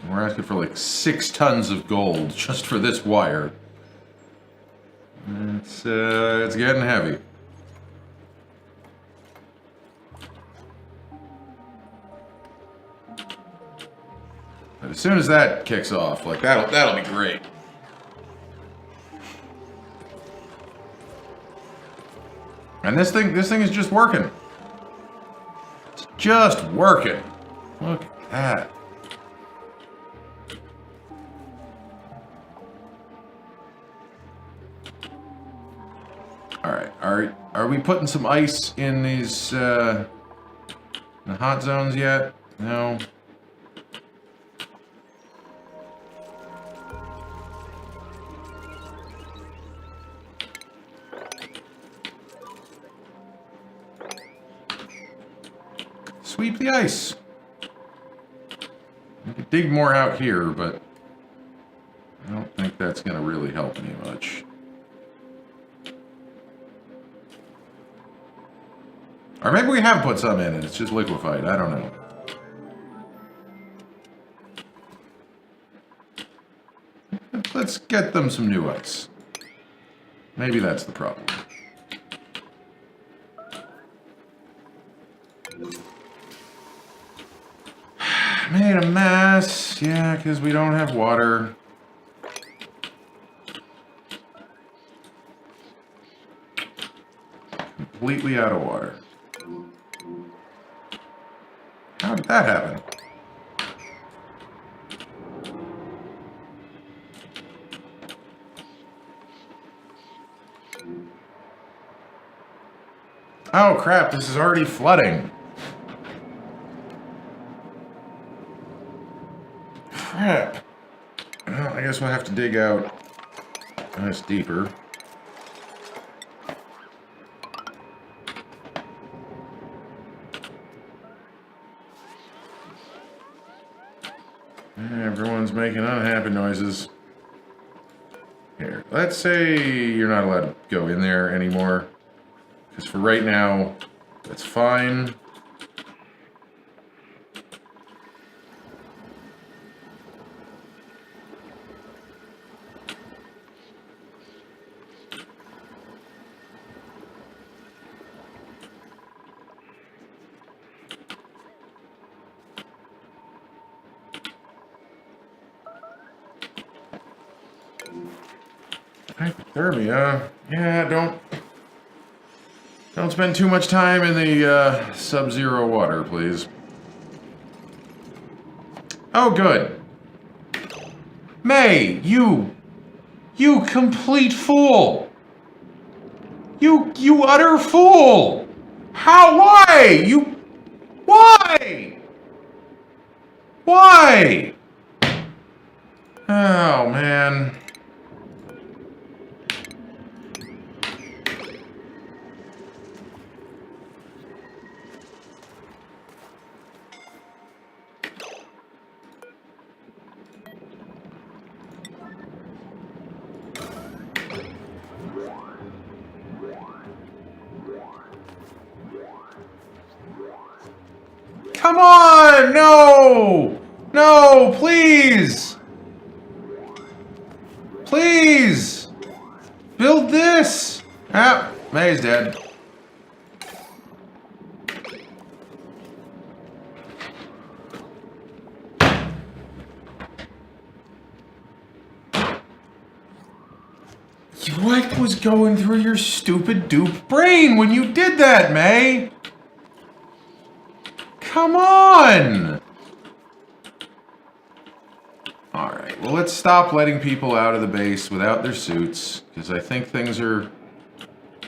We're asking for like 6 tons of gold just for this wire. It's getting heavy. But as soon as that kicks off, like that'll be great. And this thing is just working. It's just working. Look at that. All right, are we putting some ice in these in the hot zones yet? No. Sweep the ice. We could dig more out here, but I don't think that's going to really help me much. Or maybe we have put some in and it's just liquefied. I don't know. Let's get them some new ice. Maybe that's the problem. Made a mess. Yeah, because we don't have water. Completely out of water. How did that happen? Oh crap, this is already flooding. Crap. Well, I guess we'll have to dig out this deeper. Everyone's making unhappy noises. Here, let's say you're not allowed to go in there anymore. Because for right now, that's fine. Hypothermia. Yeah, don't spend too much time in the sub-zero water, please. Oh, good. May, you complete fool. You utter fool. How? Why? Why? Why? Oh, man. Come on! No! No, please! Please! Build this! Ah, May's dead. What was going through your stupid dupe brain when you did that, May? Come on! Alright, well let's stop letting people out of the base without their suits, because I think things are...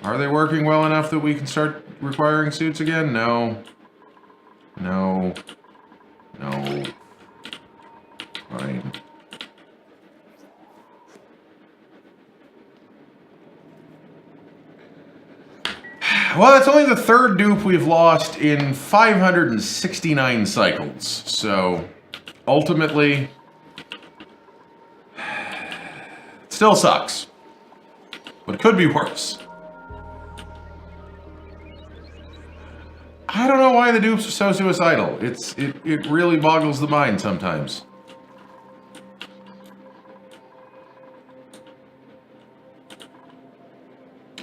Are they working well enough that we can start requiring suits again? No. No. No. Fine. Well, that's only the third dupe we've lost in 569 cycles, so ultimately, it still sucks. But it could be worse. I don't know why the dupes are so suicidal. It really boggles the mind sometimes.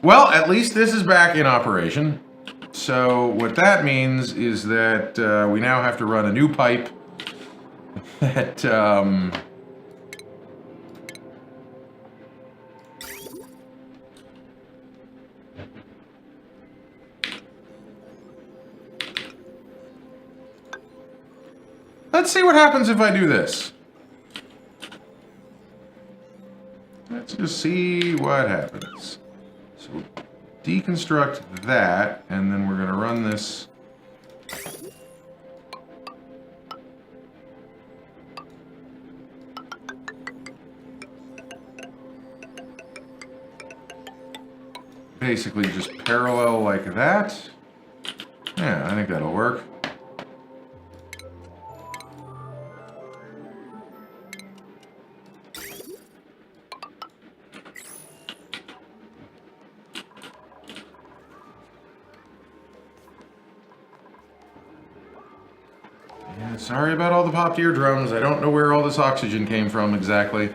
Well, at least this is back in operation. So what that means is that we now have to run a new pipe that let's see what happens if I do this. Let's just see what happens. So we'll deconstruct that, and then we're going to run this. Basically just parallel like that. Yeah, I think that'll work. Yeah, sorry about all the popped eardrums. I don't know where all this oxygen came from exactly.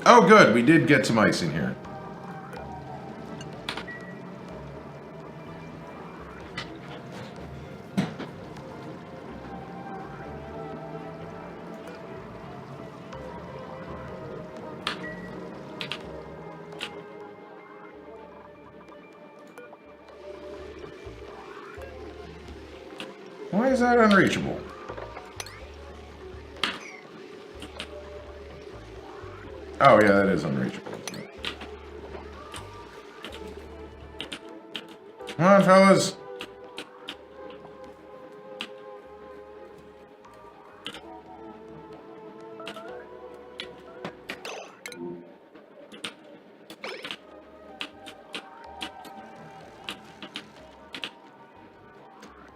Oh good, we did get some ice in here. Why is that unreachable? Oh yeah, that is unreachable. Come on, fellas.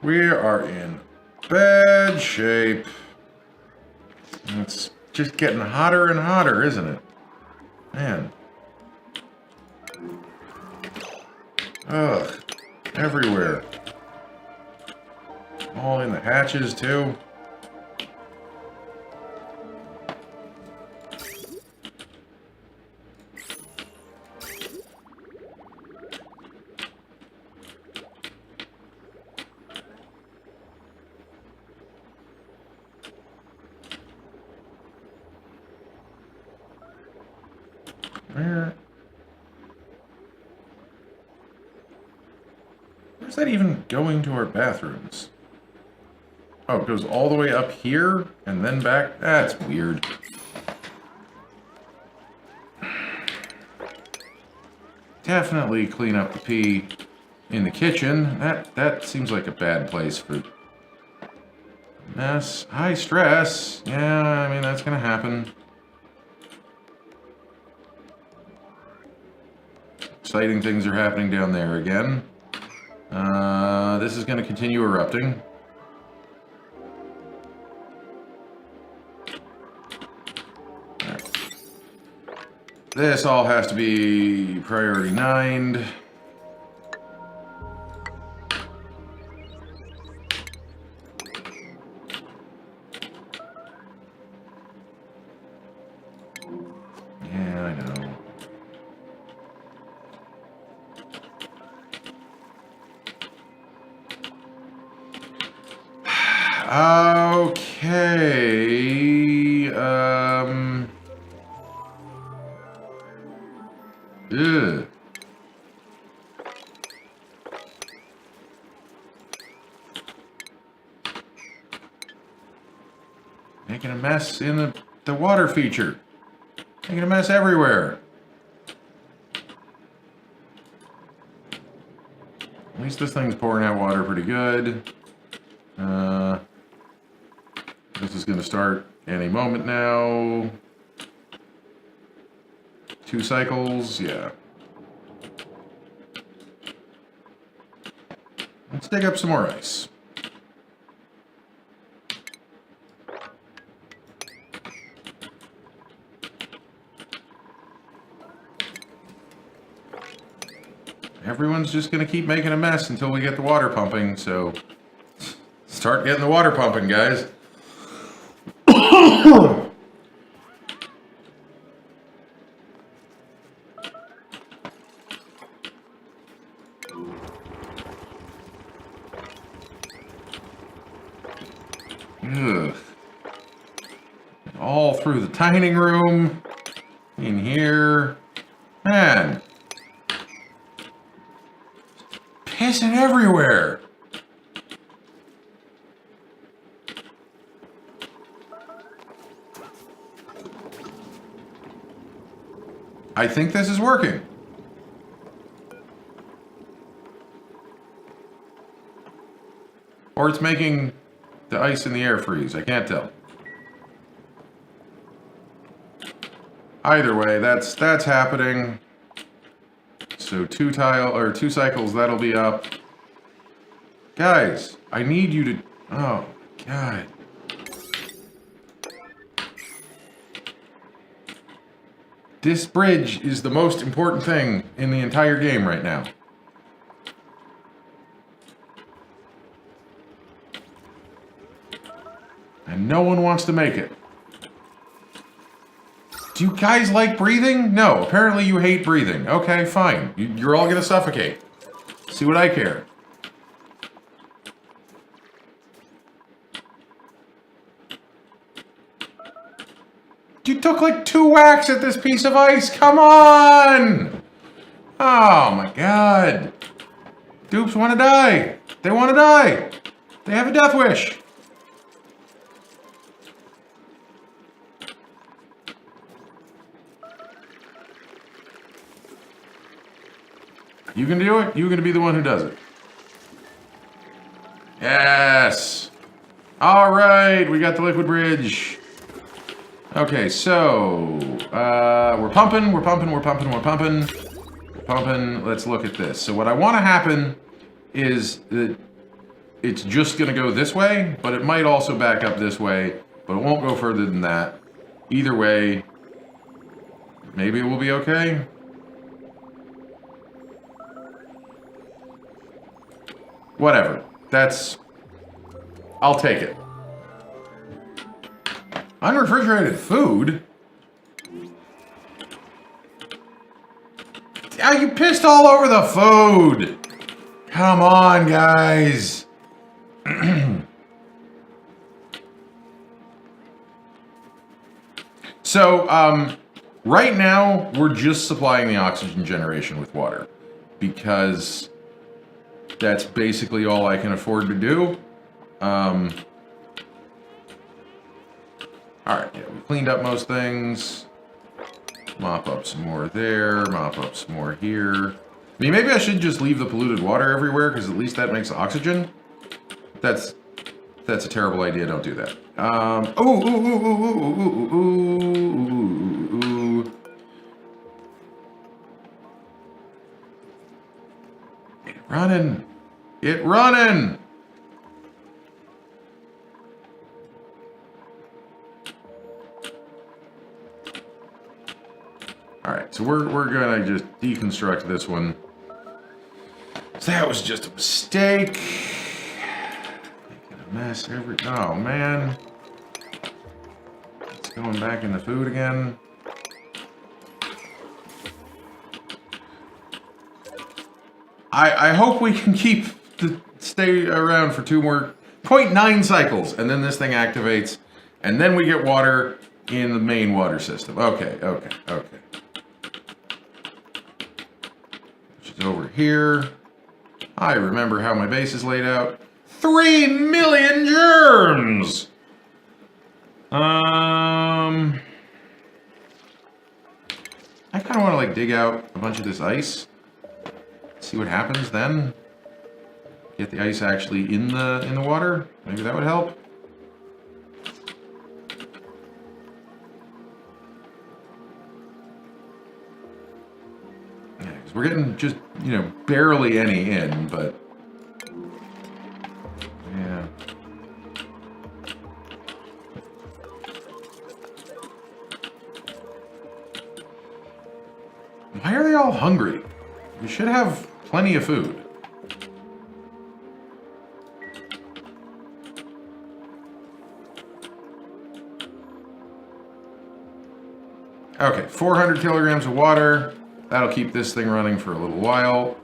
We are in bad shape. It's just getting hotter and hotter, isn't it? Man. Ugh. Everywhere. All in the hatches, too. Where's that even going to our bathrooms? Oh, it goes all the way up here and then back? That's weird. Definitely clean up the pee in the kitchen. That seems like a bad place for mess. High stress. Yeah, I mean, that's gonna happen. Exciting things are happening down there again. This is going to continue erupting. Right. This all has to be priority 9'd. Okay. Ugh. Making a mess in the water feature. Making a mess everywhere. At least this thing's pouring out water pretty good. This is going to start any moment now. 2 cycles, yeah. Let's dig up some more ice. Everyone's just going to keep making a mess until we get the water pumping, so start getting the water pumping, guys. Ugh. All through the dining room, in here. Man. Pissing everywhere. I think this is working. Or it's making the ice in the air freeze. I can't tell. Either way, that's happening. So 2 cycles, that'll be up. Guys, I need you to... Oh, God. This bridge is the most important thing in the entire game right now. And no one wants to make it. Do you guys like breathing? No, apparently you hate breathing. Okay, fine. You're all gonna suffocate. See what I care. You took like 2 whacks at this piece of ice. Come on! Oh my God. Dupes want to die. They want to die. They have a death wish. You can do it. You're going to be the one who does it. Yes. All right. We got the liquid bridge. Okay, so we're pumping. Let's look at this. So what I want to happen is that it's just going to go this way, but it might also back up this way, but it won't go further than that. Either way, maybe it will be okay. Whatever. I'll take it. Unrefrigerated food? Ah, you pissed all over the food! Come on, guys! So, right now, we're just supplying the oxygen generation with water. Because that's basically all I can afford to do. Alright, yeah, we cleaned up most things. Mop up some more there, mop up some more here. I mean, maybe I should just leave the polluted water everywhere, because at least that makes oxygen. That's a terrible idea, don't do that. It running! Alright, so we're gonna just deconstruct this one. So that was just a mistake. Making a mess oh man. It's going back in the food again. I hope we can stay around for 2 more 0.9 cycles, and then this thing activates, and then we get water in the main water system. Okay. Which is over here. I remember how my base is laid out. 3 million germs! I kind of want to like dig out a bunch of this ice. See what happens then. Get the ice actually in the water. Maybe that would help. Yeah, because we're getting just, you know, barely any in, but yeah. Why are they all hungry? We should have plenty of food. Okay, 400 kilograms of water. That'll keep this thing running for a little while.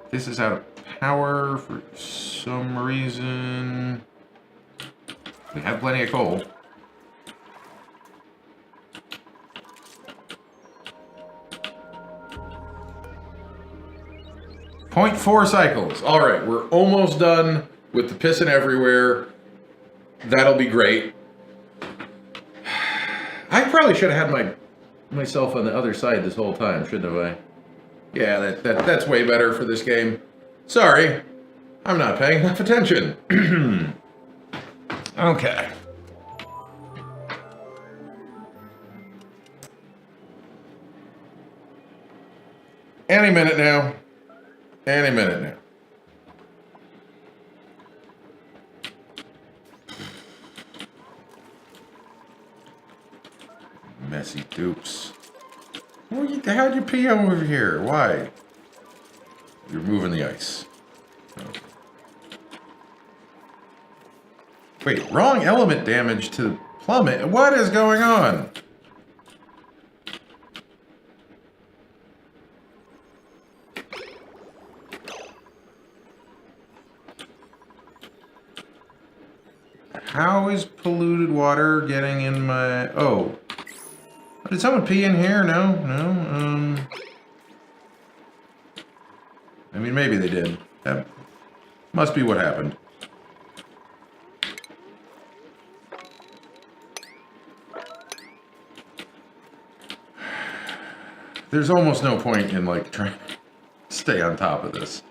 This is out of power for some reason. We have plenty of coal. .4 cycles. All right, we're almost done with the pissing everywhere. That'll be great. I probably should have had myself on the other side this whole time, shouldn't have I? Yeah, that's way better for this game. Sorry, I'm not paying enough attention. Okay. Any minute now. Any minute now. Messy dupes. How'd you pee over here? Why? You're moving the ice. Okay. Wait, wrong element damage to plummet. What is going on? How is polluted water getting in my... Oh. Did someone pee in here? No? No? I mean, maybe they did. That must be what happened. There's almost no point in, like, trying to stay on top of this.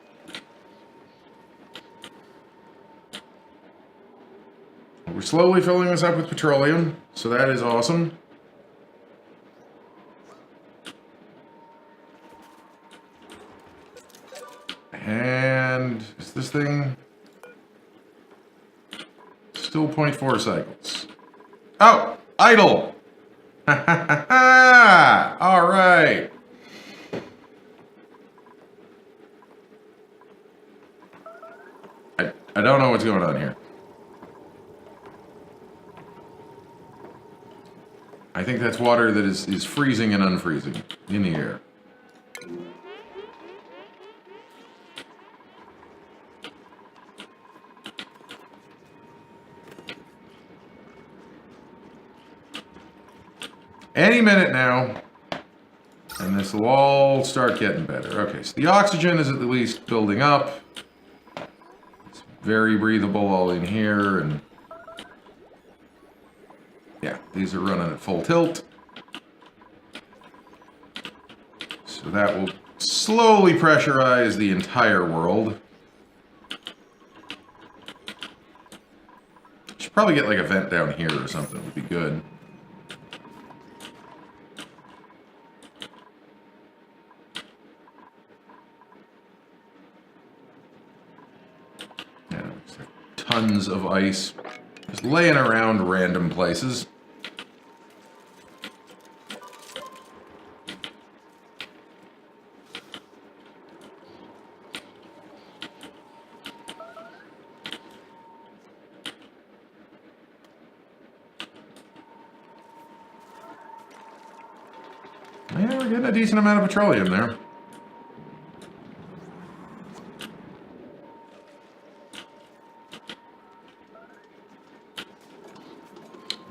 We're slowly filling this up with petroleum, so that is awesome. And is this thing still 0.4 cycles? Oh, idle! Ha ha ha ha! All right. I don't know what's going on here. I think that's water that is freezing and unfreezing in the air. Any minute now, and this will all start getting better. Okay, so the oxygen is at least building up. It's very breathable all in here, and yeah, these are running at full tilt. So that will slowly pressurize the entire world. Should probably get like a vent down here or something, would be good. Yeah, it's like tons of ice just laying around random places. Yeah, we're getting a decent amount of petroleum there.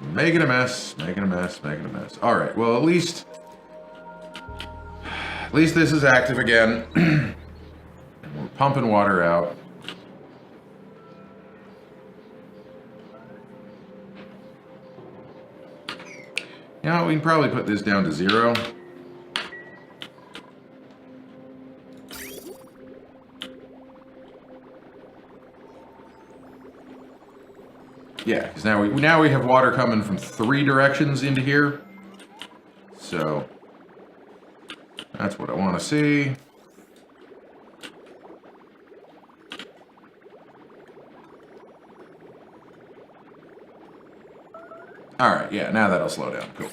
Making a mess, making a mess, making a mess. All right, well, at least this is active again. And we're pumping water out. You know, we can probably put this down to 0. Yeah, because now we have water coming from 3 directions into here. So that's what I want to see. All right, yeah, now that'll slow down. Cool.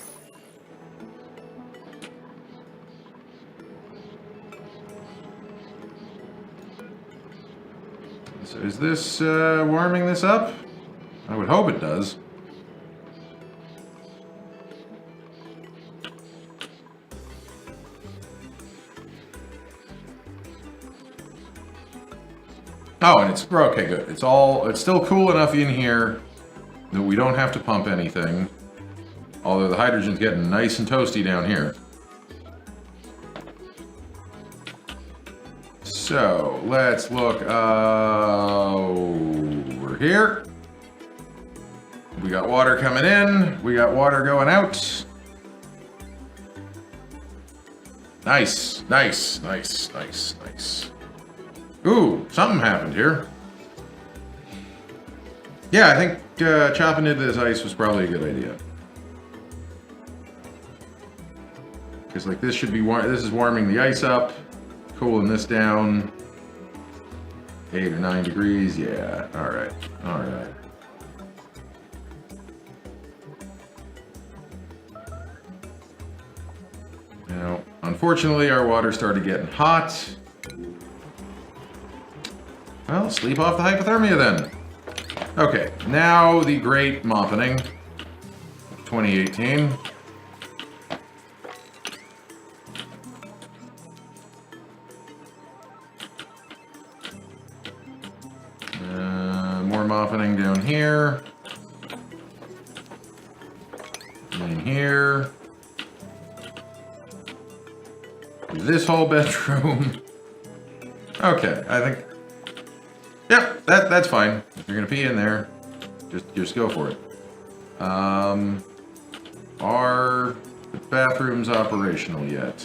So is this warming this up? I would hope it does. Oh, and it's okay, good. It's still cool enough in here that we don't have to pump anything. Although the hydrogen's getting nice and toasty down here. So let's look over here. We got water coming in. We got water going out. Nice, nice, nice, nice, nice. Ooh, something happened here. Yeah, I think chopping into this ice was probably a good idea. Because like this should be this is warming the ice up, cooling this down. 8 or 9 degrees, yeah. All right, all right. Now, unfortunately, our water started getting hot. Well, sleep off the hypothermia then. Okay, now the great mopping. 2018. More mopping down here. In here. This whole bedroom. Okay, I think. Yep, that's fine. If you're gonna pee in there, just go for it. Are the bathrooms operational yet?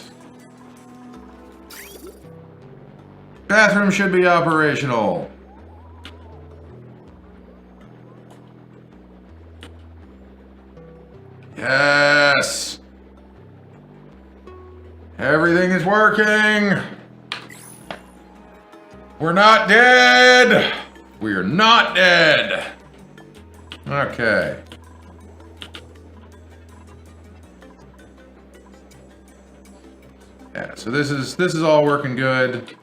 Bathroom should be operational. Yes. Everything is working. We're not dead! We're not dead! Okay. Yeah, so this is all working good.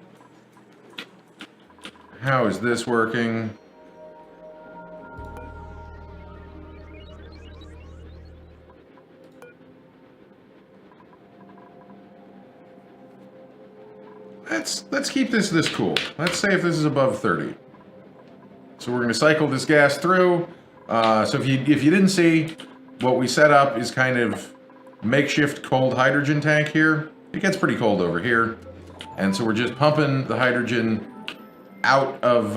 How is this working? Let's keep this cool. Let's say if this is above 30. So we're going to cycle this gas through. So if you didn't see, what we set up is kind of makeshift cold hydrogen tank here. It gets pretty cold over here, and so we're just pumping the hydrogen out of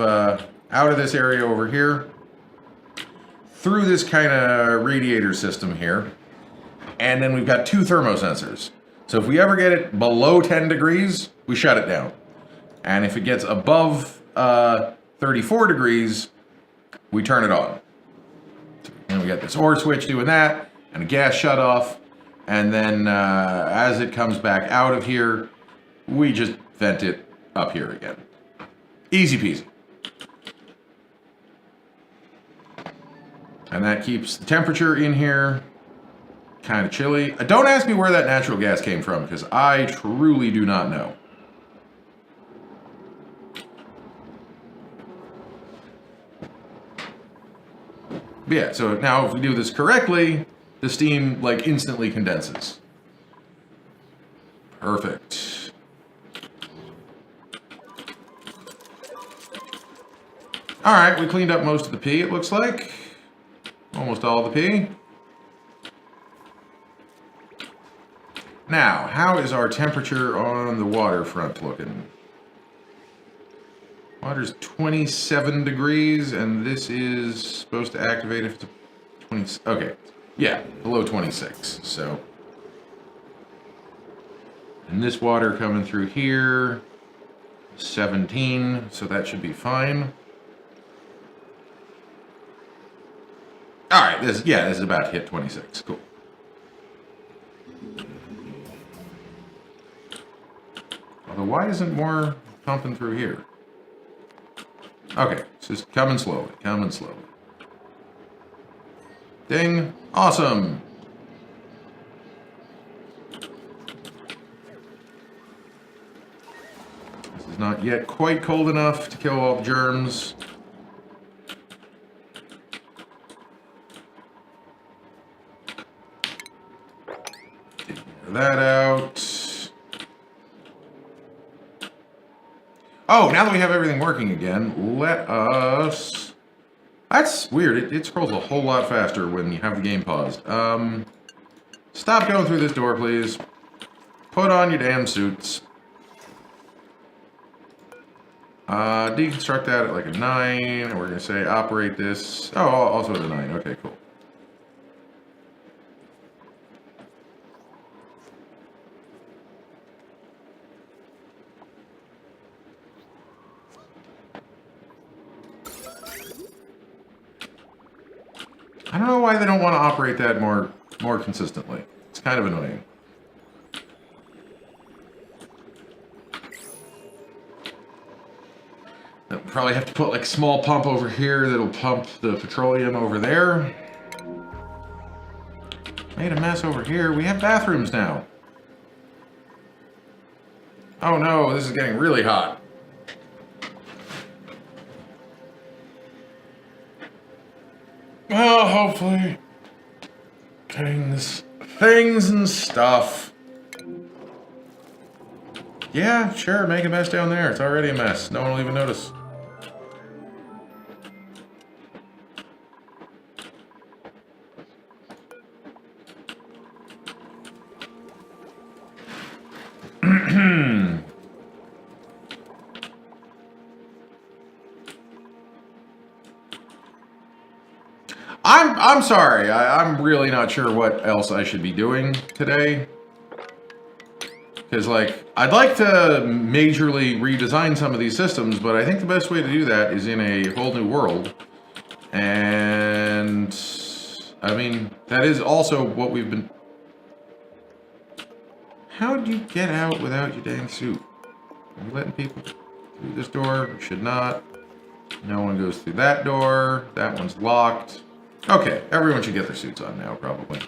this area over here through this kind of radiator system here, and then we've got 2 thermosensors. So if we ever get it below 10 degrees, we shut it down. And if it gets above 34 degrees, we turn it on. And we got this OR switch doing that, and a gas shut off. And then as it comes back out of here, we just vent it up here again. Easy peasy. And that keeps the temperature in here kind of chilly. Don't ask me where that natural gas came from, because I truly do not know. But yeah, so now if we do this correctly, the steam like instantly condenses. Perfect. All right, we cleaned up most of the pee, it looks like. Almost all the pee. Now, how is our temperature on the waterfront looking? Water's 27 degrees, and this is supposed to activate if it's 20... Okay, yeah, below 26, so... And this water coming through here, 17, so that should be fine. Alright, this is about to hit 26, cool. Although, why isn't more pumping through here? Okay, it's just coming slowly, coming slowly. Ding. Awesome. This is not yet quite cold enough to kill all the germs. Take that out. Oh, now that we have everything working again, let us... That's weird. It scrolls a whole lot faster when you have the game paused. Stop going through this door, please. Put on your damn suits. Deconstruct that at like a 9, and we're going to say operate this. Oh, also at a 9. Okay, cool. I don't know why they don't want to operate that more consistently. It's kind of annoying. They'll probably have to put like a small pump over here that'll pump the petroleum over there. Made a mess over here. We have bathrooms now. Oh no, this is getting really hot. Well, hopefully, things and stuff. Yeah, sure, make a mess down there. It's already a mess. No one will even notice. I'm sorry. I'm really not sure what else I should be doing today. Because, like, I'd like to majorly redesign some of these systems, but I think the best way to do that is in a whole new world. And, I mean, that is also what we've been... How'd you get out without your dang suit? Are you letting people through this door? You should not. No one goes through that door. That one's locked. Okay, everyone should get their suits on now, probably.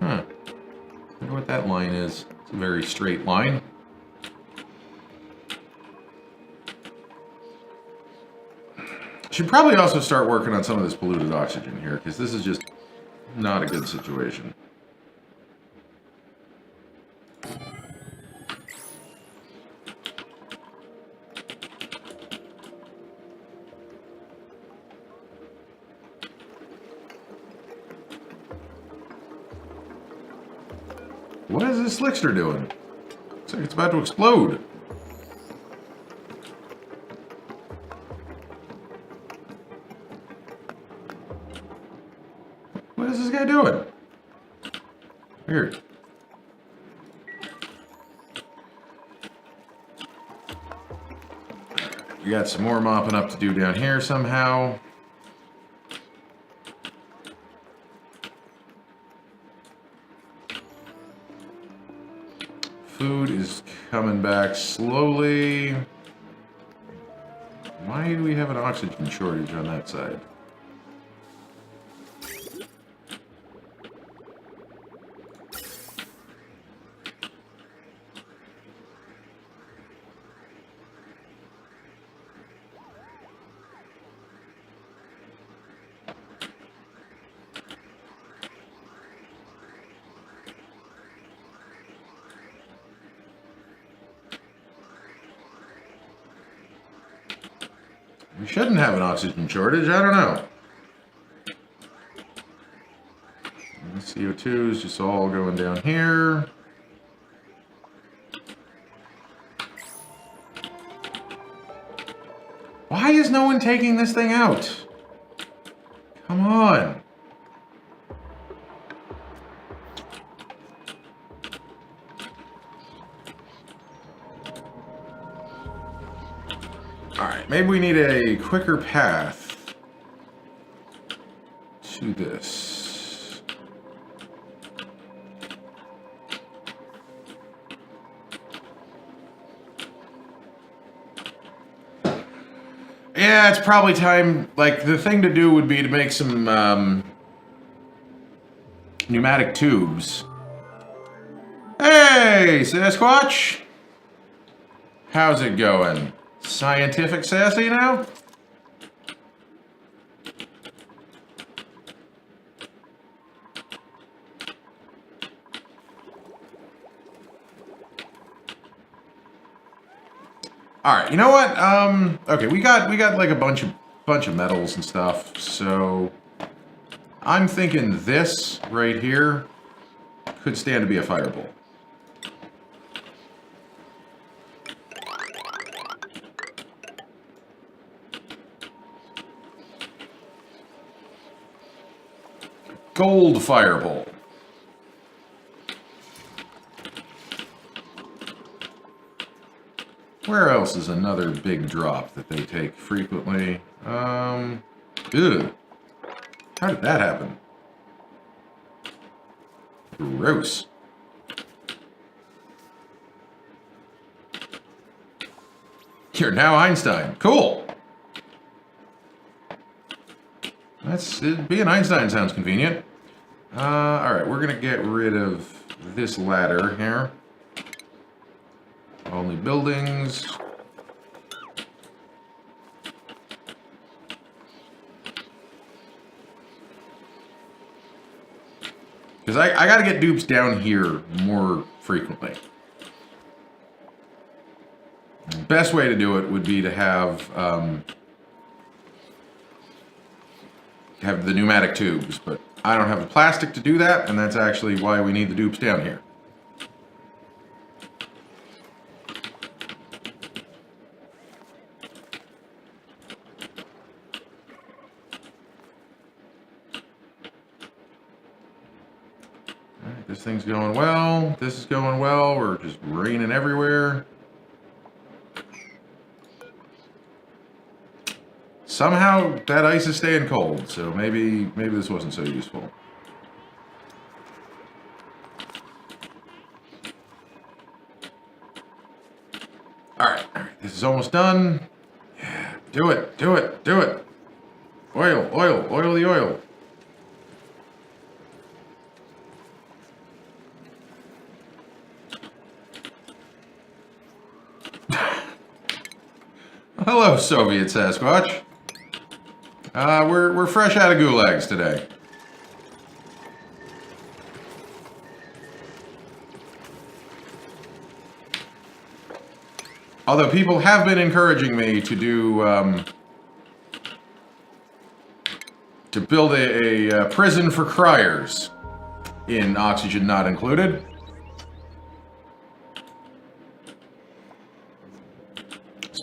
Huh. Wonder what that line is. It's a very straight line. Should probably also start working on some of this polluted oxygen here, because this is just not a good situation. What is this Slickster doing? Looks like it's about to explode. What is this guy doing? Weird. We got some more mopping up to do down here somehow. Food is coming back slowly. Why do we have an oxygen shortage on that side? We shouldn't have an oxygen shortage, I don't know. And the CO2 is just all going down here. Why is no one taking this thing out? Come on. Alright, maybe we need a quicker path to this. Yeah, it's probably time. Like, the thing to do would be to make some pneumatic tubes. Hey, Sasquatch! How's it going? Scientific sassy now? All right, you know what? Okay, we got like a bunch of metals and stuff. So I'm thinking this right here could stand to be a fireball. Gold fireball. Where else is another big drop that they take frequently? Ugh. How did that happen? Gross. You're now Einstein. Cool. Being Einstein sounds convenient. Alright, we're gonna get rid of this ladder here. Only buildings. Because I gotta get dupes down here more frequently. The best way to do it would be to have the pneumatic tubes, but I don't have the plastic to do that, and that's actually why we need the dupes down here. Alright, this thing's going well, this is going well, we're just raining everywhere. Somehow that ice is staying cold, so maybe this wasn't so useful. Alright, this is almost done. Yeah, do it. Oil the oil. Hello, Soviet Sasquatch. We're fresh out of gulags today. Although people have been encouraging me to do to build a prison for criers in Oxygen Not Included.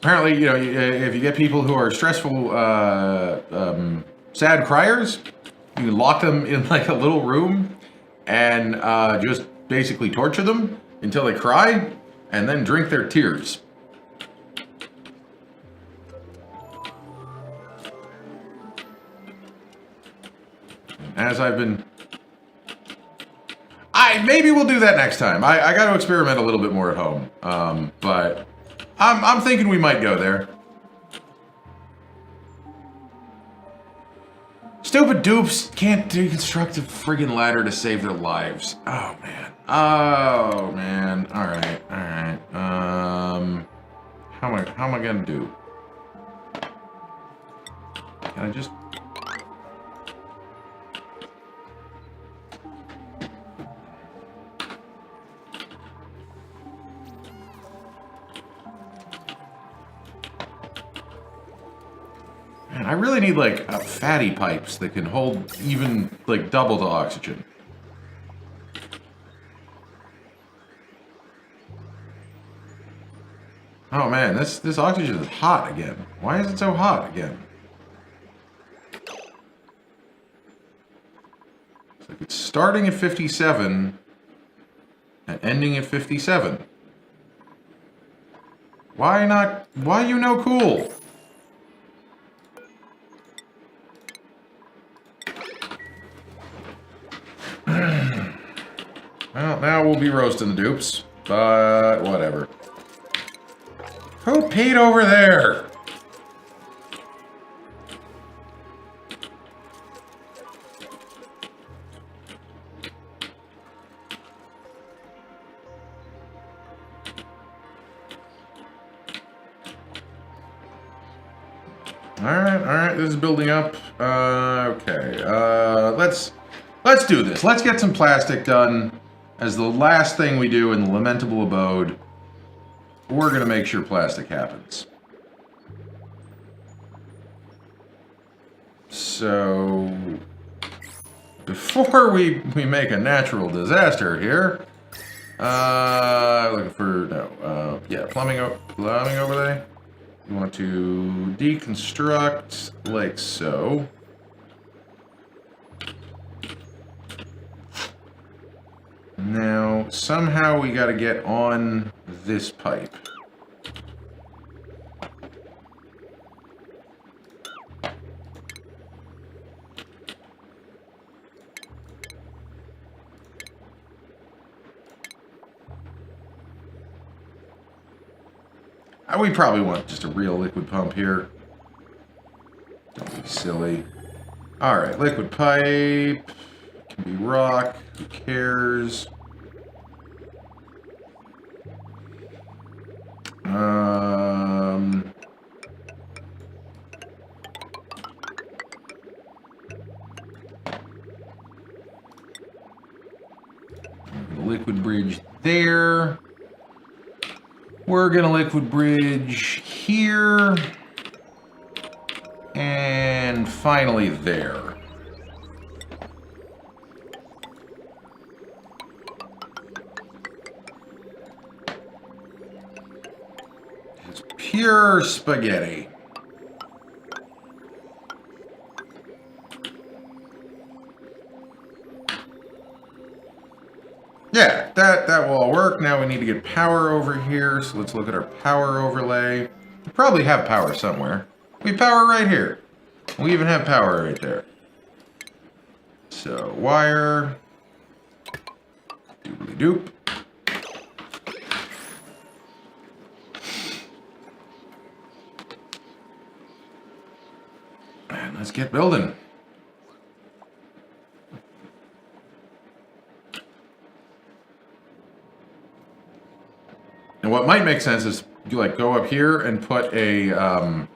Apparently, you know, if you get people who are stressful, sad criers, you lock them in like a little room and just basically torture them until they cry and then drink their tears. As I've been... maybe we'll do that next time. I got to experiment a little bit more at home, but... I'm thinking we might go there. Stupid dupes can't deconstruct a friggin' ladder to save their lives. Oh, man. Oh, man. Alright. How am I gonna do? Can I just... I really need, like, fatty pipes that can hold even, like, double the oxygen. Oh man, this oxygen is hot again. Why is it so hot again? It's like it's starting at 57 and ending at 57. Why not? Why you no cool? Well, now we'll be roasting the dupes, but whatever. Who peed over there? Alright, this is building up. Okay, let's do this. Let's get some plastic done as the last thing we do in the lamentable abode. We're gonna make sure plastic happens. So, before we make a natural disaster here, looking for, no, yeah, plumbing overlay. We want to deconstruct like so. Now, somehow we gotta get on this pipe. We probably want just a real liquid pump here. Don't be silly. Alright, liquid pipe. Can be rock. Who cares? Liquid bridge there. We're gonna liquid bridge here. And finally there. It's pure spaghetti. Yeah, that will all work. Now we need to get power over here, so let's look at our power overlay. We probably have power somewhere. We have power right here. We even have power right there. So, wire. Doobly-doop. And let's get building. And what might make sense is you like go up here and put a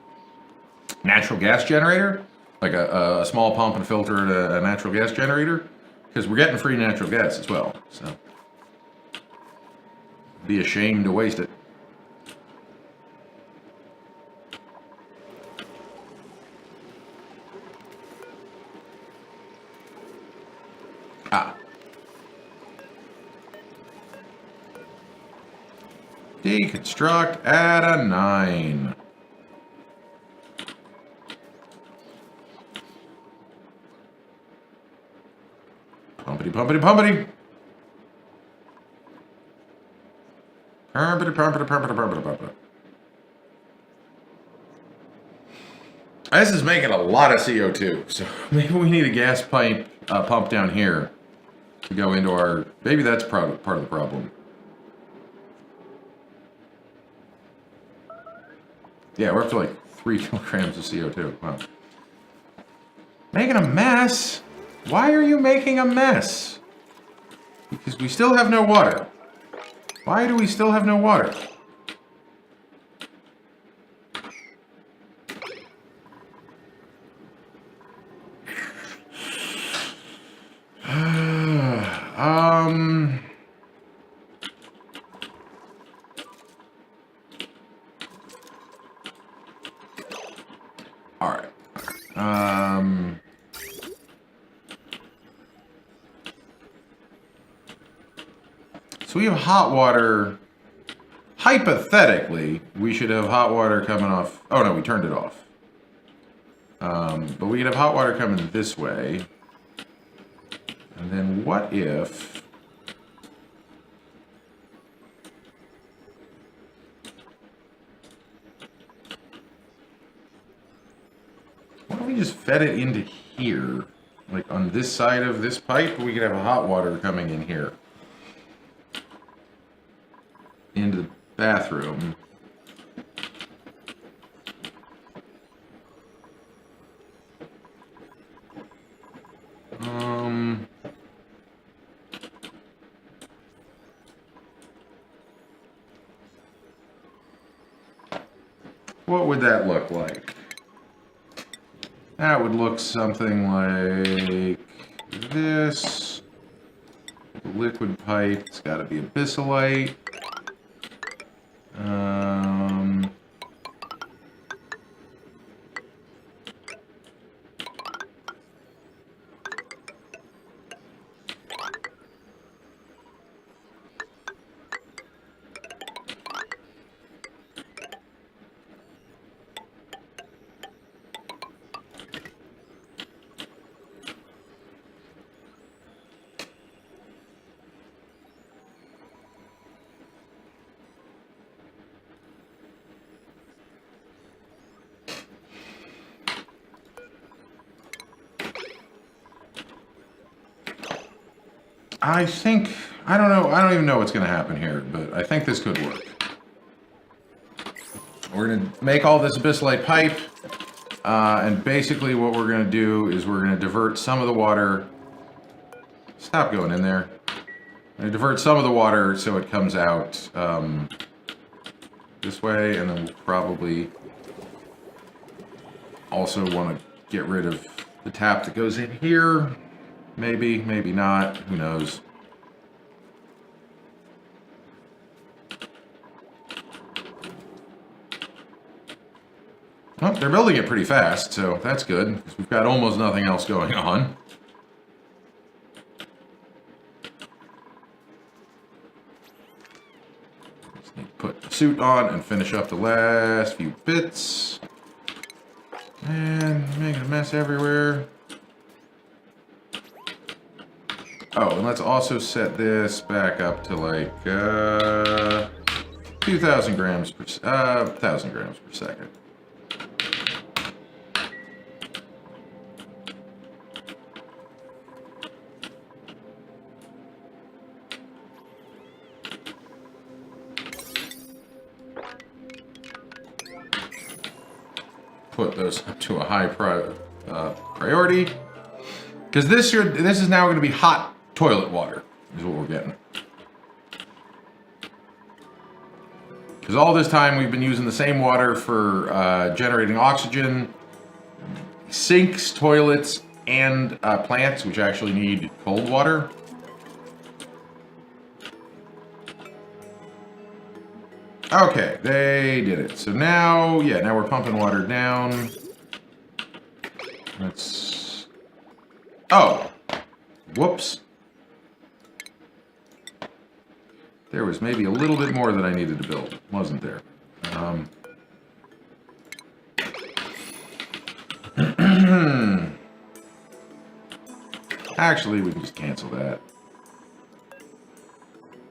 natural gas generator, like a small pump and filter and a natural gas generator, because we're getting free natural gas as well. So, be a shame to waste it. Deconstruct at a 9. Pumpity, pumpity, pumpity. Pumpity, pumpity, pumpity, pumpity, pumpity. This is making a lot of CO2, so maybe we need a gas pipe pump down here to go into our... Maybe that's part of the problem. Yeah, we're up to like 3 kilograms of CO2. Wow. Making a mess? Why are you making a mess? Because we still have no water. Why do we still have no water? All right. So we have hot hypothetically, we should have hot water coming off. Oh no, we turned it off. But we could have hot water coming this way. And then what if... What if we just fed it into here? Like on this side of this pipe, we could have a hot water coming in here. Into the bathroom. What would that look like? That would look something like this. Liquid pipe. It's got to be abyssalite. I think, I don't know, I don't even know what's going to happen here, but I think this could work. We're going to make all this abyssalite pipe, and basically what we're going to do is we're going to divert some of the water. Stop going in there. I'm going to divert some of the water so it comes out this way, and then we'll probably also want to get rid of the tap that goes in here. Maybe, maybe not. Who knows? Well, they're building it pretty fast, so that's good. We've got almost nothing else going on. Just need to put the suit on and finish up the last few bits. And making a mess everywhere. Oh, and let's also set this back up to like 2,000 grams per 1,000 grams per second. Put those up to a high priority, because this is now going to be hot toilet water, is what we're getting. Because all this time we've been using the same water for generating oxygen, sinks, toilets, and plants, which actually need cold water. Okay, they did it. So now, yeah, now we're pumping water down. Let's... Oh! Whoops. There was maybe a little bit more that I needed to build, wasn't there? Actually, we can just cancel that.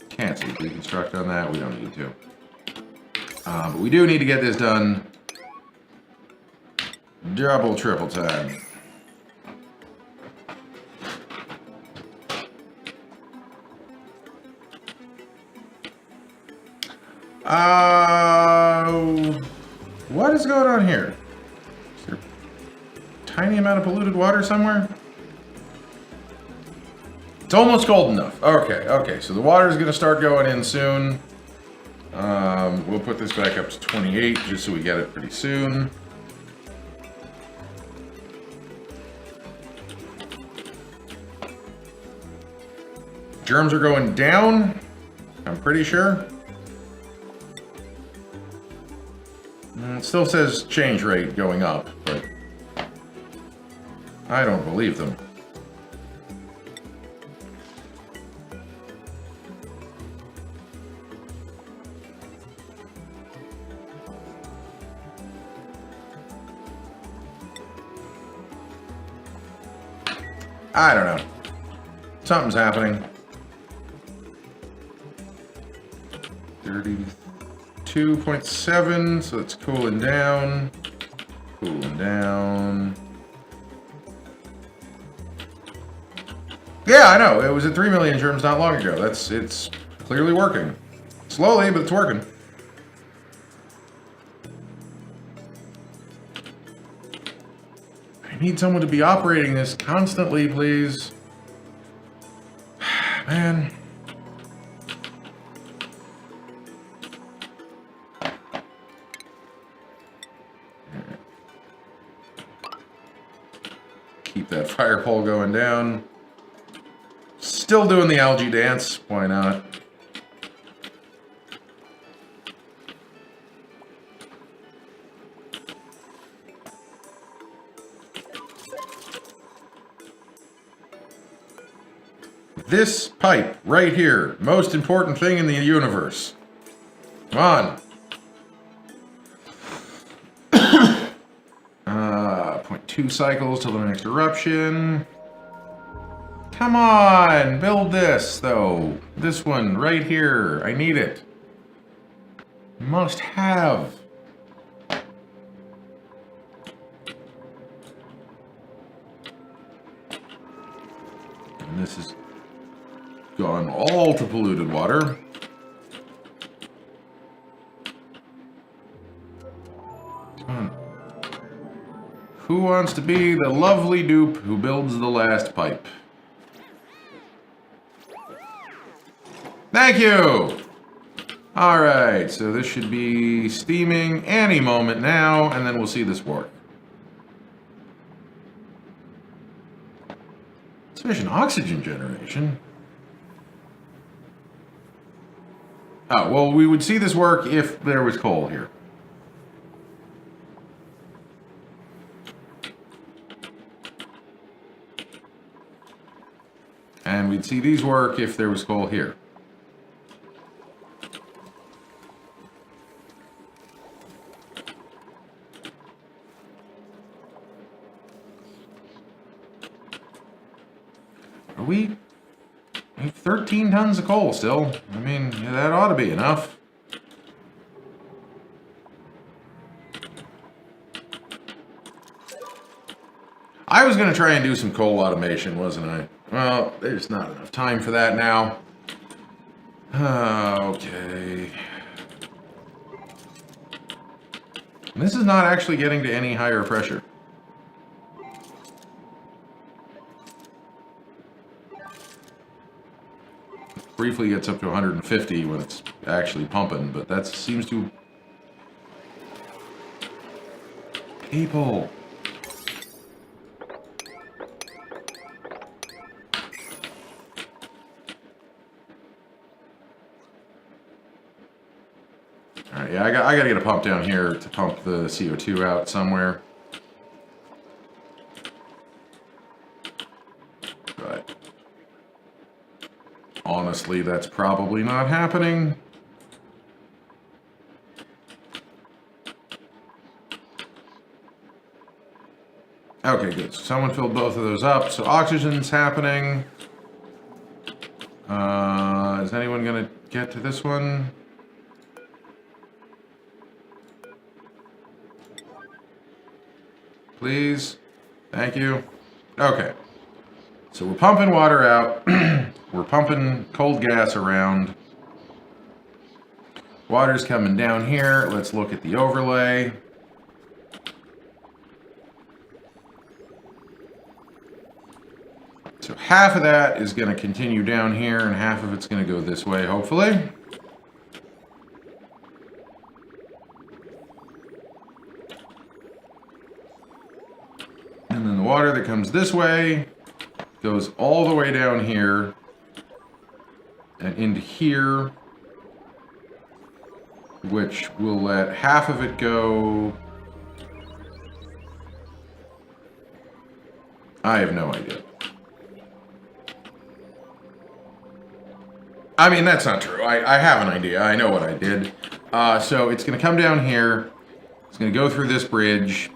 Cancel deconstruct on that. We don't need to. But we do need to get this done double, triple time. What is going on here? Is there a tiny amount of polluted water somewhere? It's almost cold enough. Okay, okay, so the water is going to start going in soon. We'll put this back up to 28 just so we get it pretty soon. Germs are going down, I'm pretty sure. It still says change rate going up, but I don't believe them. I don't know. Something's happening. 32.7, so it's cooling down. Cooling down. Yeah, I know. It was at 3 million germs not long ago. It's clearly working. Slowly, but it's working. I need someone to be operating this constantly, please. Man. Keep that fire pole going down. Still doing the algae dance. Why not? This pipe right here, most important thing in the universe. Come on. 0.2 cycles till the next eruption. Come on, build this though. This one right here. I need it. Must have. And this is gone all to polluted water. Come on. Who wants to be the lovely dupe who builds the last pipe? Thank you! Alright, so this should be steaming any moment now, and then we'll see this work. Sufficient oxygen generation? Oh, well, we would see this work if there was coal here. And we'd see these work if there was coal here. Are we 13 tons of coal still? I mean, yeah, that ought to be enough. I was going to try and do some coal automation, wasn't I? Well, there's not enough time for that now. Okay. This is not actually getting to any higher pressure. Briefly gets up to 150 when it's actually pumping, but that seems to... People... Alright, yeah, I gotta get a pump down here to pump the CO2 out somewhere. But honestly, that's probably not happening. Okay, good. So someone filled both of those up. So oxygen's happening. Is anyone gonna get to this one? Please. Thank you. Okay. So we're pumping water out. We're pumping cold gas around. Water's coming down here. Let's look at the overlay. So half of that is going to continue down here, and half of it's going to go this way, hopefully. And then the water that comes this way goes all the way down here and into here, which will let half of it go. I have no idea. I mean, that's not true. I have an idea. I know what I did. So it's going to come down here. It's going to go through this bridge.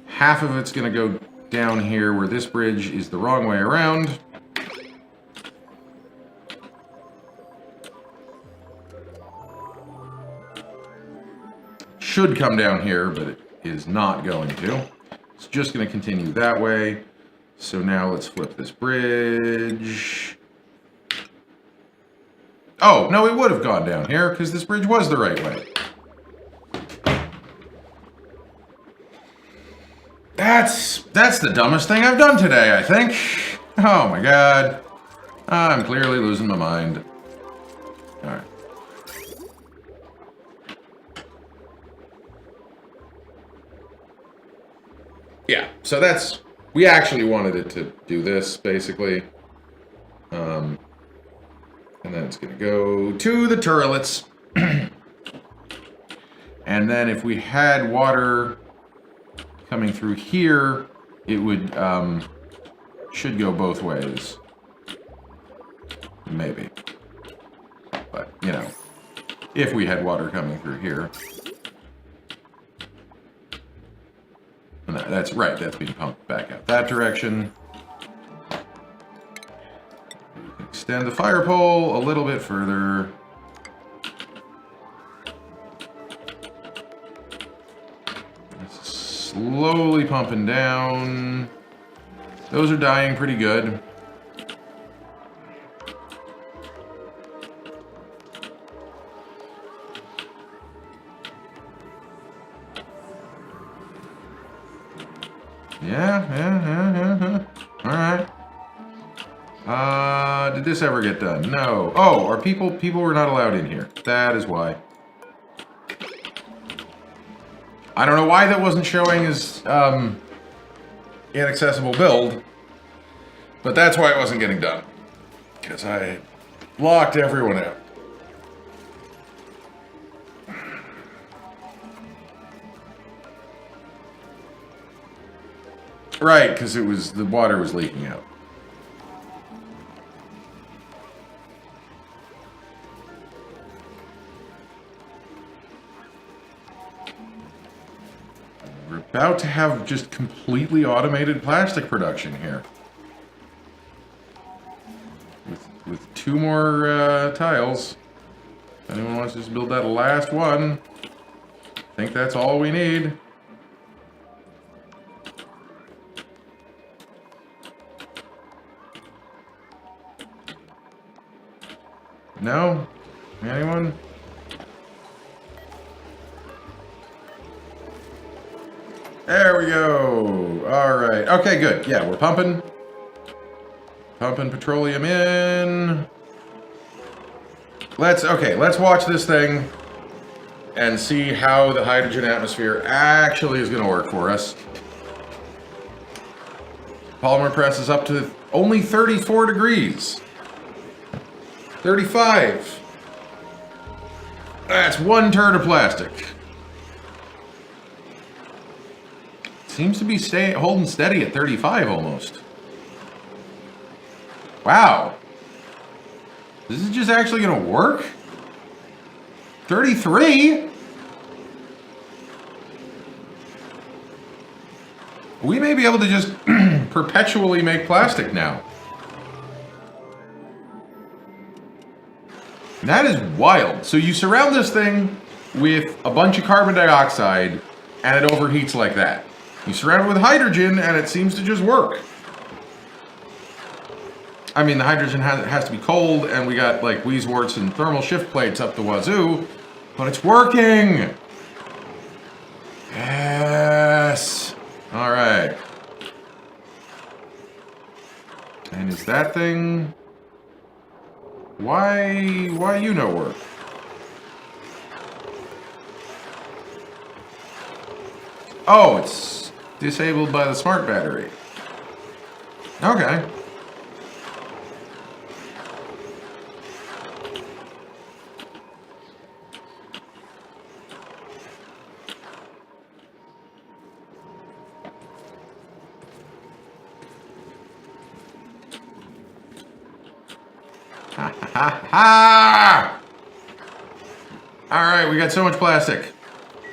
Half of it's going to go down here where this bridge is the wrong way around. Should come down here, but it is not going to. It's just going to continue that way. So now let's flip this bridge. Oh, no, it would have gone down here because this bridge was the right way. That's the dumbest thing I've done today, I think. Oh my god. I'm clearly losing my mind. Alright. Yeah, so that's... We actually wanted it to do this, basically. And then it's going to go to the turrets. And then if we had water coming through here, it would, should go both ways. Maybe. But, you know, if we had water coming through here. No, that's right, that's being pumped back out that direction. Extend the fire pole a little bit further. It's slowly pumping down. Those are dying pretty good. Yeah. Alright. Did this ever get done? No. Oh, are people were not allowed in here. That is why. I don't know why that wasn't showing as, inaccessible build. But that's why it wasn't getting done. Because I locked everyone out. Right, because it was, the water was leaking out. We're about to have just completely automated plastic production here. With 2 more tiles. If anyone wants to just build that last one, I think that's all we need. No? Anyone? There we go. All right. Okay, good. Yeah, we're pumping. Pumping petroleum in. Let's watch this thing and see how the hydrogen atmosphere actually is going to work for us. Polymer press is up to only 34 degrees. 35. That's 1 turd of plastic. Seems to be holding steady at 35 almost. Wow. This is just actually going to work? 33? We may be able to just perpetually make plastic now. That is wild. So you surround this thing with a bunch of carbon dioxide and it overheats like that. You surround it with hydrogen and it seems to just work. I mean, the hydrogen has to be cold and we got like Weezeworts and thermal shift plates up the wazoo, but it's working. Yes. All right. And is that thing... Why you no work? Oh, it's disabled by the smart battery. Okay. Ha! Alright, we got so much plastic.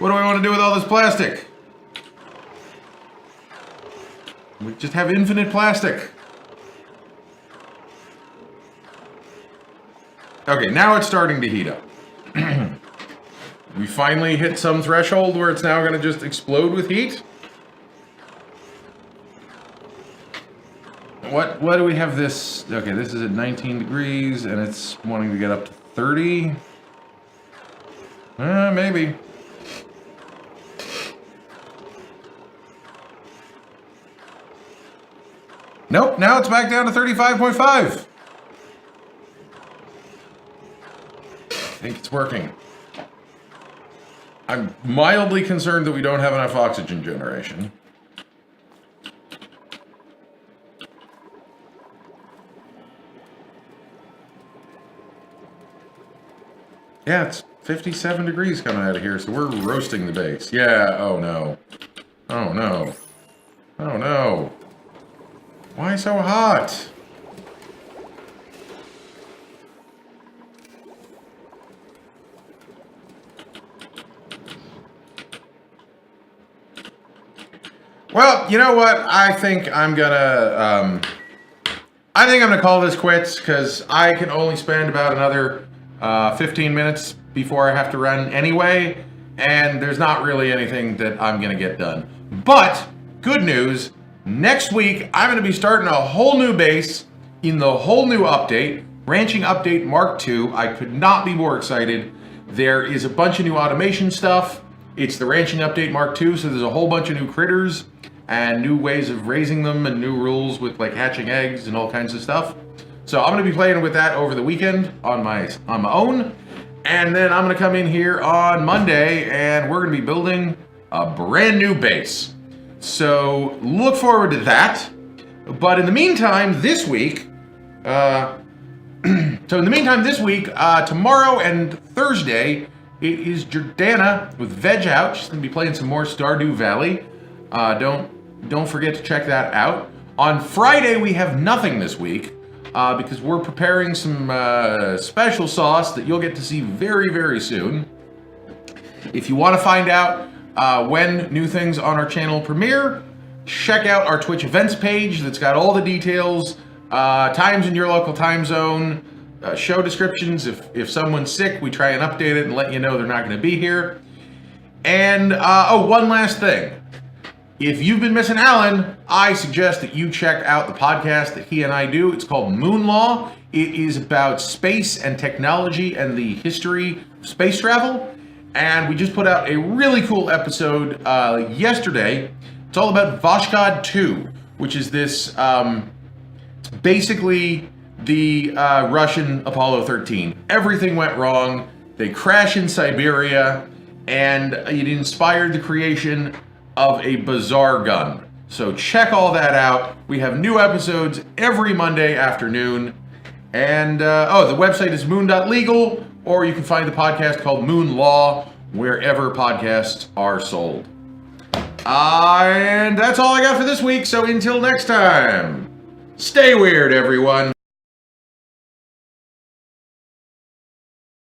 What do I want to do with all this plastic? We just have infinite plastic. Okay, now it's starting to heat up. We finally hit some threshold where it's now going to just explode with heat. What do we have this? Okay, this is at 19 degrees and it's wanting to get up to 30. Maybe. Nope, now it's back down to 35.5. I think it's working. I'm mildly concerned that we don't have enough oxygen generation. Yeah, it's 57 degrees coming out of here, so we're roasting the base. Yeah, oh no. Oh no. Oh no. Why so hot? Well, you know what? I think I'm gonna call this quits because I can only spend about another 15 minutes before I have to run anyway, and there's not really anything that I'm gonna get done. But good news, next week I'm gonna be starting a whole new base in the whole new update, Ranching Update Mark II. I could not be more excited. There is a bunch of new automation stuff. It's the Ranching Update Mark II, so there's a whole bunch of new critters and new ways of raising them and new rules with like hatching eggs and all kinds of stuff. So I'm going to be playing with that over the weekend on my own. And then I'm going to come in here on Monday and we're going to be building a brand new base. So look forward to that. But in the meantime, this week, tomorrow and Thursday, it is Jordana with Veg Out. She's going to be playing some more Stardew Valley. Don't forget to check that out. On Friday, we have nothing this week because we're preparing some special sauce that you'll get to see very, very soon. If you want to find out when new things on our channel premiere, check out our Twitch events page that's got all the details, times in your local time zone, show descriptions. If someone's sick, we try and update it and let you know they're not going to be here. And, one last thing. If you've been missing Alan, I suggest that you check out the podcast that he and I do. It's called Moon Law. It is about space and technology and the history of space travel. And we just put out a really cool episode yesterday. It's all about Vashkod 2, which is this, basically the Russian Apollo 13. Everything went wrong. They crash in Siberia, and it inspired the creation of a bizarre gun. So check all that out. We have new episodes every Monday afternoon. And, the website is moon.legal, or you can find the podcast called Moon Law wherever podcasts are sold. And that's all I got for this week, so until next time, stay weird, everyone.